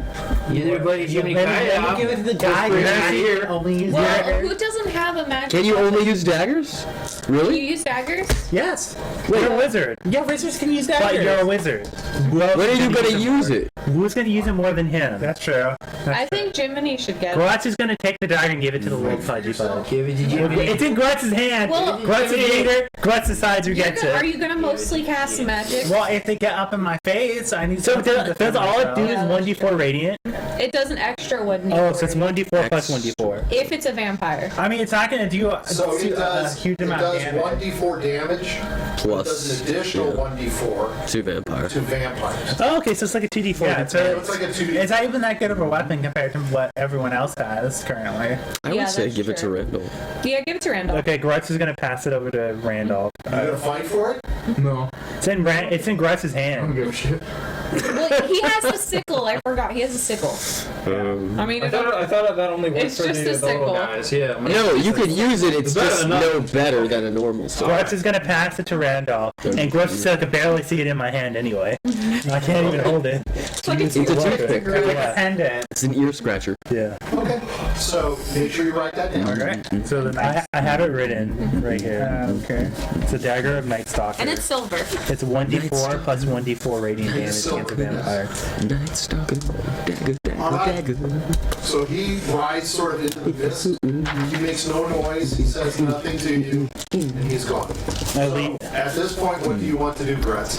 You never played Jiminy Maybe Carlyle. give it to the guy We're who not here. only use Well, daggers. who doesn't have a magic? Can you weapon? only use daggers? You Really? use daggers? Yes. You're a wizard. Yeah, wizards can use But daggers. you're a wizard. Who else When are is you gonna it use for? it? Who's gonna use it more than him? That's true. I think Jiminy should get it. Grutz is gonna take the dagger and give it to the little fudgy fudge. Give it to Jiminy. It's in Grutz's hand. Well, Grutz is leader. Grutz decides who You're gets gonna, are it. you gonna mostly cast magic? Well, if they get up in my face, I need. So something to does defend all it do myself. is Yeah, 1d4 radiant? It does an extra 1d4. Oh, so it's 1d4 plus 1d4. If it's a vampire. I mean, it's not gonna do So it a does, huge it amount of does damage. 1d4 damage. It Plus, does an additional yeah. 1d4 Two vampires. to vampires. Oh, okay, so it's like a 2d4. Yeah, So it's like a 2d4. it's not even that good of a weapon compared to what everyone else has currently. I Yeah, would say that's give it to true. Randall. Yeah, give it to Randall. Okay, Grutz is gonna pass it over to Randolph. You gonna fight for it? No. It's in Grutz's I don't hand. give a shit. Well, he has a sickle. I forgot. He has a sickle. I mean, I thought that only worked It's for just the a little sickle. guys. Yeah. No, you could use it. It's It's better just than no nothing. better than a normal sword. Grutz is gonna pass it to Randolph, and Grutz says I can barely see it in my hand anyway. I can't even hold it. it's like a It's a toothpick. toothpick. Really. Like a pendant. It's an ear scratcher. Yeah. Okay. So make sure you write that down. Alright. So the I have it written right here. Okay. It's a dagger of Night Stalker. And it's silver. It's 1d4 plus 1d4 radiant damage against a vampire. Night stalker, dagger, Alright. dagger. So he rides sort of into the mist. He makes no noise. He says nothing to you, and he's gone. I So leave. at this point, what do you want to do, Grutz?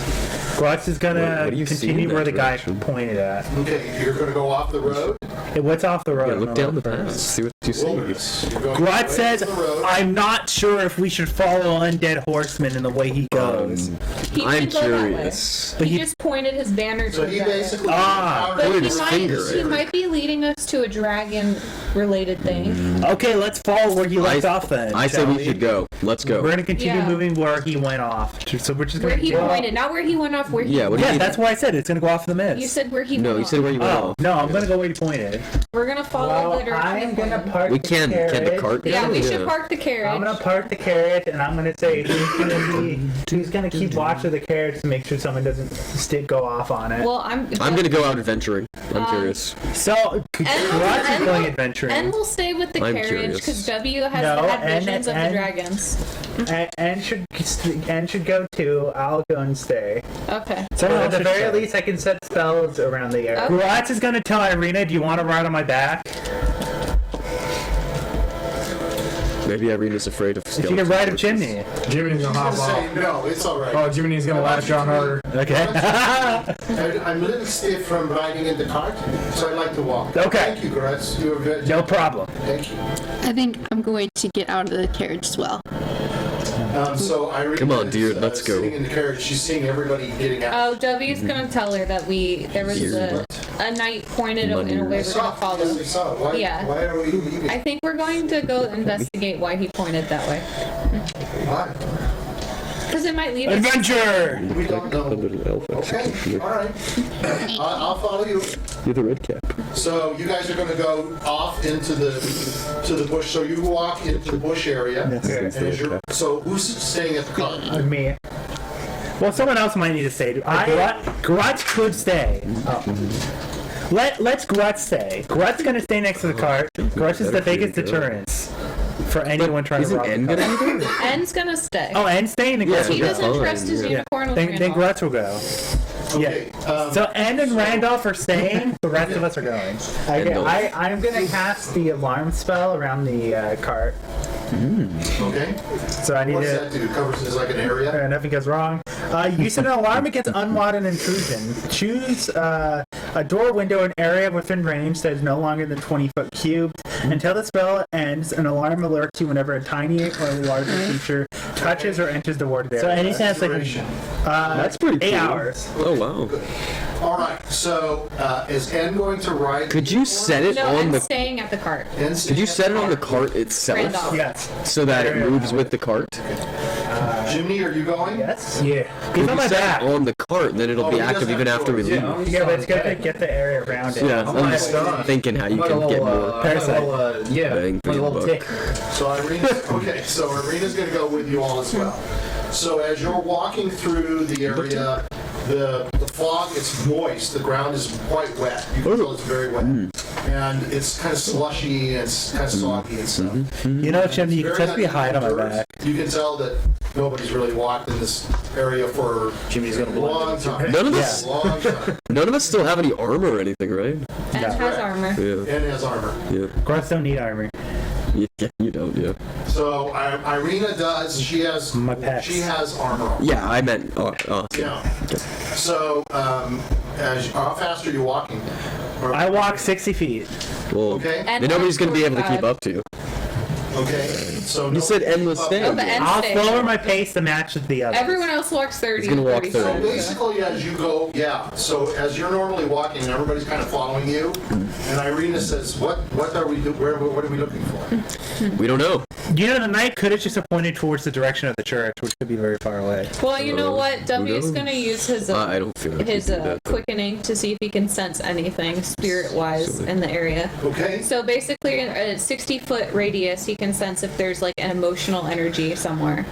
Grutz is gonna What do you see in continue that where the guy direction? pointed at. Okay, you're gonna go off the road. Hey, what's off the road? Yeah, look down the path. See what you see. Wilderness. You're going Grutz away says, from the road. I'm not sure if we should follow Undead Horseman in the way he goes. He I'm did go that way. curious. But He he- just pointed his banner to So the he guy. basically Ah. But Pointed he his might, finger he at it. might be leading us to a dragon-related thing. Okay, let's follow where he left off then. I say shall we should go. Let's go. We're gonna continue Yeah. moving where he went off. So we're just gonna Where he continue. pointed, not where he went off. Where he Yeah, what do Yeah, you that's why I said it's gonna go off in the mist. You said where he No, went you said off. where you went Oh off. no, I'm gonna go where he pointed. We're gonna follow the direction he pointed. park. We can the cart. Yeah, we Yeah. should park the carriage. I'm gonna park the carriage, and I'm gonna say who's gonna keep watch of the carriage to make sure someone doesn't go off on it. Well, I'm gonna go out adventuring. I'm Um, curious. So Grutz is and- going adventuring, And we'll stay with the I'm carriage curious. because W has No, had and- visions of the and- dragons. and should go too. I'll go and stay. Okay. So Someone at the should very stay. least, I can set spells around the area. Okay. Grutz is gonna tell Irina, "Do you want to ride on my back?" Maybe Irina's afraid of If skeletons. you can ride a chimney. Jiminy's gonna hop Say, off. no, it's all right. Oh, Jiminy's gonna latch on harder. Okay. I'm a little stiff from riding in the cart, so I'd like to walk. Okay. Thank you, Grutz. You're very. No problem. Thank you. I think I'm going to get out of the carriage as well. So Irene Come on, is, Diurd, let's go. Sitting in the carriage, she's seeing everybody getting out. Oh, Dovey's gonna tell her that there was a knight pointed in a way we're gonna follow. Yes, I saw. Why, Yeah. Why are we leaving? I think we're going to go investigate why he pointed that way. Why? Because it might lead us. Adventure! We don't A know. little elf. Okay, all right. I'll follow you. You're the red cap. So you guys are going to go off into the bush. So you walk into the bush area. Yes. And as you're, so who's staying at the car? Me. Well, someone else might need to stay. Grutz could stay. Let's Grutz stay. Grutz gonna stay next to the cart. Grutz is the biggest deterrence for anyone trying to Isn't rob N the gonna cart. be there? En's gonna stay. Oh, and staying in the Yeah, Grutz. he yeah, doesn't fine, trust his yeah. unicorn with Then Randolph. Grutz will go. Okay. So N and Randolph are staying. The rest of us are going. Okay, Randolph. I'm gonna cast the alarm spell around the cart. Okay. So I need What's to. that do? Covers is like an area. Nothing goes wrong. You set an alarm against unwanted intrusion. Choose a door, window, an area within range that is no longer than 20-foot cubed. Until the spell ends, an alarm alerts you whenever a tiny or larger creature touches or enters the warded area. So anything that's like Duration. That's pretty 8 cool. hours. Oh wow. All right. So is N going to ride? Could you set it No, on En's the? staying at the cart. N's Could you staying set it at on the cart itself Randolph. Yes. so that it moves with the cart? Jiminy, are you going? Yes. Yeah. He's If on you my set back. it on the cart, then it'll Oh, be he active doesn't even have after we doors. leave. Yeah, but it's good to get the area around it. Yeah, I'm just stuff. thinking how you can get more. Parasite. Yeah. Bang for Like a your little buck. tick. So so Irina's going to go with you all as well. So as you're walking through the area, the fog, it's moist. The ground is quite wet. You can tell it's very wet. And it's kind of slushy and it's kind of soggy and stuff. You know, Chimney, you can Very set me a hide on my uneven back. dirt. You can tell that nobody's really walked in this area for Jimmy's gonna a long time. None of Yeah. us, Long time. none of us still have any armor or anything, right? En Yeah. has armor. Yeah, And has armor. yeah. Grunts don't need armor. Yeah, you don't, yeah. So Irina does. She has. My pecs. She has armor on. Yeah, I meant. Yeah. So how fast are you walking? Or- I walk 60 feet. Well, Okay. En then nobody's has gonna be able to keep 45. up to you. Okay. So You said endless Oh, stand. but En's I'll staying. lower my pace to match with the others. Everyone else walks 30. He's gonna walk 30. So 30. basically, as you go, so as you're normally walking, and everybody's kind of following you, and Irina says, "What are we do? What are we looking for?" We don't know. You know, the knight could have just pointed towards the direction of the church, which could be very far away. Well, you know what? W is knows? gonna use his I don't feel like we his can do that, though. quickening to see if he can sense anything spirit-wise in the area. Okay. So basically, in a 60-foot radius, he can sense if there's like an emotional energy somewhere.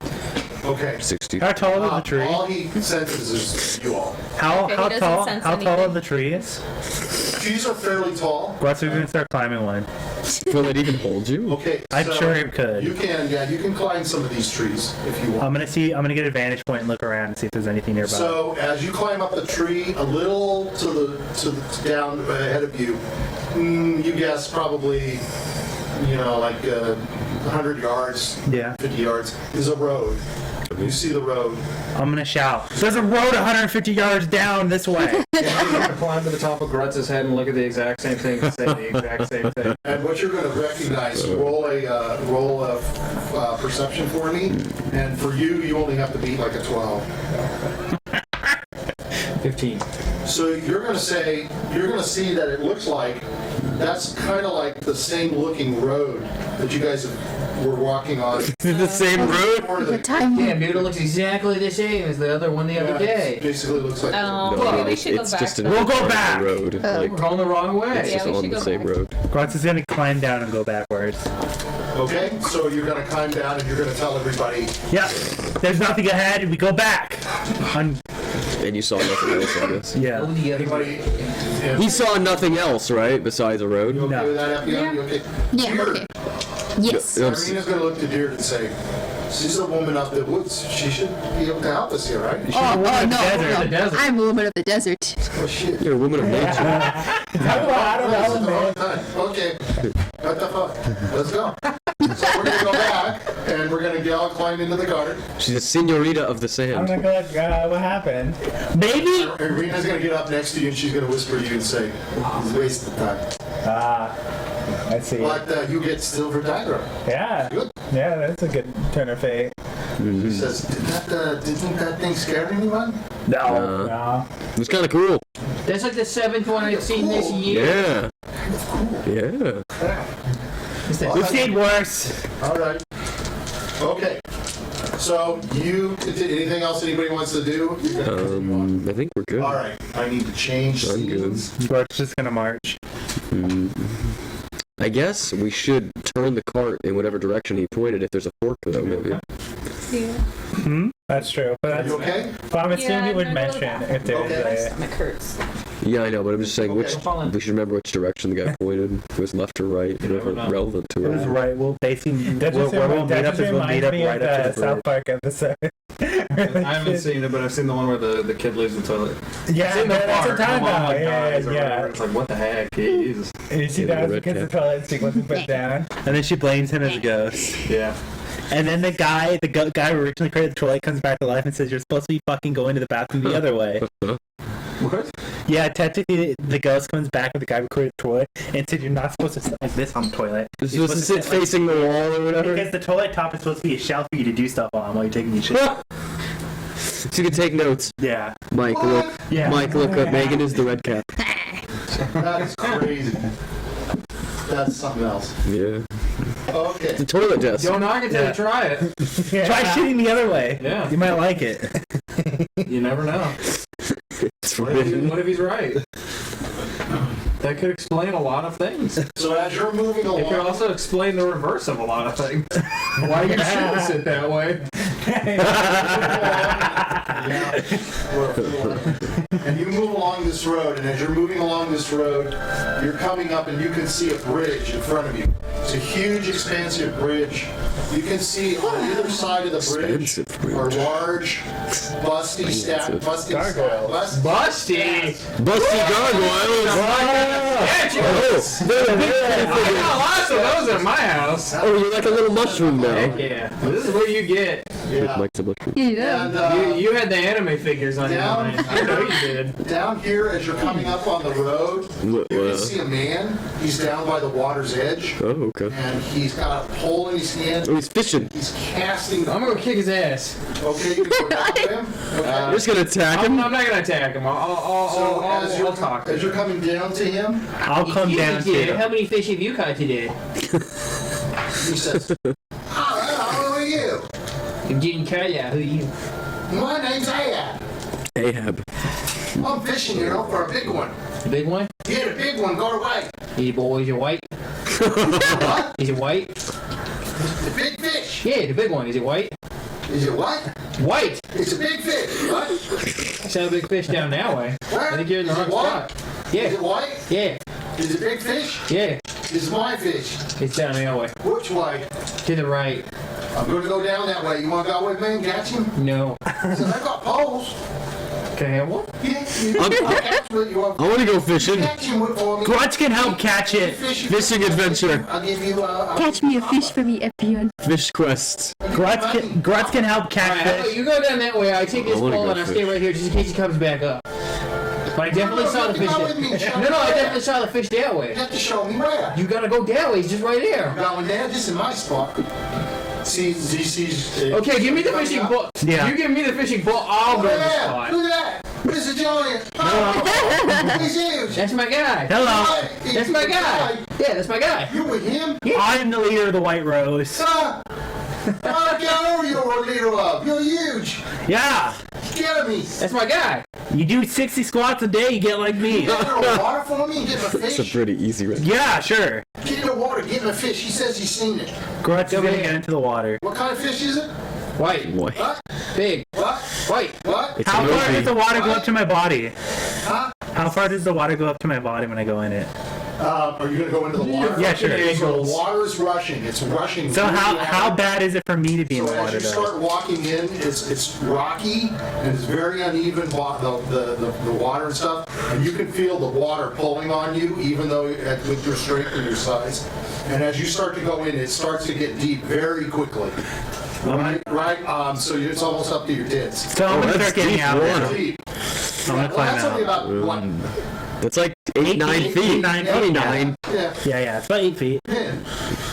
Okay. 60. How tall is the tree? All he senses is you all. How Okay, he how doesn't tall? sense How tall are anything. the trees? Trees are fairly tall. Grutz is gonna start climbing one. Will it even hold you? Okay. I'm so sure it could. You can climb some of these trees if you want. I'm gonna get a vantage point and look around and see if there's anything nearby. So as you climb up the tree, a little to the down ahead of you, you guess probably, like 100 yards, Yeah. 50 yards is a road. You see the road. I'm gonna shout. There's a road 150 yards down this way. You're gonna climb to the top of Grutz's head and look at the exact same thing and say the exact same thing. And what you're going to recognize, roll a perception for me, and for you, you only have to beat like a 12. 15. So you're going to see that it looks like that's kind of like the same looking road that you guys were walking on. The same road? Or What time? Damn, dude, it looks exactly the same as the other one the other day. It basically looks like. Oh, No, maybe we should go it's back. just then. an We'll go back! road. Like, We're going the wrong way. it's Yeah, just we on should the go same back. road. Grutz is gonna climb down and go backwards. Okay, so you're going to climb down and you're going to tell everybody. Yeah. There's nothing ahead. We go back. And you saw nothing else, I guess. Yeah. Go the other Anybody? way. He saw nothing else, right? Besides a road? You okay No. with that, Epion? You okay? Yeah, Diurd. okay. Yes. Yes. Irina's going to look to Diurd and say, "She's a woman of the woods. She should be able to help us here, right?" Oh, woman of the no, desert. no. The desert. I'm a woman of the desert. Oh shit. You're a woman of nature. This is the wrong time. Okay. What the fuck? Let's go. So we're gonna go back. and we're gonna all climb into the cart. She's a senorita of the I'm sand. gonna go like, what happened? Maybe? Irina's gonna get up next to you and she's gonna whisper to you and say, "He's wasting time." I see. But you get silver dagger. Yeah. Good. Yeah, that's a good turn of fate. She says, "Didn't that thing scare anyone?" No. No. It was kind of cool. That's like the 7th one I've seen this year. Yeah. Yeah. We've seen worse. All right. Okay. So anything else anybody wants to do? I think we're good. All right. I need to change I'm good. scenes. We're just gonna march. I guess we should turn the cart in whatever direction he pointed. If there's a fork, though, maybe. Yeah. That's true. But Are that's, you okay? but I'm assuming Yeah, you would I'm gonna go mention back. if there was Okay. a. Stomach hurts. Yeah, I know, but I'm just saying which. Okay. We should remember which direction the guy pointed. If it was left or right, whatever relevant to It was it. right. We'll basically That where just we'll meet up is we'll reminds meet up me right of up to the the South Park episode. I haven't seen it, but I've seen the one where the kid leaves the toilet. Yeah, It's in the that's park. what I'm talking My mom, about. like, Yeah, dies or yeah. whatever. It's like, what the heck? Jesus. And she Yeah, the dies red because the cap. toilet seat wasn't put down. and then she blames him as a ghost. Yeah. And then the guy who originally created the toilet comes back to life and says, "You're supposed to be fucking going to the bathroom the other way." What? Yeah, technically the ghost comes back with the guy who created the toilet and said, "You're not supposed to sit like this on the toilet. You're You're supposed to sit like-" facing the wall or whatever. Because the toilet top is supposed to be a shelf for you to do stuff on while you're taking your shit. So you can take notes. Yeah. Mike, look. Yeah. Mike, look. Meagan is the red cap. That is crazy. That's something else. Yeah. Okay. The toilet desk. Don't knock it till you try it. Try shitting the other way. Yeah. You might like it. You never know. It's What forbidden. if he's right? That could explain a lot of things. So as you're moving It could along, also explain the reverse of a lot of things. Why you shouldn't sit that way. and you move along this road, and as you're moving along this road, you're coming up and you can see a bridge in front of you. It's a huge, expansive bridge. You can see on either side of the bridge Expensive bridge. are large, busty Expensive. gargoyles. Busty! Busty gargoyles. I got lots of those in my house. Oh, you're like a little mushroom now. Heck yeah. This is what you get. Yeah. Mike's a mushroom. And You had the anime figures on your down- mind. I know you did. down here, as you're coming up on the road, you can see a man. He's down by the water's edge, Oh, okay. and he's got a pole in his hand. Oh, he's fishing. He's casting. I'm gonna go kick his ass. Okay, you can go down to him. Okay. You're just gonna attack I'm him? not gonna attack him. I'll talk. As you're coming down to him, I'll come down to you. How many fish have you caught today? he says, "Hello, who are you? Jiminy Carlyle, who are you? My name's Ahab. Ahab. I'm fishing, for a big one. The big one? Yeah, the big one, go away. Hey boy, is it white? What? Is it white? The big fish. Yeah, the big one. Is it white? Is it what? White! It's a big fish. What? I saw a big fish down that way. Where? I think you're in the Is wrong it white? spot. Is Yeah, it white? yeah, Is it big fish? yeah. Is my fish? It's down that way. Which way? To the right. I'm going to go down that way. You want to go with me and catch him? No. So I've got poles. Can I have one? Yeah, I'll catch with you. I want to go fishing. Catch him for me. Grutz can help catch it. Fishing adventure. I'll give you Catch me a fish for me, Epion. Fish quest. Grutz can help catch Alright, how about fish. you go down that way, I take this I wanna pole go and I stay fish. right here just in case he comes back up. But I definitely saw the fish. Go with me, show No, I me. definitely saw the fish that You way. have to show me where. You gotta go that way, he's just right there. I'm going there. This is my spot. See. Okay, give me the fishing pole. Yeah. You give me the fishing pole, I'll go Look to the at that. spot. Look at that. There's a giant. Oh, he's huge. That's my guy. Hello. That's my guy. Yeah, that's my guy. You with him? I'm the leader of the White Rose. Get over you're a leader of. You're huge. Yeah. Get me. That's my guy. You do 60 squats a day, you get like me. Get in the water for me and get my That's a fish. pretty easy one. Yeah, sure. Get in the water, get my fish. He says he's seen it. Grutz is gonna get into the water. What kind of fish is it? White. What? What? Big. What? White. What? It's How an far does opie. the water go up to my body? Huh? How far does the water go up to my body when I go in it? Are you going to go into the water? Yeah, sure. So the water is rushing. It's rushing. So really how hard. bad is it for me to be in So the water as you though? start walking in, it's rocky and it's very uneven, the water and stuff, and you can feel the water pulling on you, even though with your strength and your size. And as you start to go in, it starts to get deep very quickly. Right. So it's almost up to your tits. So I'm gonna that's start getting deep out. water. Deep. I'm gonna Well, climb that's only out. about what? That's like 8-9 feet. 9 Only feet, 9. Yeah. Yeah, it's about 8 feet. Yeah.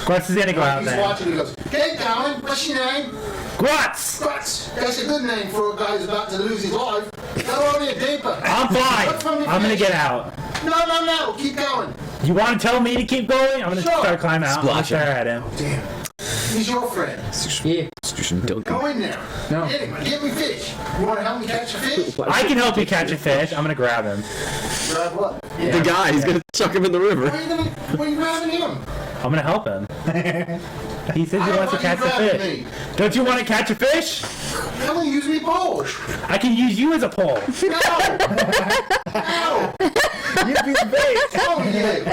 Grutz is gonna go out He's there. watching. He goes, "Hey, Colin, what's your name?" Grutz! Grutz. That's a good name for a guy who's about to lose his life. Go on in deeper. I'm What's from fine. your I'm gonna fish? get out. No. Keep going. You want to tell me to keep going? I'm gonna Sure. start climbing out. I'm gonna Splash him. stare at him. Damn. He's your friend. Yeah. Go in there. No. Hit him. Get me fish. You want to help me catch a fish? I can help you catch a fish. I'm gonna grab him. Grab what? The guy, he's gonna chuck him in the river. Why are you grabbing him? I'm gonna help him. He says he I wants to don't catch a want you fish. grabbing me. Don't you want to catch a fish? I'm going to use me pole. I can use you as a pole. No. No. You'd be bait. Tell you.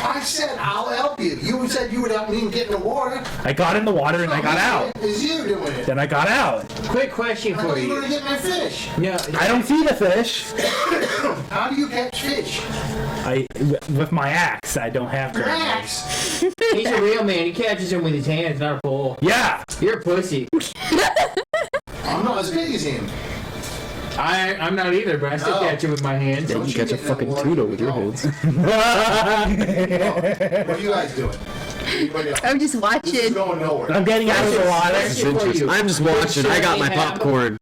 I said I'll help you. You said you would help me get in the water. I got in the water and I got out. Is you doing it? Then I got out. Quick question I for thought you were you. going to get my fish. Yeah. I don't see the fish. How do you catch fish? With my axe, I don't have to. Axe. He's a real man. He catches him with his hands, not a pole. Yeah. You're a pussy. I'm not as big as him. I'm not either, but I still No. catch him with my hands. Yeah, you can catch a fucking tuna with your hands. What are you guys doing? Anybody else? I'm just This is watching. going nowhere. I'm getting out of the water. It's interesting. I'm just watching. I got my popcorn.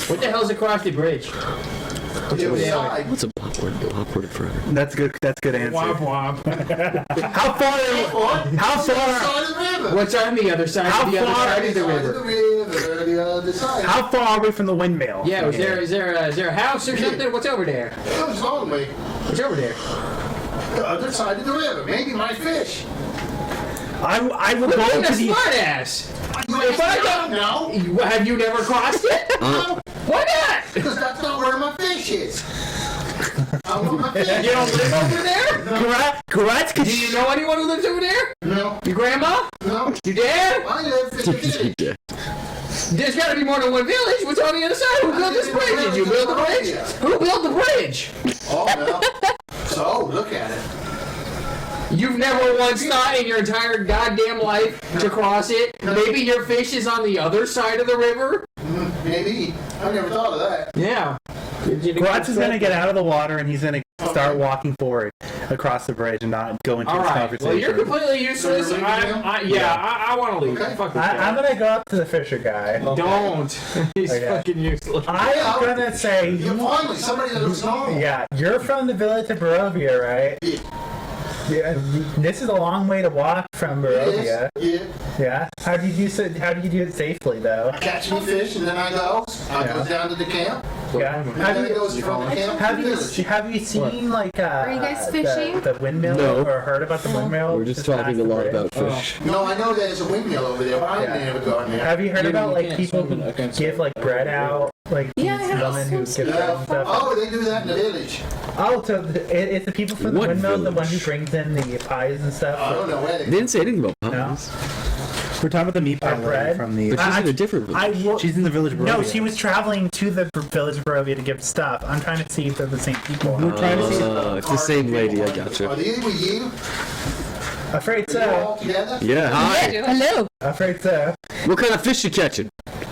What the hell's across the bridge? The other side. What's a popcorn? Popcorn forever. That's good. That's good answer. Womp womp. How far? How far? Side of the river. What's on the other side? How The other far side of the Side of river. the river, the other side. How far are we from the windmill? Yeah, is there a house or something? What's over there? Comes on me. What's over there? The other side of the river. Maybe my fish. I will Look go at to a the. smart ass. If I don't know, Have you never crossed it? Why not? because that's not where my fish is. I want my fish. You don't live over there? Grutz, Do you know anyone who lives over there? No, Your grandma? no. Your dad? I live 50-50. Yeah. There's got to be more than one village. What's on the other side? Who built this bridge? Did you build the bridge? Who built the bridge? Oh, no. So, look at it. You've never once thought in your entire goddamn life to cross it? Maybe your fish is on the other side of the river? Maybe. I never thought of that. Yeah. Grutz is gonna get out of the water and he's gonna start walking forward across the bridge and not go into All this right. conversation. Well, you're completely useless. So you're leaving him? I want to leave. Okay. Fuck this I'm guy. gonna go up to the fisher guy. Don't. He's Okay. fucking useless. I'm gonna say You're finally somebody that looks normal. Yeah, you're from the village of Barovia, right? Yeah. Yeah. This is a long way to walk from Barovia. Yes. Yeah. Yeah. How do you do so? How do you do it safely, though? I catch my fish and then I go. I go down to the camp. Yeah. And Have then it you goes from the camp to the village. have you seen like Are you guys fishing? the windmill No. or heard about the windmill? We're just past talking the a lot bridge? about fish. No, I know there's a windmill over there, but I ain't never gone there. Have you heard Yeah, about you like can't people swim who in- I can't give like bread out, like Yeah, these I have women who some give bread Yeah. and stuff? Oh, they do that in the village. Oh, so it's the people from the What windmill, the one who village? brings in the pies and stuff. I don't know where They they didn't say anything about No. pies. We're talking about the meat pie bread? lady from the. But she's in a different village. She's in the village. of No, Barovia. she was traveling to the village of Barovia to give stuff. I'm trying to see if they're the same people. We're trying to see. It's the same lady, I Are gotcha. they with you? Afraid Are you so. all together? Yeah, hi. Hello. Afraid so. What kind of fish you catching?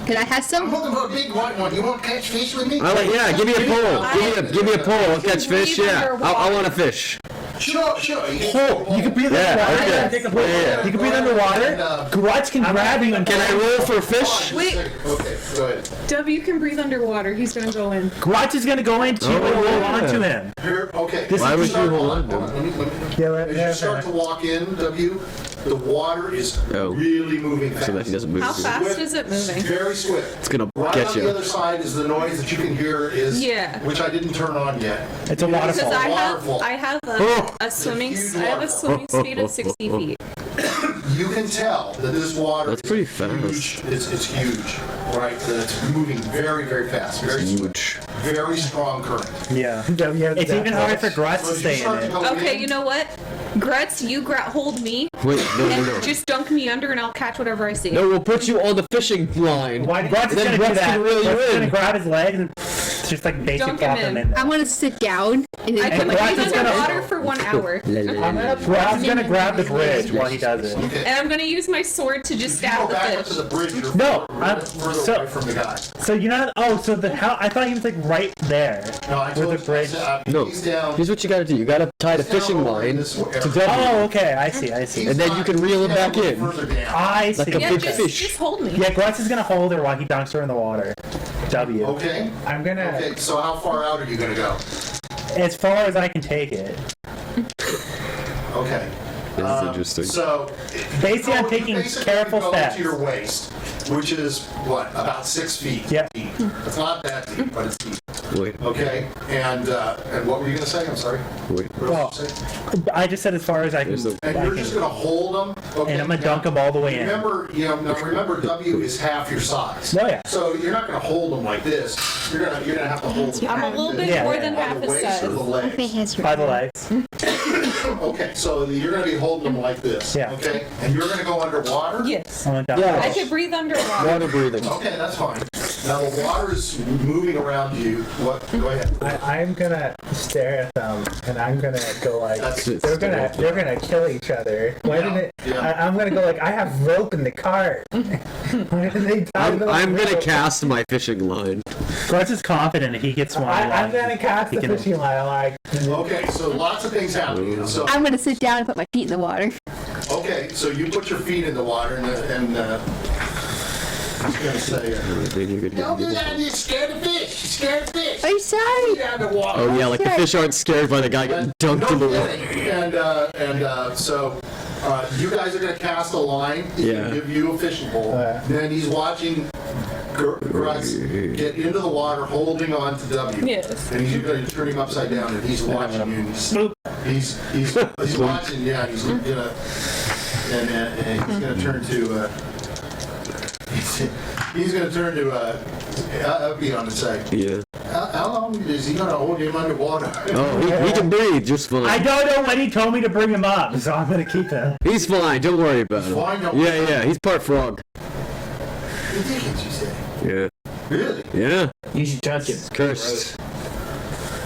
Can I have I'm some? looking for a big white one. You want to catch fish with me? I like, yeah, give me a pole. Give me a pole. I'll catch fish. Yeah, I want a fish. Sure, sure. Oh, you can breathe Yeah, underwater. okay. Take a breath. Yeah. You can breathe underwater. And, Grutz can grab you and Can I roll for a fish? Wait. Okay, go ahead. W can breathe underwater. He's gonna go in. Grutz is gonna go into you and hold yeah. on to him. Here, okay. Why would you Start- hold on to hold him? Let me. Yeah, As you start to walk in, W, the water is Oh. really moving fast. So that he doesn't move. How fast is it moving? Very swift. It's gonna Right get on the you. other side is the noise that you can hear is, Yeah. which I didn't turn on yet. It's a Because waterfall. I have Oh. a swimming Huge I have a swimming speed of 60 feet. You can tell that this water That's is pretty fast. huge. It's huge, right? That it's moving very, very fast, very swift. Huge. very strong current. Yeah. It's even hard for Grutz to stay in it. Okay, you know what? Grutz, you hold me Wait, no. and just dunk me under, and I'll catch whatever I see. No, we'll put you on the fishing line. Why Grutz is Then gonna do Grutz that? can reel you Grutz is gonna in. grab his legs and just like basic Dunk him plop him in. in. I'm gonna sit down and I then can Grutz breathe is gonna- underwater for 1 hour, Grutz is gonna grab the bridge while he does it. Okay. and I'm gonna use my sword to just If you go stab the back up to fish. the bridge, you're No, further so- away from the guy. So you're not. Oh, so the hell? I thought he was like right there. No, I Where told the you, bridge. No. he's down. Here's what you gotta do. You gotta tie the He's down fishing over line this to area. W. Oh, okay. I see. And then you can reel him back in. Further down. I see. Like a Yeah, big just, fish. just hold me. Yeah, Grutz is gonna hold her while he dunks her in the water. W. Okay. I'm gonna Okay. So how far out are you gonna go? as far as I can take it. Okay. This is interesting. So Basically, I'm taking basically careful go steps. to your waist, which is what, about 6 feet. Yeah. Deep. It's not that deep, but it's deep. Wait, Okay. And what were you gonna say? I'm sorry. wait. What else did you say? I just said as far as I can. There's the- And I you're can- just gonna hold them. Okay. and I'm gonna now, dunk them all the way in. Remember, remember W is half your size. Oh, yeah. So you're not gonna hold them like this. You're gonna have to hold them. I'm a little bit Yeah, more yeah. than on half the his waist or size. the legs. my hands By the legs. Okay, so you're gonna be holding them like this. Yeah. Okay, and you're gonna go underwater. Yes. I'm gonna dunk Yeah. I them. can breathe underwater. Water breathing. Okay, that's fine. Now the water is moving around you. What? Go ahead. I'm gonna stare at them, and I'm gonna go like, That's they're gonna kill each other. Why Yeah, didn't it? yeah. I'm gonna go like, I have rope in the cart. Why didn't they tie I'm the gonna rope? cast my fishing line. Grutz is confident if he gets one. I'm gonna cast the can- fishing line. Like, Okay, so lots of things happening. So I'm gonna sit down and put my feet in the water. okay, so you put your feet in the water and I was gonna say. Don't do that. You're scared of fish. You're scared of fish. I'm sorry. Get out of the water. Oh yeah, like the fish aren't scared by the guy getting dunked in the water. So you guys are gonna cast a line. He's Yeah. gonna give you a fishing pole. Then he's watching Grutz get into the water, holding on to W. Yes. And he's gonna turn him upside down, and he's watching you. And he's watching. Yeah, he's gonna and he's gonna turn to. He's gonna turn to Epion and say, Yeah. how long is he gonna hold him underwater? Oh, he can breathe just I fine. don't know when he told me to bring him up, so I'm gonna keep him. He's fine. Don't worry about him. Fine, don't Yeah, yeah. He's part frog. Ridiculous, you say. Yeah. Really? Yeah. You should touch it. It's cursed.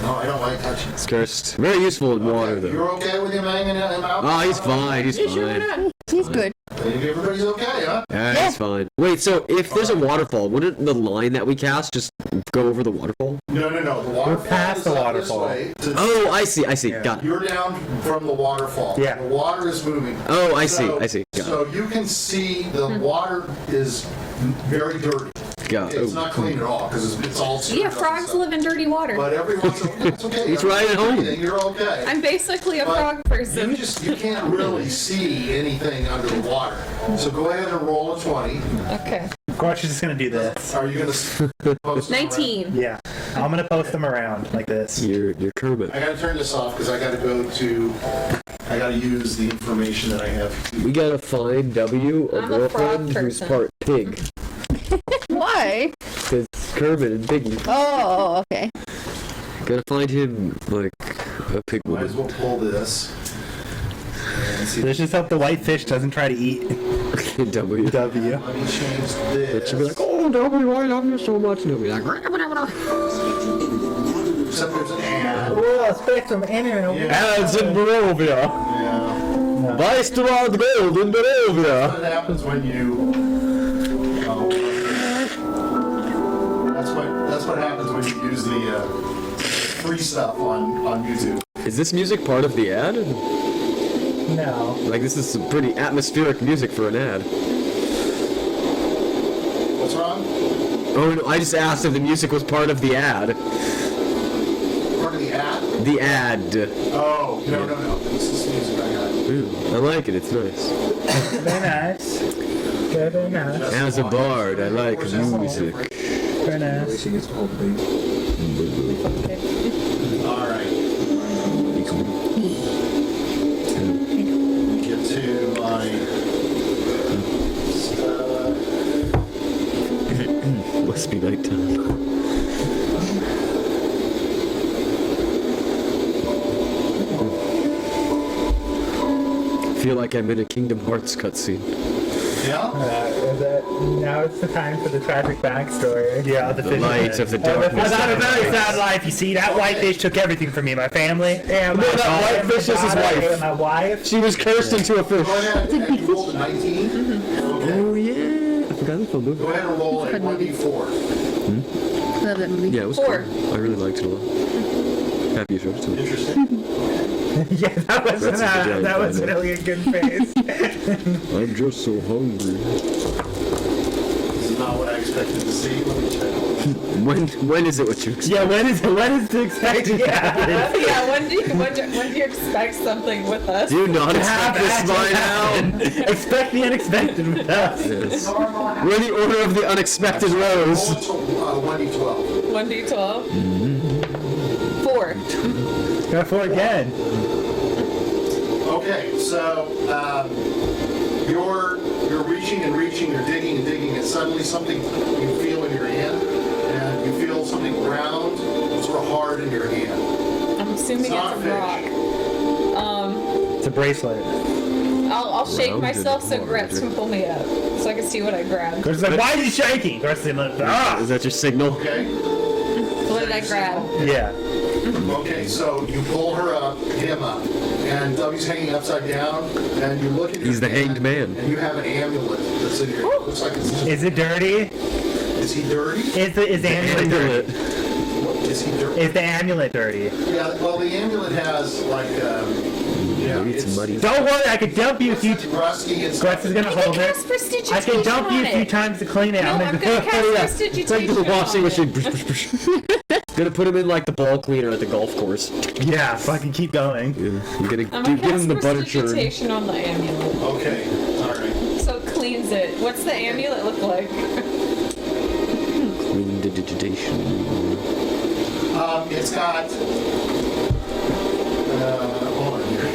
No, I don't like touching. It's cursed. Very useful in water though. You're okay with him hanging him out? Oh, he's fine. He's fine. He's good. Everybody's okay, huh? Yeah, he's fine. Wait, so if there's a waterfall, wouldn't the line that we cast just go over the waterfall? No. The waterfall past is the up this waterfall. way to- Oh, I see. Got it. You're down from the waterfall. Yeah. The water is moving. Oh, I see. So- Got it. So you can see the water is very dirty. Got it. It's not clean at all because it's all. Yeah, frogs live in dirty water. But every once in a while, it's okay. He's right at home. You're okay. I'm basically a But frog person. You can't really see anything under the water. So go ahead and roll a 20. Okay. Grutz is just gonna do this. Are you gonna post them around? 19. Yeah, I'm gonna post them around like this. You're Kermit. I gotta turn this off because I gotta use the information that I have. We gotta find W, a I'm a girlfriend frog who's person. part pig. Why? Because Kermit and Piggy. Oh, okay. Gotta find him like a pig Might as woman. well pull this. And see. Let's just hope the white fish doesn't try to eat W. W. Let me change It this. should be like, oh W, I love you so much. And he'll be like, Except there's an and. Well, spectrum animal. ads in Barovia. Yeah. Buy Strahd gold in Barovia. What happens when you? That's what happens when you use the free stuff on YouTube. Is this music part of the ad? No. Like, this is some pretty atmospheric music for an ad. What's wrong? Oh, no, I just asked if the music was part of the ad. Part of the ad? The ad. Oh, no. This is music I got. Ooh, I like it, it's nice. Very nice. Very nice. As a bard, I like music. Very nice. All right. Get to my. Must be nighttime. feel like I'm in a Kingdom Hearts cutscene. Yeah? Now it's the time for the tragic backstory. Yeah, the The light of the I darkness. was on a very sad life. You see, that whitefish took everything from me. My family. And my No, that daughter, whitefish my is his daughter, wife. and my wife. She was cursed into a fish. Go ahead and you rolled a 19. Okay. Oh yeah, I forgot that movie. Go ahead and roll a 1d4. I love that movie. Yeah, it was 4. cool. I really liked it a lot. Happy you showed it to me. Interesting. Yeah, that was That's a good that was idea. really a good face. I'm just so hungry. This is not what I expected to see. Let me check. When is it what you expect? Yeah, when is it expected to happen? Yeah, when do you expect something with us? Do you not expect this Actually by happen. now? Expect the unexpected with us. Yes. We're in the order of the unexpected rose. Roll to 1d12. 1d12. Mm-hmm. 4. Go for it again. Okay, so you're reaching and reaching, you're digging and digging, and suddenly something you feel in your hand, and you feel something round, sort of hard in your hand. I'm assuming It's it's not a fish. rock. It's a bracelet. I'll shake Rounded myself so water. Gretz can pull me up, so I can see what I grabbed. Chris is like, why is he shaking? Chris is like, ah! Is that your signal? Okay? What did I grab? Yeah. Okay, so you pull her up, him up, and W's hanging upside down, and you look at your He's the hand, hanged man. and you have an amulet that's in your looks like it's just, Is it dirty? is he dirty? Is the amulet dirty? Is he dirty? Is the amulet dirty? Yeah, well, the amulet has like, yeah, Maybe it's muddy. Don't worry, I could dump you a few. rusty and stuff. Grutz is gonna hold it. Cast prestidigitation I can dump you a on few it. times to clean it. No, I'm gonna cast It's like the prestidigitation washing on machine. it. Gonna put him in like the ball cleaner at the golf course. Yeah, fucking keep going. Yeah, you gotta I'm give gonna him the cast butter churn. prestidigitation on the amulet. Okay, all right. So it cleans it. What's the amulet look like? Clean digitation. It's got, hold on here.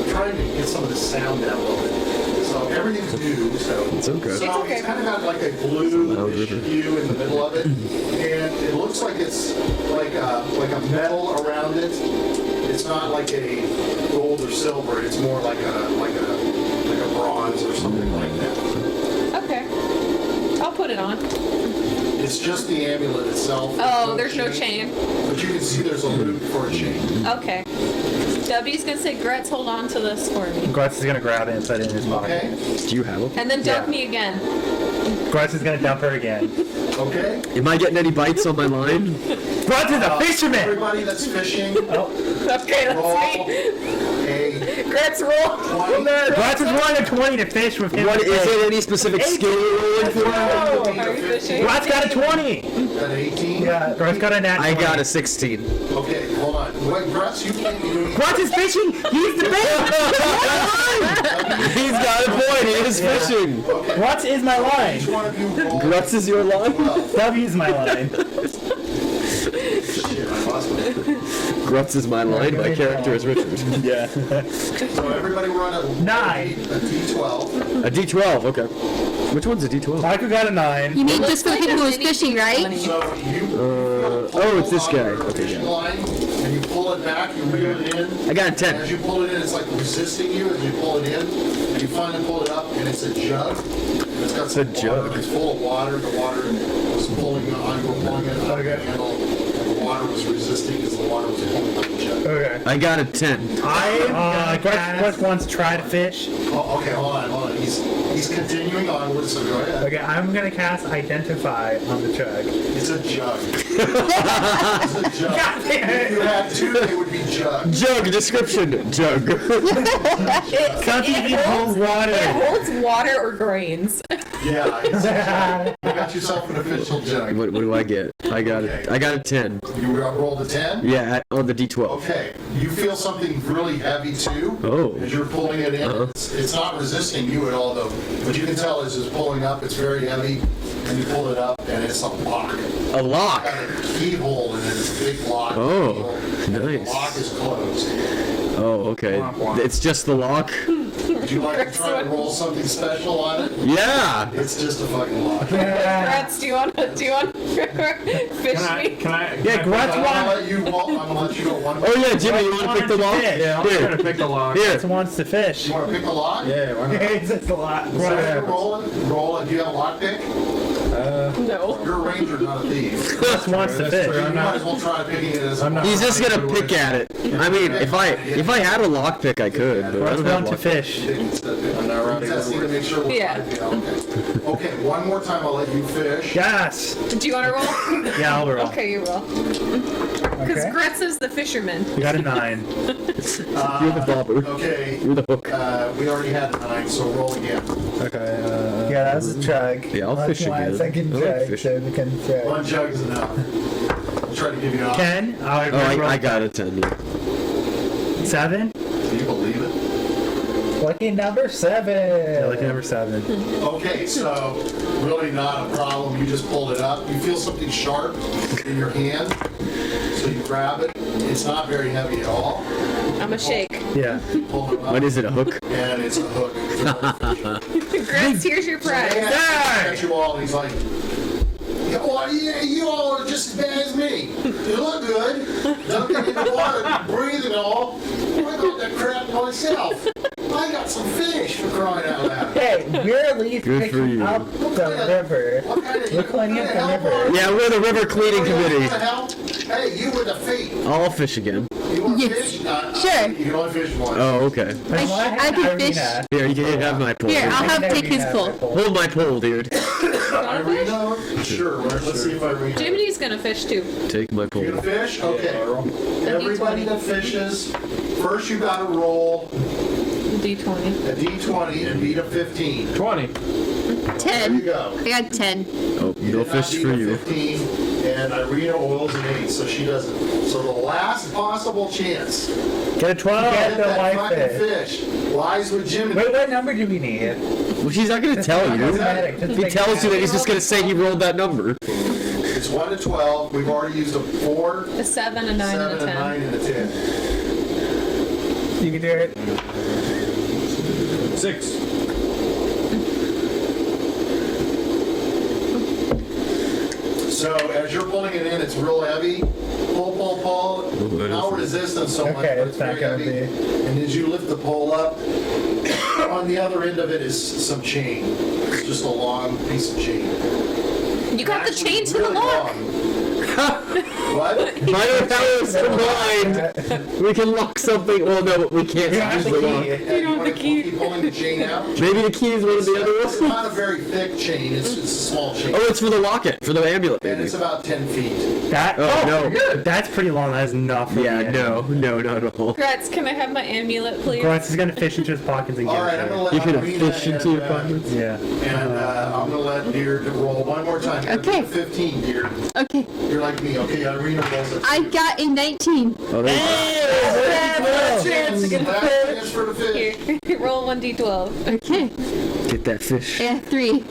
I'm trying to get some of the sound down a little bit. So everything's new, so. It's okay. So It's okay. it's kind of got like a Loud blue river. hue in the middle of it, and it looks like it's like a metal around it. It's not like a gold or silver. It's more like a bronze or something like that. Okay. I'll put it on. It's just the amulet itself. Oh, there's no chain. But you can see there's a loop for a chain. Okay. W's gonna say, Gretz, hold on to this for me. Grutz is gonna grab it and put it in his pocket. Okay. Do you have him? And then dump Yeah. me again. Grutz is gonna dump her again. Okay. Am I getting any bites on my line? Grutz is a fisherman! Everybody that's fishing, Okay, roll that's me. a Gretz, roll. 20. Grutz is rolling a 20 to fish with him. What is it? Any specific skill you're rolling for? Are we fishing? Grutz got a 20! Got an 18. Yeah, Grutz got a nat 20. I got a 16. Okay, hold on. Wait, Grutz, you can't be doing. Grutz is fishing! He's the best! He's got a point. He is fishing. Okay. Grutz is my line! Each one of you roll. Grutz is your line. W is my line. Shit, I lost my. Grutz is my line. My character is Richard. Yeah. So everybody run a 9. a d12. A D12. Okay. Which one's a D12? Michael got a 9. You mean just for the people who was fishing, right? So you. Oh, it's this on guy. your Okay, fishing yeah. line, and you pull it back. You reel it in. I got a And 10. as you pull it in, it's like resisting you as you pull it in. And you finally pull it up, and it's a jug. And it's got some It's a jug. water. It's full of water. The water was pulling on. You were pulling it out of the handle, and the water was resisting as the water was pulling on the jug. Okay. I got a 10. Grutz wants to try to fish. Oh, okay, hold on. He's continuing onward, so go ahead. Okay, I'm gonna cast Identify on the jug. It's a jug. It's a jug. If you had two, they would be jug. Jug description. Jug. Something you hold water. It holds water or grains. Yeah, it's a jug. You got yourself an official jug. What do I get? I got a 10. You rolled a 10? Yeah, on the D12. Okay. You feel something really heavy too. Oh. As you're pulling it in. It's not resisting you at all though. But you can tell as it's pulling up, it's very heavy. And you pull it up and it's a lock. A lock. Got a keyhole and it's a big lock. Oh, And nice. The lock is closed. Oh, okay. It's just the lock. Would you like to try to roll something special on it? Yeah. It's just a fucking lock. Grutz, do you want fish me? Can I? Yeah, Grutz I'm wants. gonna let you roll. I'm gonna let you go one. Oh yeah, Jimmy, you want to pick the lock? Yeah, I'm Here. trying to pick the lock. Here. Grutz wants to fish. You want to pick the lock? Yeah, why not? It's just a lot. So you're rolling. Roll it. Do you have a lock pick? No. You're a ranger, not a thief. Grutz wants to That's fish. true. You might as well try picking it as a I'm not- He's just gonna pick at it. I mean, if I had a lockpick, I could, but I Grutz don't have wants to lockpick. fish. I'm not ready. Testing to make sure we're Yeah. okay. Okay, one more time I'll let you fish. Yes. Do you want to roll? Yeah, I'll roll. Okay, you roll. Because Okay. Grutz is the fisherman. We got a 9. You're the bobber. Okay, You're the hook. we already had 9, so roll again. Okay. Yeah, that was a chug. Yeah, I'll That's fish why again. I second I like chug, fishing. so we can chug. One jug is enough. I'll try to give you an option. 10. Oh, I got a 10. Yeah. 7. Can you believe it? Lucky number 7. Yeah, lucky number 7. Okay, so really not a problem. You just pulled it up. You feel something sharp in your hand, so you grab it. It's not very heavy at all. I'm a shake. Yeah. You pull it up, What is it, a hook? and it's a hook. Grutz, here's your prize. At you all, and he's like, "Yeah, well, you all are just as bad as me. You look good. Don't get in the water, breathing all. I got that crap myself. I got some fish for crying out loud. Hey, we're at least Good for picking you. up the river. What kind of, We're cleaning up the help river. are you? Yeah, we're the river cleaning committee. What the hell? Hey, you with the feet. I'll fish again. You want to Yes. fish? Sure. You can only fish once. Oh, okay. I can fish. Here, you can have my pole. Here, I'll have take his pole. Hold my pole, dude. Irina? Sure. Let's see if Irina. Jiminy's gonna fish too. Take my pole. You gonna fish? Okay. Everybody that fishes, first you gotta roll D20. a D20 and beat a 15. 20. There 10. you go. I got 10. Oh, You no did not fish beat for a you. 15, and Irina oils an 8, so she doesn't. So the last possible chance Get a 12. to Get get the that white fucking fish. fish lies with Jiminy. Wait, what number do we need? Well, she's not gonna tell you. If he tells you that, he's just gonna say he rolled that number. It's 1 to 12. We've already used a 4, A 7, a 9, 7, and a a 10. 9, and a 10. You can do it. 6. So as you're pulling it in, it's real heavy. Pull, pull, pull. No resistance so much, Okay, but it's it's not very gonna heavy. be. And as you lift the pole up, on the other end of it is some chain. It's just a long piece of chain. You got the Actually, chain to the really lock. long. What? My powers combined, we can lock something. Well, no, we can't You have the usually lock. key. Yeah, you want to keep pulling the chain out? Maybe the key is one of the other It's ones. not a very thick chain. It's a small chain. Oh, it's for the locket, for the amulet, And maybe. it's about 10 feet. That. Oh, no. That's pretty long. That is not for Yeah, me. no, not at all. Grutz, can I have my amulet, please? Grutz is gonna fish into his pockets and get All right, it. I'm going to let You can Irina fish into your and, pockets. Yeah. And I'm going to let Diurd roll one more time. Okay. 15, Diurd. Okay. You're like me. Okay, Irina rolls it. I got a 19. Oh, there you Last chance to get the fish. Last chance for the fish. Here, roll 1d12. Okay. go. Get that fish. I got 3.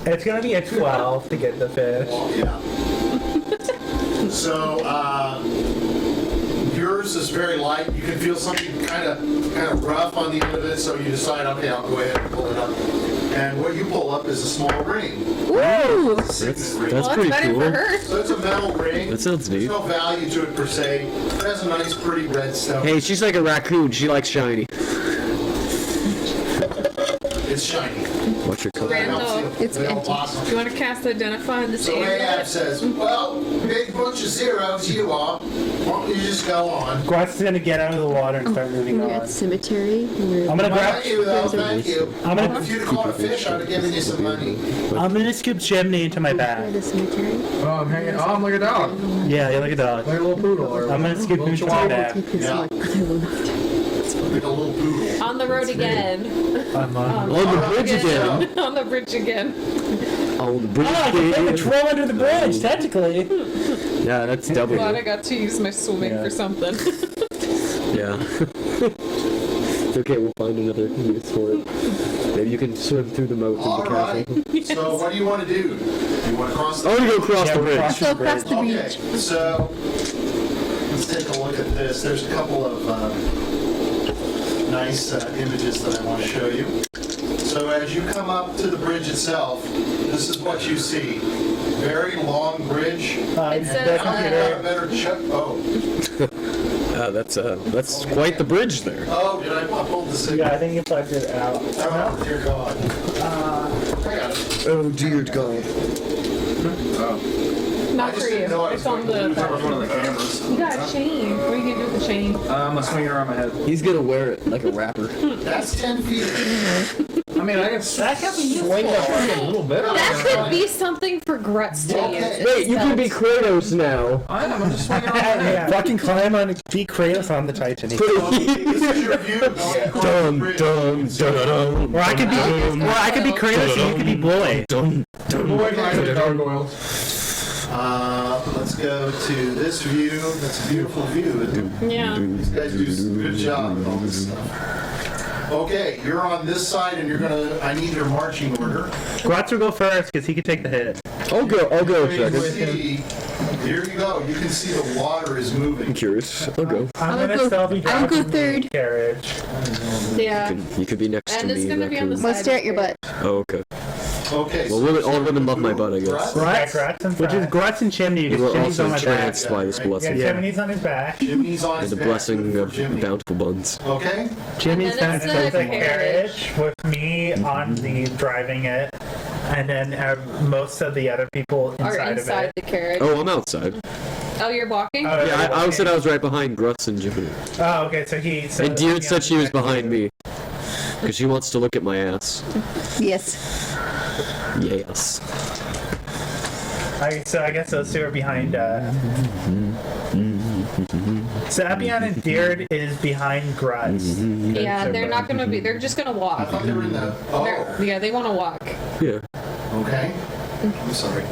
It's gonna be a 12 to get the fish. Well, yeah. So, yours is very light. You can feel something kind of rough on the end of it, so you decide, okay, I'll go ahead and pull it up. And what you pull up is a small ring. Woo! That's Well, pretty that's better cool. for her. So it's a metal ring. That sounds There's neat. no value to it per se. It has a nice, pretty red stone. Hey, she's like a raccoon. She likes shiny. It's shiny. Watch your So color. that helps you. It's It'll empty. blossom. Do you want to cast Identify this So Ahab amulet? says, well, big bunch of zeros you are. Why don't you just go on? Grutz is gonna get out of the water and start moving We're on. at cemetery. I'm gonna grab. Thank you, though. Thank you. I'm gonna- If you'd have caught a fish, I'd have given you some money. I'm gonna scoop Jiminy into my bag. The cemetery. Oh, I'm hanging. Oh, I'm like a dog. Yeah, you're like a dog. Like a little poodle. Or I'm gonna scoop him into my bag. Take his Yeah. one. I will not. Like a little poodle. On the road again. I'm On the bridge again. On the bridge again. On the bridge Oh, I can take the again. troll under the bridge, technically. Yeah, that's double. Glad I got to use my swimming Yeah. for something. Yeah. It's okay, we'll find another use for it. Maybe you can swim through the moat All in the right. castle. So what do you want to do? You want to cross I want to go across Yeah, the we're bridge. crossing Go the across bridge. the Okay, beach. so let's take a look at this. There's a couple of nice images that I want to show you. So as you come up to the bridge itself, this is what you see. Very long bridge. It says, That's quite the bridge there. Oh, did I pull the signal? Yeah, I think you plugged it out. Oh, dear God. I got it. Oh, dear God. Not for you. It's on the. one of the cameras. You got a chain. What are you gonna do with the chain? I'm gonna swing it around my head. He's gonna wear it like a rapper. That's 10 feet. I mean, I can swing the fucking little bit. That could be something for Grutz to use. Wait, you can be Kratos now. I'm just swinging around my head. Fucking climb on, be Kratos on the Titanic. This is your view going across the bridge. Or I could be Kratos and you could be Boy. Let's go to this view. That's a beautiful view. Yeah. These guys do a good job with all this stuff. Okay, you're on this side, and I need your marching order. Grutz will go first because he can take the hit. I'll go Here second. you go. You can see the water is moving. I'm curious. I'll go. I'm I'll gonna go- still be I'll go driving the third. carriage. Yeah. You could be next And to it's me. gonna be on the raccoon. side. Let's stare at your butt. Oh, okay. Okay. Well, all women love my butt, I guess. Grutz, Which is Grutz and Chimney You because were Chimney's on also my back. entranced by this Yeah, blessing. Chimney's on his back. Jimmy's on And his the back. blessing of Jiminy. bountiful buns. Okay. Jimmy's And gonna then take it's the the Carriage with me on the driving it, and then most of the other people Or inside of inside it. the carriage. Oh, I'm outside. Oh, you're walking? Oh, Yeah, I said I was right behind Grutz and Jiminy. Oh, okay. So he. So And Diurd said she was behind me. Because she wants to look at my ass. Yes. Yes. So I guess those two are behind. So Epion and Diurd is behind Grutz. Yeah, they're not gonna be. They're just gonna I walk. thought they were in the. Oh. Yeah, they want to walk. Yeah. Okay. I'm sorry.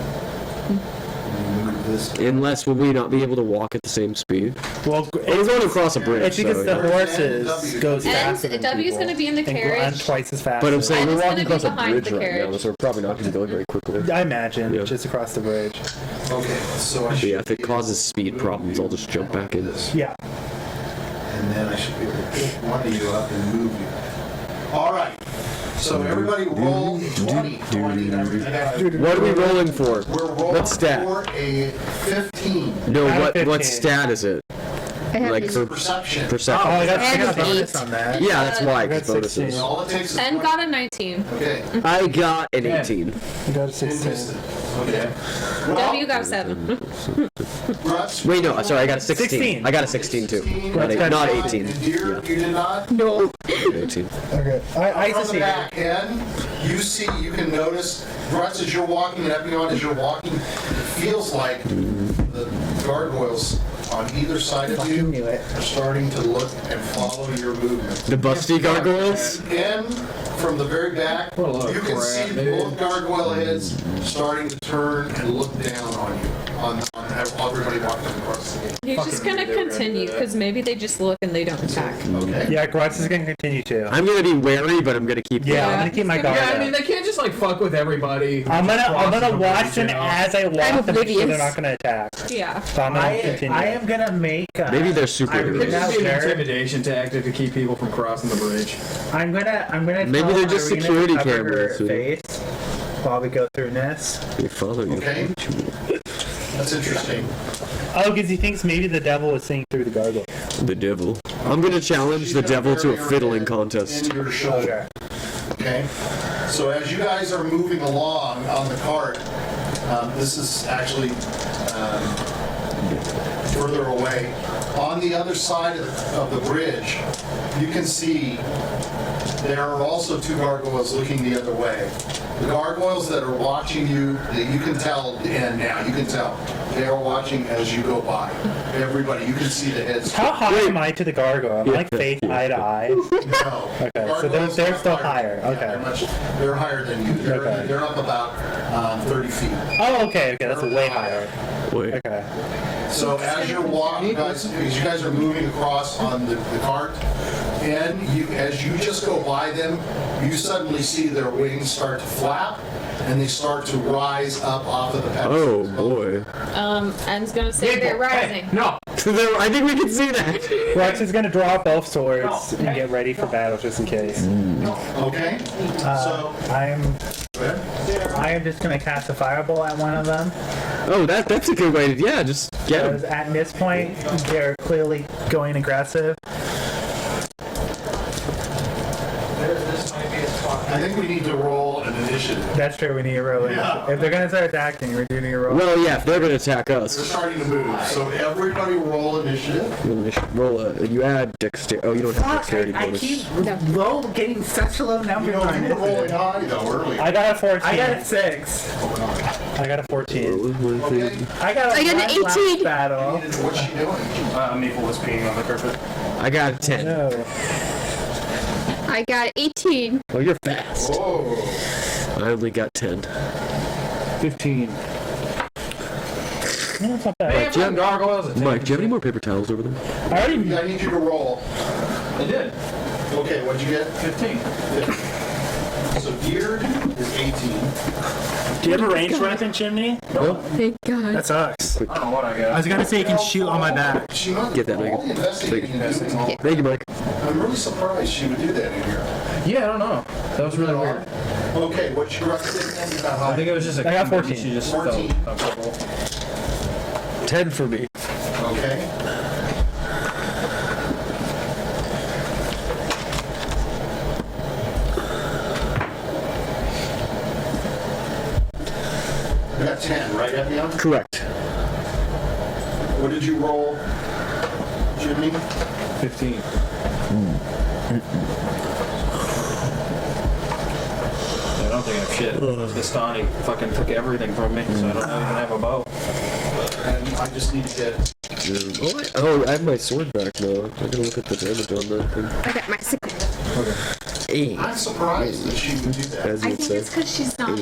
Move this. Unless, will we not be able to walk at the same speed? Well, We're going across a bridge. it's because so, the yeah. horses goes faster And than W's people. gonna be in the And carriage. twice as fast. But I'm saying And we're it's walking gonna be across a behind bridge the right now, carriage. so we're probably not going to be going very quickly. I imagine Yeah. just across the bridge. Okay. So I But should. yeah, if it be causes able to speed move problems, you I'll just jump back in. this. Yeah. And then I should be able to pick one of you up and move you. All right. So everybody roll 20. What are we rolling for? We're rolling What stat? for a 15. No, Out of what 15. stat is it? I have Like this. for Perception. perception? Oh, I got And a bonus 8. on that. Yeah, that's why, I got 'cause bonuses. 16. All it takes is And 20. got a 19. Okay. I got an 18. I got a You 16. missed it. Okay. W got a 7. Grutz, Wait, no, sorry, I got a 16. 16. I got a 16 too. 16. Not And 18. Diurd, you did not? No. Yeah, 18. Okay. I From the back end, you can notice, Grutz, as you're walking, and Epion, as you're walking, it feels like the gargoyles on either side of you knew it. are starting to look and follow your movement. The busty gargoyles? And from the very back, What a load of you can crap, see dude. both gargoyle heads starting to turn and look down on you, on everybody walking across the gate. He's just gonna continue because maybe they just look and they don't attack. Okay? Yeah, Grutz is going to continue to. I'm gonna be wary, but I'm gonna keep. Yeah, I'm Yeah. going to keep my Yeah, guard Yeah, I up. mean, they can't just like fuck with everybody. I'm gonna Crossing watch the them bridge, you know? as I walk I'm to make sure they're oblivious. not gonna attack. Yeah. So I'm gonna continue. I am gonna make. Maybe they're super I'm It heroes. could just be an Sure. intimidation tactic to keep people from crossing the bridge. I'm gonna. Maybe tell they're just Irina to security cover cameras, her you know? face while we go through this. They follow you. Okay. That's interesting. Oh, because he thinks maybe the devil was seeing through the gargoyle. The devil. I'm gonna challenge She's the gonna devil to a bury her fiddling head contest. in your shoulder. Okay. So as you guys are moving along on the cart, this is actually further away. On the other side of the bridge, you can see there are also two gargoyles looking the other way. The gargoyles that are watching you, you can tell, and now you can tell, they are watching as you go by. Everybody, you can see the heads. How high am I to the gargoyle? I'm like face eye to eye. No. Okay, so Gargoyles they're are still higher. higher. Yeah, Okay. they're higher than you. They're, Okay. they're up about 30 feet. Oh, okay, that's way higher. Wait. Okay. So as you're walking, guys, as you guys are moving across on the cart, and as you just go by them, you suddenly see their wings start to flap, and they start to rise up off of the Oh pedestals. boy. Anne's gonna say they're rising. No, I think we can see that. Grutz is gonna draw both swords and get ready for battle just in case. Okay. So I go ahead. am just gonna cast a fireball at one of them. Oh, that's a good way to, yeah, just get him. Because at this point, they're clearly going aggressive. I think we need to roll an initiative. That's true, we need to roll it. Yeah. If they're gonna start attacking, we do need to roll. Well, yeah, if they're going to attack They're us. starting to move. So everybody roll initiative. Roll you add dexterity. Oh, you don't have dexterity I bonus. keep getting such a low You number know, on you were rolling it. high though earlier. I got a 14. I got a 6. I got a 14. Okay. I got a I got an 1 last 18. battle. What's she doing? Maple was peeing on the carpet. I got a 10. No. I got 18. Oh, you're fast. Whoa. I only got 10. 15. No, it's not bad. Mike, do you have, Gargoyles. Mike, do you have any more paper towels over there? I already. I need you to roll. I did. Okay, what'd you get? 15. So Diurd is 18. Do you have a range weapon, Jiminy? Thank God. That sucks. I don't know what I I got. was gonna say you can shoot on my back. She must Get that, all Meagan. the investigating and doing all. Thank you, Mike. I'm really surprised she would do that in here. Yeah, I don't know. That was really weird. Okay, what's your recommendation? You got I think high. it was just a. I got 14. She just 14. felt comfortable. 10 for me. Okay. You got 10, right, Epion? Correct. What did you roll, Jimmy? 15. I don't think I have shit. Vistani fucking took everything from me, so I don't even have a bow. And I just need to get. I have my sword back now. I gotta look at the damage on that thing. I got my sickle. Eight. I'm surprised that she would do that. As I you'd think say. it's because she's not.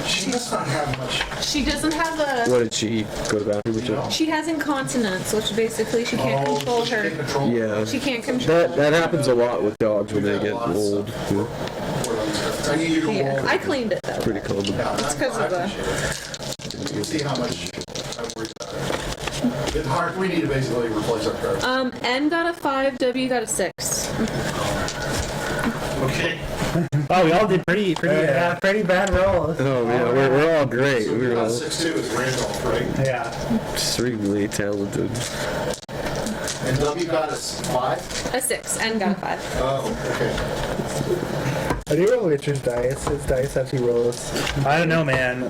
She must not have much. She doesn't have a. What did she go to the bathroom with? No. She has incontinence, which basically she can't control she her. can't control Yeah. She can't control. That happens a lot with dogs when they get old. Yeah. I need you to Yeah, roll. I cleaned it though. Pretty common. It's because of the. You can see how much I worried about it. It's hard. We need to basically replace our card. N got a 5, W got a 6. Okay. Oh, we all did pretty Pretty bad rolls. Oh yeah, we're all great. So We're all 6'2" is Randolph, right? Yeah. extremely talented. And W got us 5? A 6. N got a 5. Oh, okay. How do you roll Richard's dice? His dice actually rolls. I don't know, man.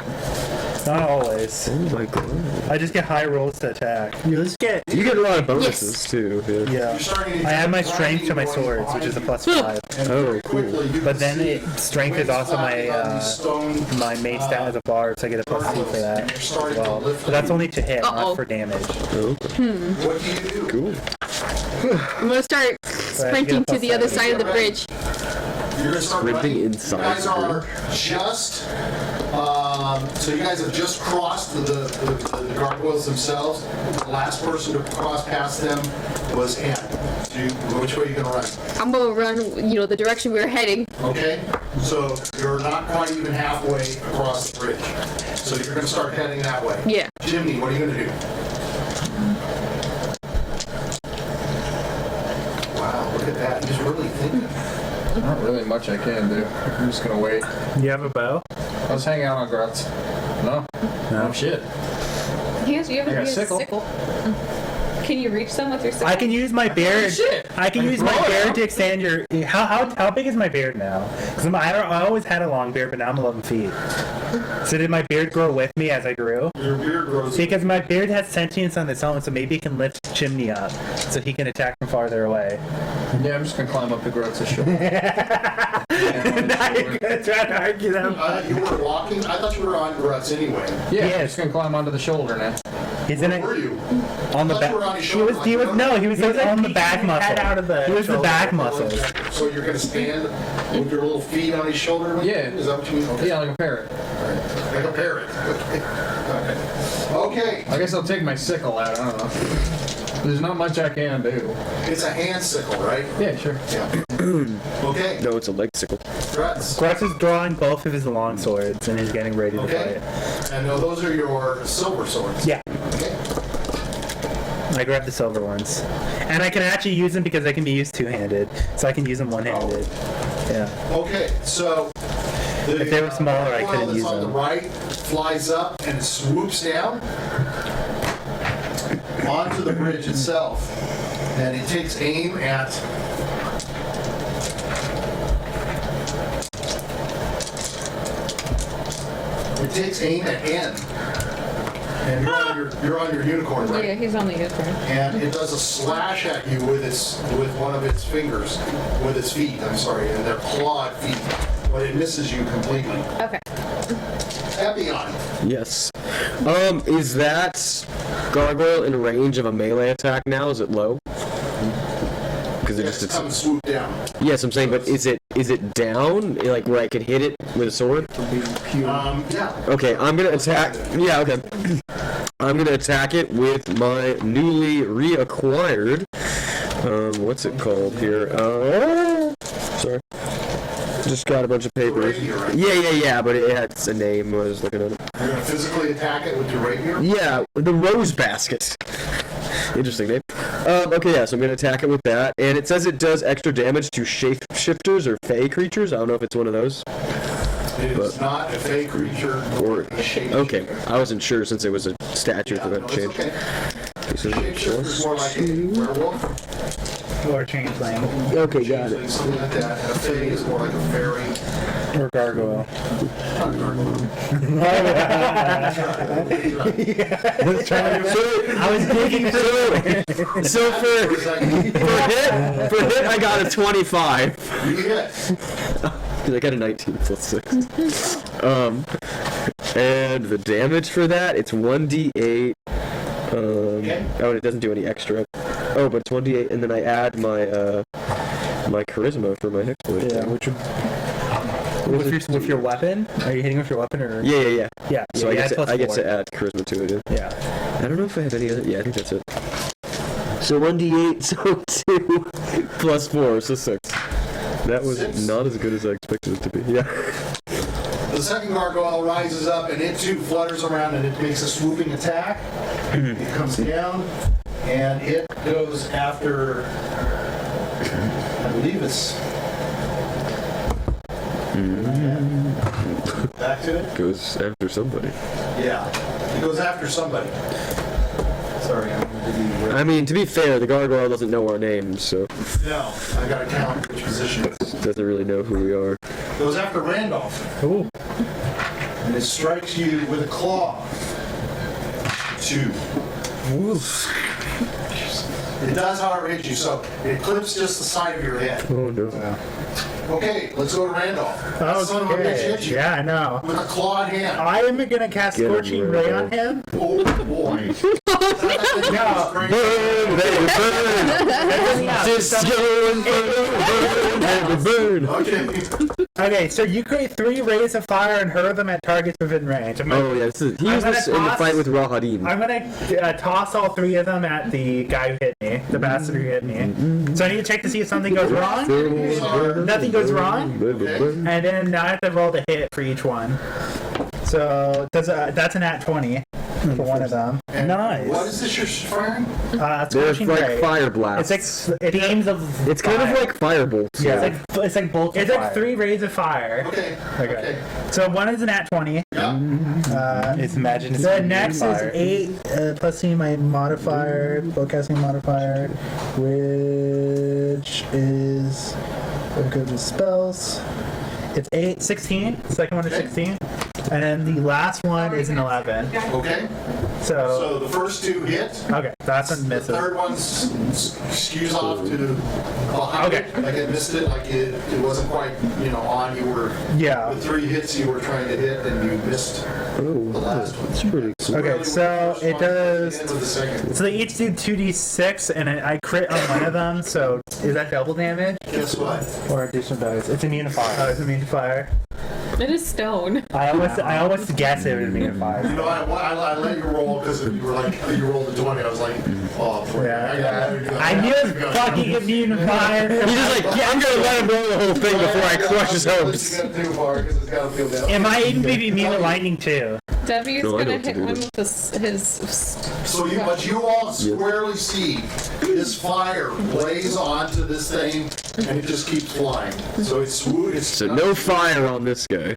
Not always. Oh my god. I just get high rolls to attack. You just get. You get a lot of bonuses too. Yeah. Yeah. You're starting to I add my get strength to my grinding swords, going which is a behind +5. and Oh, very cool. quickly you But can then see strength is winds also flapping on these stone my main stat as a bard, so I get a +2 for that and you're as starting to well. lift But that's them. only to hit, Uh-oh. not for damage. Oh, What do you do? cool. I'm gonna start sprinting to the other side of the bridge. You're gonna start Sprinting running. inside You guys the are just. So you guys have just crossed the gargoyles themselves. The last person to cross past them was Anne. Which way are you gonna run? I'm gonna run, the direction we were heading. Okay, so you're not quite even halfway across the bridge. So you're gonna start heading that way. Yeah. Jimmy, what are you gonna do? Wow, look at that. He's really thinking. Not really much I can do. I'm just gonna wait. You have a bow? I was hanging out on Grutz. No. Oh shit. You have I got a a sickle. sickle. Can you reach them with your sickle? I can use my beard. shit. I can use my Roll it beard out. to extend your. How big is my beard now? Because I always had a long beard, but now I'm 11 feet. So did my beard grow with me as I grew? Your beard grows. Because my beard has sentience on its own, so maybe it can lift Chimney up, so he can attack from farther away. Yeah, I'm just gonna climb up to Grutz's shoulder. Now you're gonna try to argue them. You were walking. I thought you were on Grutz anyway. Yeah, Yes. I'm just gonna climb onto the shoulder now. He's in it Were you? on the I thought back. you were on his He shoulder, was. He was. like, No, he was like on the peeking back his head muscle. out of the He was the shoulder. back muscles. So you're gonna stand with your little feet on his shoulder? Yeah. Is that what you mean? Okay. Yeah, like a parrot. Like a parrot. Okay. I guess I'll take my sickle out. I don't know. There's not much I can do. It's a hand sickle, right? Yeah, sure. Yeah. Okay. No, it's a leg sickle. Grutz. Grutz is drawing both of his long swords and he's getting ready to Okay. fight. And those are your silver swords. Yeah. Okay. I grabbed the silver ones. And I can actually use them because they can be used two-handed. So I can use them one-handed. Yeah. Okay, so the, If they were smaller, I couldn't that's use on them. the right flies up and swoops down onto the bridge itself, and it takes aim at N. And you're on your unicorn, right? Yeah, he's on the unicorn. And it does a slash at you with one of its fingers, with its feet. I'm sorry, and they're clawed feet, but it misses you completely. Okay. Epion. Yes. Is that gargoyle in range of a melee attack now? Is it low? Because It's come and swoop down. Yes, I'm saying, but is it down? Like where I could hit it with a sword? Yeah. Okay, I'm gonna attack. Yeah, okay. I'm gonna attack it with my newly reacquired. What's it called here? Sorry. Just got a bunch of papers. Rapier, right? Yeah, but it had a name. I was looking at it. You're gonna physically attack it with your rapier? Yeah, the rose basket. Interesting name. Okay, yeah, so I'm gonna attack it with that, and it says it does extra damage to shapeshifters or fey creatures. I don't know if it's one of those. It is not a fey creature Or a shape. okay, I wasn't sure since it was a statue for that No, it's change. okay. So- Shapeshifter is more like a werewolf. Or changeling. Okay, got it. Changeling, something like that. And a fey is more like a fairy. Or gargoyle. Not a gargoyle. I was digging So for hit, I got a 25. You hit. Because I got a 19 plus 6. And the damage for that, it's 1d8. Okay. Oh, and it doesn't do any extra. Oh, but it's 1d8, and then I add my my charisma for my hit point. Yeah, which would... With your weapon? Are you hitting with your weapon or? Yeah. Yeah. So yeah, I get +4. to add charisma to it. Yeah. I don't know if I have any other. Yeah, I think that's it. So 1d8, so 2 plus 4, so 6. That was 6. not as good as I expected it to be. Yeah. The second gargoyle rises up and it too flutters around and it makes a swooping attack. It comes down and it goes after, I believe it's, back to it? Goes after somebody. Yeah, it goes after somebody. Sorry, I'm going to be... I mean, to be fair, the gargoyle doesn't know our names, so No, I gotta count which position. doesn't really know who we are. Goes after Randolph. Ooh. And it strikes you with a claw. 2. It does, however, hit you, so it clips just the side of your head. Oh no. Okay, let's go to Randolph. That son of a bitch Okay. hit you Yeah, I know. with a clawed hand. I am gonna cast Get him, Scorching Ray on him. Oh boy. No. Burn, baby, burn! Just going burn, baby, burn! Okay. Okay, so you create 3 rays of fire and hurl them at targets within range. Oh yeah, he used I'm this in gonna the toss- fight with Rahadim. I'm gonna toss all 3 of them at the guy who hit me, the bastard who hit me. So I need to check to see if something goes wrong. Nothing goes wrong. And then I have to roll the hit for each one. So that's an at 20 for one of them. And Nice. what is this you're firing? There's Scorching like Ray. fire blasts. It's like beams of. It's kind of fire. like firebolts. Yeah. It's like bolts of It's like fire. 3 rays of fire. Okay. Okay. Okay. So one is an at 20. Yeah. It's imagine it's The next fire. is 8 plus C my modifier, spellcasting modifier, which is go to spells. It's 16. The second one is 16. And then the last one is an 11. Okay. So, So the first 2 hit. okay, that's one The misses. third one skews off to behind Okay. it. Like it missed it. Like it wasn't quite, on. You were, Yeah. the 3 hits you were trying to hit and you missed the Oh, last one. that's pretty cool. Okay, so it does. End with the second. So they each do 2d6, and I crit on one of them. So is that double damage Guess what? or additional dice? It's immune to fire. Oh, it's immune to fire. It is stone. I almost guess it would be immune to fire. I let you roll because you were like, you rolled a 20. I was like, oh, poor guy. Yeah. I knew it was fucking immune to fire. He's just like, yeah, I'm gonna let him roll the whole thing before I crush his hopes. It's got too far because it's got to feel bad. It might even be immune to lightning too. W's No, I know gonna what to hit do one then. with his. So but you all squarely see this fire blaze onto this thing, and it just keeps flying. So it's So no fire on this guy.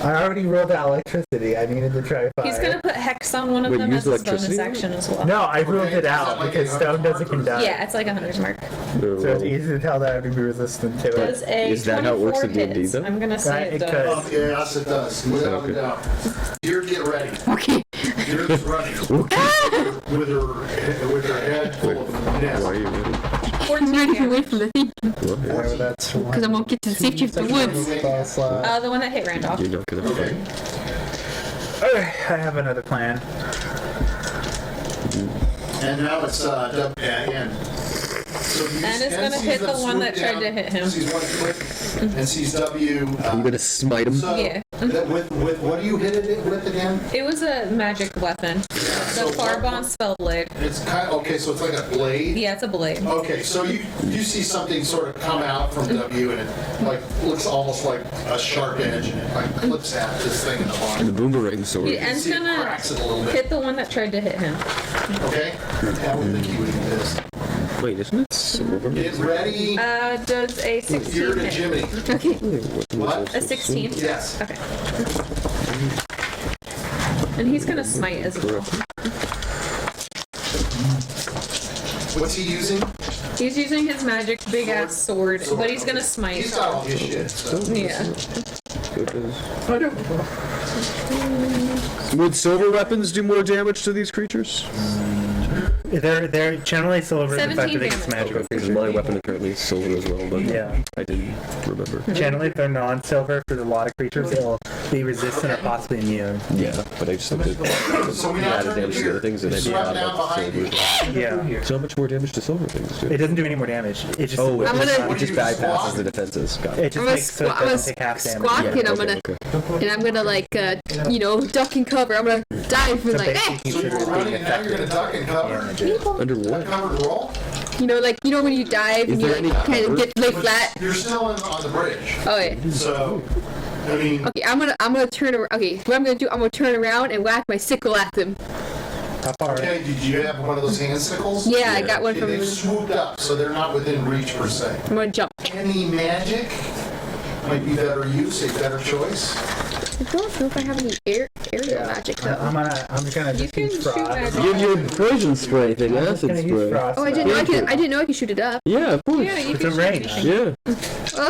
I already rolled that electricity. I needed to try fire. He's gonna put hex on one of Wait, them use as his bonus electricity? action as well. No, I ruled it out Is that like because a stone doesn't hunter's conduct. Yeah, it's like a hunter's mark. So it's easy to tell that I would be resistant to it. Does a Is that how it works 24 in D&D hits? though? I'm gonna say It it could. does. Yes, it does. Without a doubt. Dear, get ready. Okay. Dear's running with her head full of nest. Why are you ready? 14 I'm away damage. from the thing Whatever that's because I won't get to the safety of the woods. Spell slot. The one that hit Randolph. You're not gonna Okay. fight. Okay, I have another plan. And now it's N. So And it's gonna hit the one that tried to hit him. Sees one click and sees W. I'm gonna smite him. So Yeah. with what do you hit it with again? It was a magic weapon. The So Farbond spell blade. It's kind of okay. So it's like a blade. Yeah, it's a blade. Okay, so you see something sort of come out from W and it like looks almost like a sharp edge and it like clips at this thing in the The bottom. boomerang sword. Yeah, and it's See it gonna cracks it a little bit. hit the one that tried to hit him. Okay, I would think you would do this. Wait, isn't it silver? Get ready. Does a 16 You're to hit? Jiminy. Okay. What? A 16? Yes. Okay. And he's gonna smite as well. What's he using? He's using his magic big ass sword, but he's gonna He's smite. got all his shit. So. Yeah. Would silver weapons do more damage to these creatures? They're generally silver in the fact 17 that it's damage. magical Because creatures. my weapon apparently is silver as well, but Yeah. I didn't remember. Generally, if they're non-silver, for a lot of creatures, they'll be resistant or possibly immune. Yeah, but I just looked at So we now added turn to damage to here. other things and I It's did right add down like behind you. silver. Yeah. So how much more damage do silver things do? It doesn't do any more damage. It just Oh, I'm gonna- it just bypasses the defenses. Got it. it just I'm gonna makes so it I'm gonna doesn't take half damage. squawk Yeah, and I'm okay, gonna okay. and I'm gonna like duck and cover. I'm gonna dive and So like basically, So you're consider it running being and now you're gonna effective. duck and cover. Under what? Covered roll. when you dive Is and you there any like kind cover? of get lay But flat. You're still on the bridge. Okay. So, I mean, Okay, I'm gonna turn around. Okay, what I'm gonna do? I'm gonna turn around and whack my sickle at them. How far? okay, did you have one of those hand sickles? Yeah, I got one Okay, from. they've swooped up, so they're not within reach per se. I'm gonna jump. Any magic might be better use, a better choice. I don't know if I have any aerial magic though. I'm gonna You just can use shoot frost. magic. Give your poison spray thing, I'm just acid gonna use spray. frost. Oh, I didn't know I didn't know I could shoot it up. Yeah, of course. Yeah, you It's can a shoot range. anything. Yeah.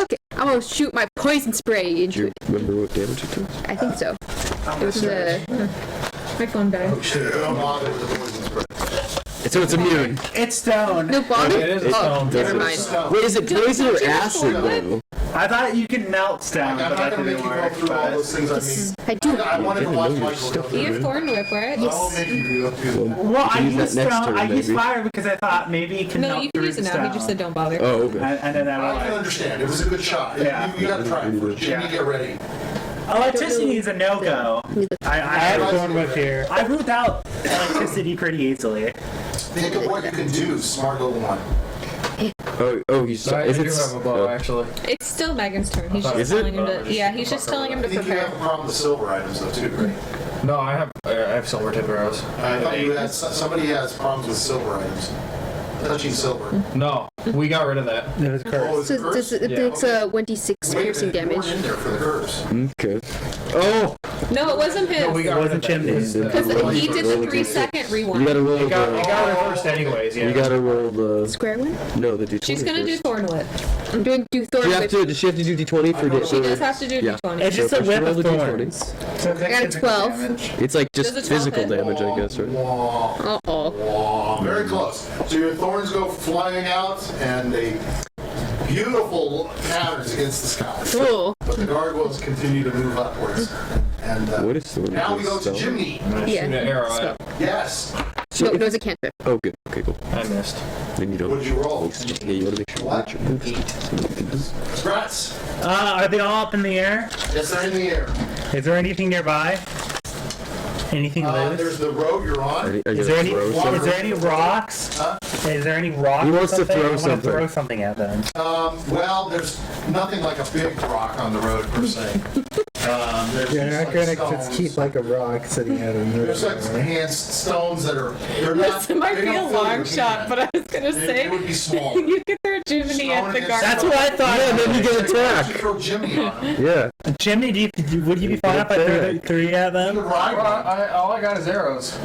Okay, I'm gonna shoot my poison spray Do into you it. remember what damage it does? I think so. It was My phone died. Don't bother with the poison spray. So it's immune. It's stone. no bother. It is a Oh, stone. never mind. Stone. Wait, is it poison or Don't you acid just though? I thought you could melt stone, I'm but not that gonna make didn't you go work. through all But those things. I mean, I do. I wanted to didn't watch know you Michael stuff go You through have it. Thorn Whip, right? I won't make you go through that. well, I use that used next stone. turn, I used maybe. fire because I thought maybe it can No, melt you can through use the it now. stone. He just said don't bother. Oh, okay. And then I I can was understand. It was a good shot. Yeah. You gotta try it first. Jimmy, Yeah. get ready. electricity is a no-go. I have one with here. I ruled out electricity pretty easily. Think of what you can do, smart little one. Oh, he's. So I Is do it? have a bow, actually. It's still Megan's turn. He's just Is it? telling him to. Yeah, he's just telling him I to think you prepare. have a problem with silver items though too, right? No, I have silver tip arrows. I thought you had, somebody has problems with silver items. Touching silver. No, we got rid of that. It was cursed. Oh, it's So a curse? it's a 1d6 Wait, piercing you weren't damage. in there for the curse. Okay. Oh, No, it wasn't his. No, we got It rid of wasn't that. chimneys. Because he did the Roll 3-second you rewind. gotta roll It got the. reversed anyways, yeah. You gotta roll the. Square one. No, the d20. She's gonna do first. Thorn Whip. I'm doing do Do thorn you have whip. to? Does she have to do d20 for the? She does have to do Yeah. D20. It's just a So whip roll of the d20. thorns. So I got a 12. It's like just Does a 12 physical hit? damage, I guess, right? Wah, Uh-oh. wah. Very close. So your thorns go flying out and they beautiful patterns against the sky. Cool. But the gargoyles continue to move upwards. And What is the now we go to spell? Jiminy. I'm gonna Yeah. shoot an arrow Spell. at Yes. So No, if- no, it's a cantrip. Oh, good. Okay, cool. I missed. Then you don't. What'd you roll? waste- Yeah, you want to make sure What? that your boost. So that you can do- Grutz. Are they all up in the air? Yes, they're in the air. Is there anything nearby? Anything loose? There's the road you're Are on. you Is gonna there any? throw something? Is there any rocks? Huh? Is there any rocks? He or wants to something? throw I wanna something. throw something at them. Well, there's nothing like a big rock on the road per se. You're not gonna just keep like a rock sitting out in the There's like some hand stones that are. They're not. This might they be a don't fill long your shot, hand. but I was gonna They say would be small. you could throw Jiminy at the gargoyle. That's what I thought. Yeah, then you get attacked. Throw Jimmy on him. Yeah. Jimmy, would you be fine if I threw at You them? could ride Well, on him. all I got is arrows.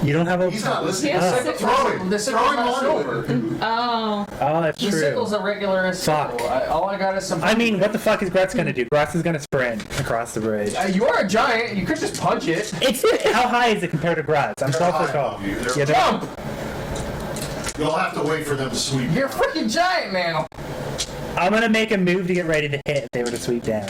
You don't have a. He's not listening. He has Throw sickles. him. The Throw sickle's him not on silver. Oh. Oh, that's The true. sickle's a regular Fuck. sickle. All I got is some. I mean, what the fuck is Grutz gonna do? Grutz is gonna sprint across the bridge. You are a giant. You could just punch it. It's how high is it compared to Grutz? I'm They're 12 high foot tall. above you. They're- Yeah, they're- Jump! You'll have to wait for them to sweep. You're a freaking giant now. I'm gonna make a move to get ready to hit if they were to sweep down.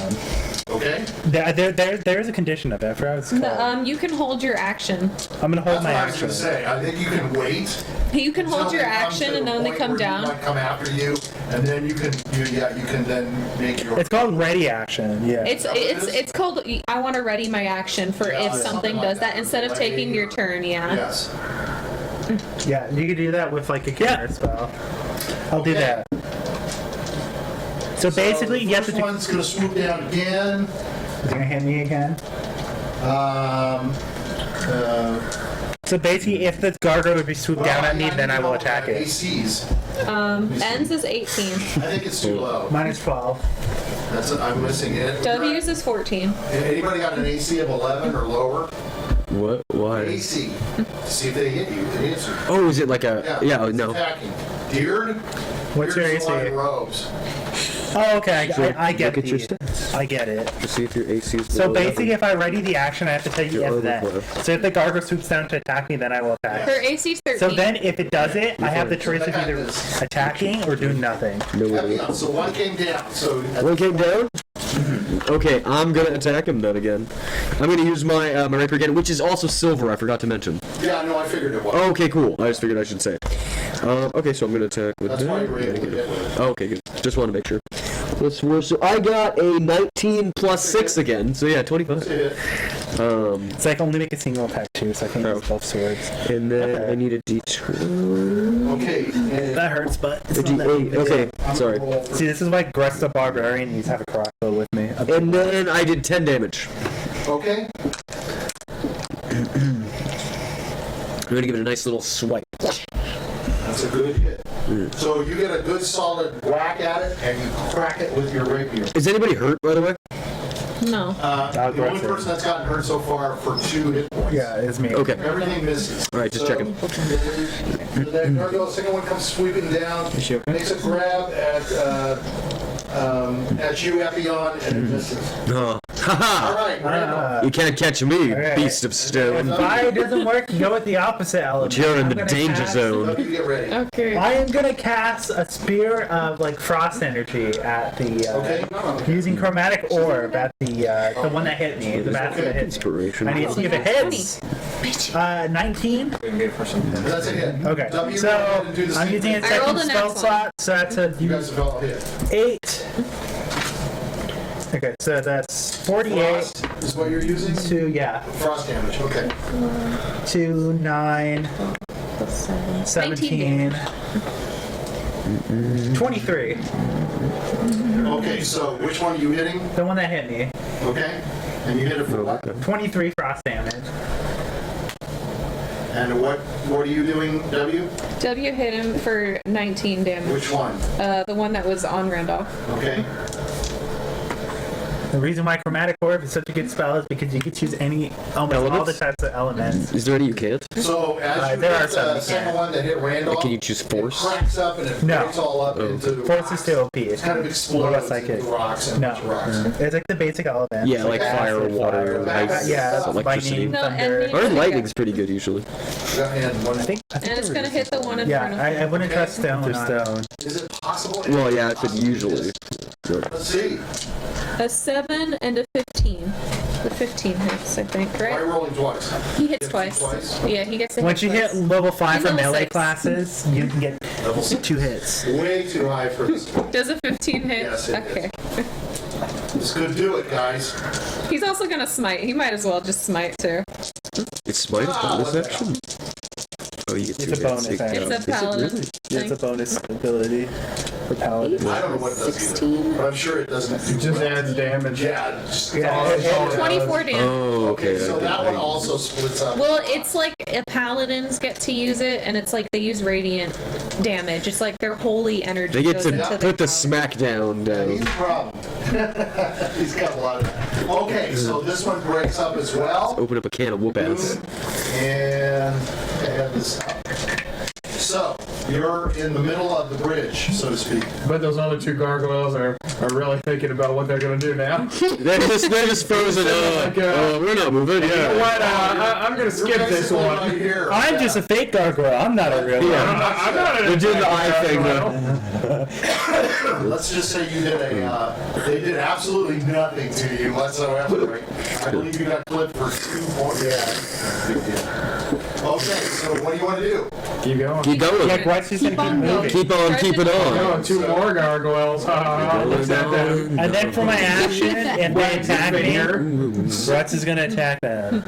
Okay? There is a condition of it. I forgot what it's called. You can hold your action. I'm gonna hold That's my what I was action. going to say. I think you can wait. You can until hold your they come action to and the then they point come where down. He might come after you, and then you can then make your. It's called ready action. Yeah. It's called. I want to ready my action for Yeah, if something something like does that that. instead of Like taking your a- turn. Yeah. Yes. Yeah, you can do that with like a counter spell. I'll do Okay. that. So basically, the you have first to. one's going to swoop down again. Is it gonna hit me again? So basically, if the gargoyle would be swooped down at me, then I will attack it. ACs. Ends is 18. I think it's too low. Minus 12. I'm missing it. W's is 14. Anybody got an AC of 11 or lower? What? Why? AC. See if they hit you. They hit you. Oh, is it like a? Yeah. Oh, it's no. Attacking. Diurd. What's your Diurd's the one AC? in robes. Oh, okay. I get Look at your the- stats. I get it. To see if your AC is. So below basically, 11. if I ready the action, I have to tell you You're if then. overflow. So if the gargoyle swoops down to attack me, then I will attack. Her AC is 13. So then, if it does it, I have the choice of I got either this. attacking or doing nothing. No way. Epion. So one came down. So One came down. Okay, I'm gonna attack him then again. I'm gonna use my my rapier again, which is also silver. I forgot to mention. yeah, no, I figured it was. Okay, cool. I just figured I should say. Okay, so I'm gonna attack with That's that. why you were able to get with it. Okay, good. Just want to make sure. So I got a 19 plus 6 again. So yeah, 25. That's it. It's like only make a single attack too, so I can use both swords. And then Okay. I need a D12. Okay. And That hurts, but A it's not that big D8. a Okay, I'm sorry. gonna roll for- See, this is why Grutz the barbarian needs to have a crossbow with me. And then I did 10 damage. Okay. I'm gonna give it a nice little swipe. That's a good hit. So you get a good solid whack at it, and you crack it with your rapier. Is anybody hurt, by the way? No. The only person that's gotten hurt so far for 2 hit points. Yeah, it's me. Okay. Everything misses. All right, just checking. That gargoyle, second one comes sweeping down, makes a grab at you, Epion, and it misses. Oh. All Haha! right, Randolph. You can't catch me, Okay. beast of stone. If fire doesn't work, you go with the opposite element. You're in I'm the gonna danger cast- zone. Let me get ready. Okay. I am gonna cast a spear of like frost energy at the Okay. using chromatic orb at the one that hit me, the bastard that hit me. Inspiration. I need to see if it hits. 19. That's a hit. Okay. W, So go ahead and do the I'm same using a thing. I rolled second a spell nat slot, so that's a You guys have all hit. 8. Okay, so that's 48 Frost is what you're using? to Frost damage, okay. 2, 9, 17, 23. Okay, so which one are you hitting? The one that hit me. Okay. And you hit it for what? 23 frost damage. And what are you doing, W? W hit him for 19 damage. Which one? The one that was on Randolph. Okay. The reason why chromatic orb is such a good spell is because you can choose almost all the Elements? types of elements. Is there any you can't? So as you there are hit some the you second can. one that hit Randolph, Can you choose it force? cracks up and it No. breaks all up into Force rocks. is still OP. It kind of What explodes about psychic? into rocks and No. rocks. It's like the basic elements. Yeah, like fire, acid, water, fire. ice, Yeah, electricity. lightning, No, thunder. and Or Yeah. lightning's pretty good usually. And one, I think And it's there gonna is- hit the one in Yeah, front of I wouldn't Okay. trust stone. There's stone. is it possible? Well, yeah, it usually. Let's see. a 7 and a 15. The 15 hits, I think, Why right? rolling twice? He hits Hits twice. twice? Yeah, he gets a Once you hit hit twice. level 5 He's for level melee 6. classes, you can get Level 6. 2 hits. Way too high for this. Does a 15 hit? Yes, it Okay. This could do it, guys. He's also gonna smite. He might as well just smite too. It's smite bonus action. Oh, you get It's a bonus action. It's a paladin. Really? Yeah, it's a bonus ability for paladin. I don't know what it does either, 16. but I'm sure it doesn't do It just much. adds damage. Yeah, just Yeah, 24 damage. Oh, okay. so that one also splits up. Well, it's like paladins get to use it, and it's like they use radiant damage. It's like their holy energy. They get goes to into put their the power. smackdown Yeah, he's down. a problem. He's got a lot of that. Okay, so this one breaks up as well. Open up a can of whoop ass. And add this up. So, you're in the middle of the bridge, so to speak. But those other two gargoyles are really thinking about what they're gonna do now. They're just frozen. We're not moving. Yeah. What? I'm gonna skip this one. Right here. I'm just a fake gargoyle. I'm not a real one. I'm not an They're doing the eye thing gargoyle. though. Let's just say you did they did absolutely nothing to you whatsoever. Right? I believe you got clipped for 2 points. Yeah. Big deal. Okay, so what do you want to do? Keep going. Keep going. Yeah, Grutz is gonna keep moving. Keep on keeping on. Oh, 2 more gargoyles. What's that then? And then for my action, and they Wags his attack me, finger. Grutz is gonna attack them.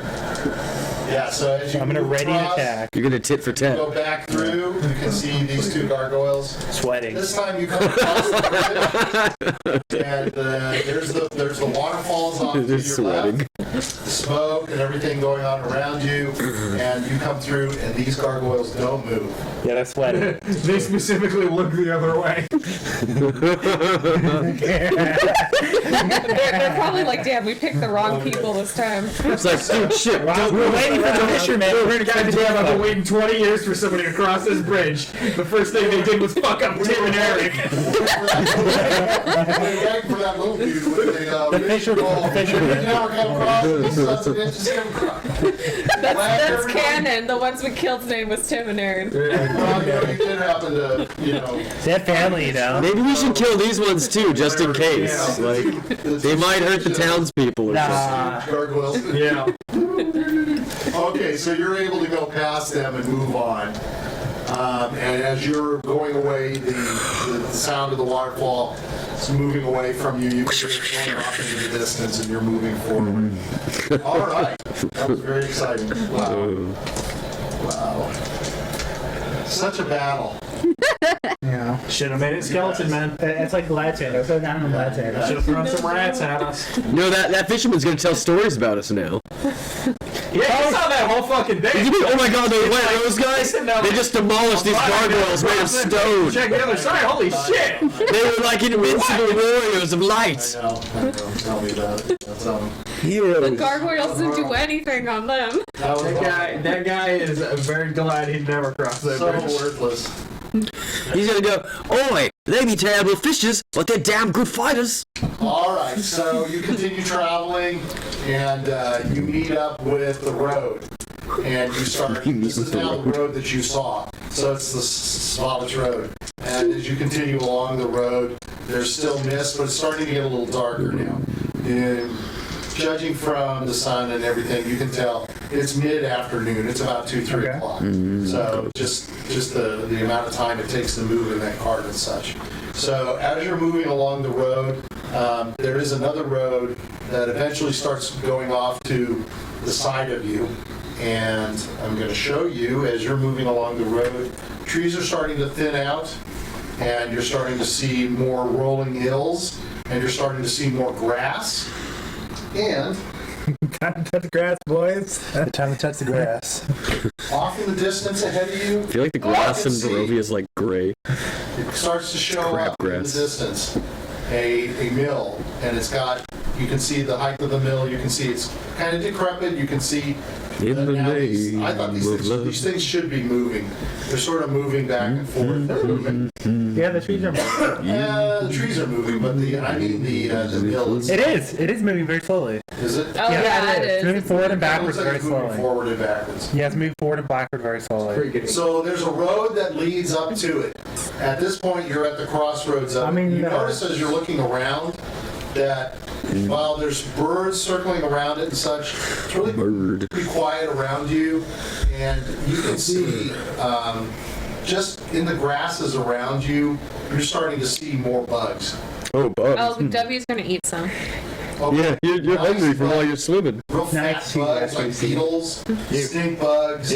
Yeah, so as you I'm gonna move ready to across, attack. You're gonna tit for tat. go back through, you can see these 2 gargoyles. Sweating. This time you come across the bridge, and there's the waterfalls off to They're your sweating. left, the smoke and everything going on around you, and you come through, and these gargoyles don't move. Yeah, they're sweating. They specifically look the other way. They're probably like, damn, we picked the wrong people this time. It's like, dude, shit. We're waiting for the fisherman. We're gonna Goddamn, I've been waiting 20 years for somebody to cross this bridge. The first thing they did was fuck up Tim and Eric. Waiting for that little dude with the fisherman. You never come across these sons of bitches come across. That's canon. The ones we killed's name was Tim and Aaron. Well, you did happen to, They have family, you know. Maybe we should kill these ones too, just in case. Like, they might hurt the townspeople or something. Nah. Gargoyles. Yeah. Okay, so you're able to go past them and move on. And as you're going away, the sound of the waterfall is moving away from you. You can hear it going off into the distance, and you're moving forward. All right, that was very exciting. Wow. Wow. Such a battle. Yeah. Should have made it skeleton, man. It's like Latin. Let's go down in Latin. Should have thrown some rats at us. You know, that fisherman's gonna tell stories about us now. Yeah, I saw that whole fucking thing. Oh my god, those guys? They just demolished these gargoyles made of stone. Check the other side. Holy shit! They were like invincible warriors of light. I know. Tell me about it. That's Heroes. Gargoyles didn't do anything on them. that was That guy is very glad he never crossed that so bridge. worthless. He's gonna go, oi, they be terrible fishers, but they're damn good fighters. All right, so you continue traveling, and you meet up with the road, and you start. This is now the road that you saw, so it's the Svalich Road. And as you continue along the road, there's still mist, but it's starting to get a little darker now. And judging from the sun and everything, you can tell it's mid-afternoon. It's about 2-3 o'clock. So just the amount of time it takes to move in that cart and such. So as you're moving along the road, there is another road that eventually starts going off to the side of you. And I'm going to show you as you're moving along the road, trees are starting to thin out, and you're starting to see more rolling hills, and you're starting to see more grass. And Time to touch the grass, boys. Time to touch the grass. off in the distance ahead of you, I feel like the grass in Barovia is like gray. it starts to show Crap up in the grass. distance a mill, and it's got, you can see the height of the mill, you can see it's kind of decrepit, you can see In the now name I thought of love. these things should be moving. They're sort of moving back and forth. They're moving. Yeah, the trees are moving. The trees are moving, but the mill is. It is moving very slowly. Is it? Oh yeah, it It's is. moving forward and It backwards looks like very it's moving slowly. forward and backwards. Yeah, it's moving forward and backward very slowly. So there's a road that leads up to it. At this point, you're at the crossroads of I mean, it. You notice as you're looking around that while there's birds circling around it and such, it's really Bird. pretty quiet around you. And you can see just in the grasses around you, you're starting to see more bugs. Oh, bugs. Oh, W's gonna eat some. Yeah, you're hungry from all your swimming. Real fat Nice. bugs like beetles, stink bugs,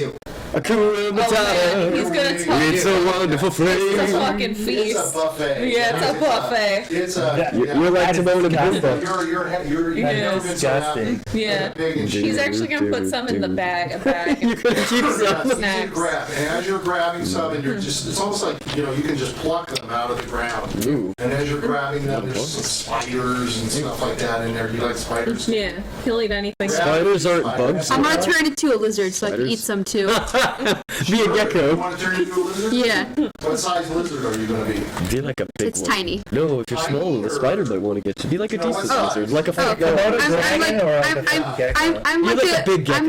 Akuna Matata. He's gonna talk. It's a wonderful It's a phrase. fucking feast. It's a buffet. Yeah, it's a buffet. It's a. You're like Timon and Pumbaa. You're Yeah. Disgusting. Yeah. He's actually gonna put some in the bag. A bag. You're gonna keep some. Snacks. Grab, and as you're grabbing some, and you're just—it's almost like you can just pluck them out of the ground. Ooh. And as you're grabbing them, there's some spiders and stuff like that in there. You like spiders? Yeah, he'll eat anything. Spiders aren't bugs. I'm gonna turn into a lizard so I can eat some too. Be a You gecko. want to turn into a lizard? Yeah, What size lizard are you going to be? Be like a big it's one. tiny. No, if you're Tiny small, the or- spider might want to get you. Be like a No, what decent size? lizard, like a fat Oh, guy. I'm You're like like a big gecko.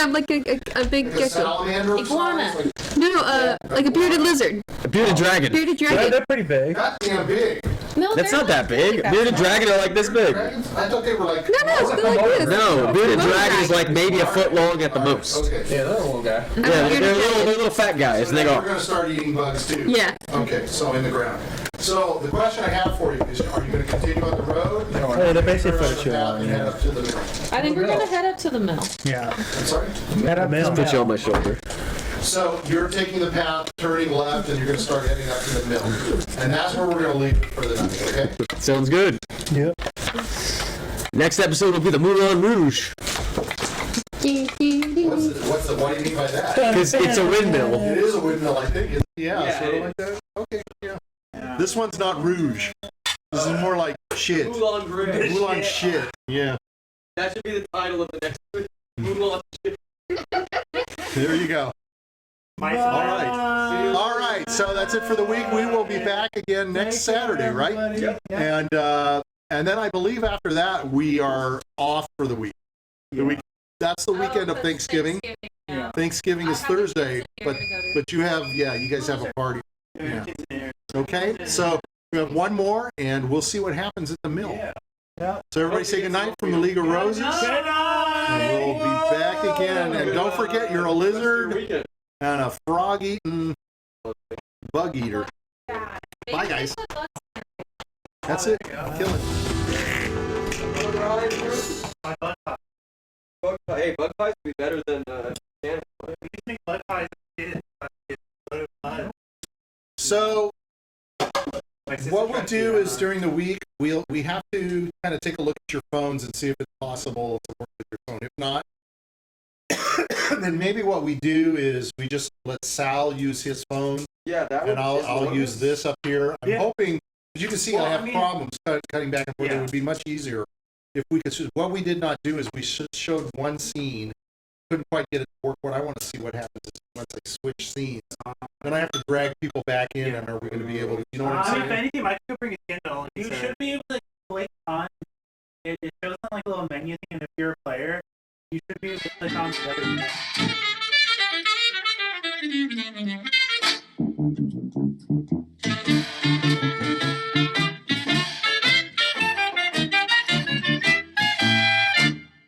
I'm like a big Like a gecko. salamander Iguana. size? No, like a bearded lizard. A bearded dragon. Bearded dragon. They're pretty big. That damn big. No, That's they're not that big. Bearded dragon are like this big. Dragons? I thought they were like. No, they're like this. No, bearded Little dragon is dragon. like maybe a foot long at the most. Okay. Yeah, they're a little guy. I'm Yeah, a they're bearded little, dragon. they're little fat guys, and they We're go. going to start eating bugs too. Yeah. Okay, so in the ground. So the question I have for you is: are you going to continue on the road? Oh, they're basically Turn on footage the path along, and yeah. head up to the mill. I think we're gonna head up to the mill. Yeah. I'm sorry. Head up mill. Put you on my shoulder. So you're taking the path, turning left, and you're going to start heading up to the mill, and that's where we're going to leave it for the night. Okay. Sounds good. Yep. Next episode will be the Moulin Rouge, What do you mean by that? because it's a windmill. It is a windmill, I think. Yeah, sort of like that. Okay, yeah. This one's not rouge. This is more like shit. Moulin Rouge. Moulin shit. Yeah. That should be the title of the next Moulin. There you go. All right. All right. So that's it for the week. We will be back again next Saturday, right? And then I believe after that we are off for the week. That's the weekend of Thanksgiving. Yeah. Thanksgiving is Thursday, but you guys have a party. Yeah. Okay. So we have one more, and we'll see what happens at the mill. Yeah. So everybody say goodnight from the League of Roses. And we'll be back again. And don't forget, you're a lizard and a frog-eating bug eater. Bye, guys. That's it. Kill it. Hey, bug pies would be better than So what we'll do is during the week we have to kind of take a look at your phones and see if it's possible to work with your phone. If not, then maybe what we do is we just let Sal use his phone. Yeah, that and I'll use this up here. I'm hoping, as you can see, I have problems cutting back and forth. It would be much easier if we could. What we did not do is we showed one scene, couldn't quite get it to work. What I want to see what happens is once I switch scenes, then I have to drag people back in, and are we going to be able to? You know what I'm saying? If anything, I could bring a Kindle. You should be able to click on. It shows on like a little menu thing, and if you're a player, you should be able to click on the other.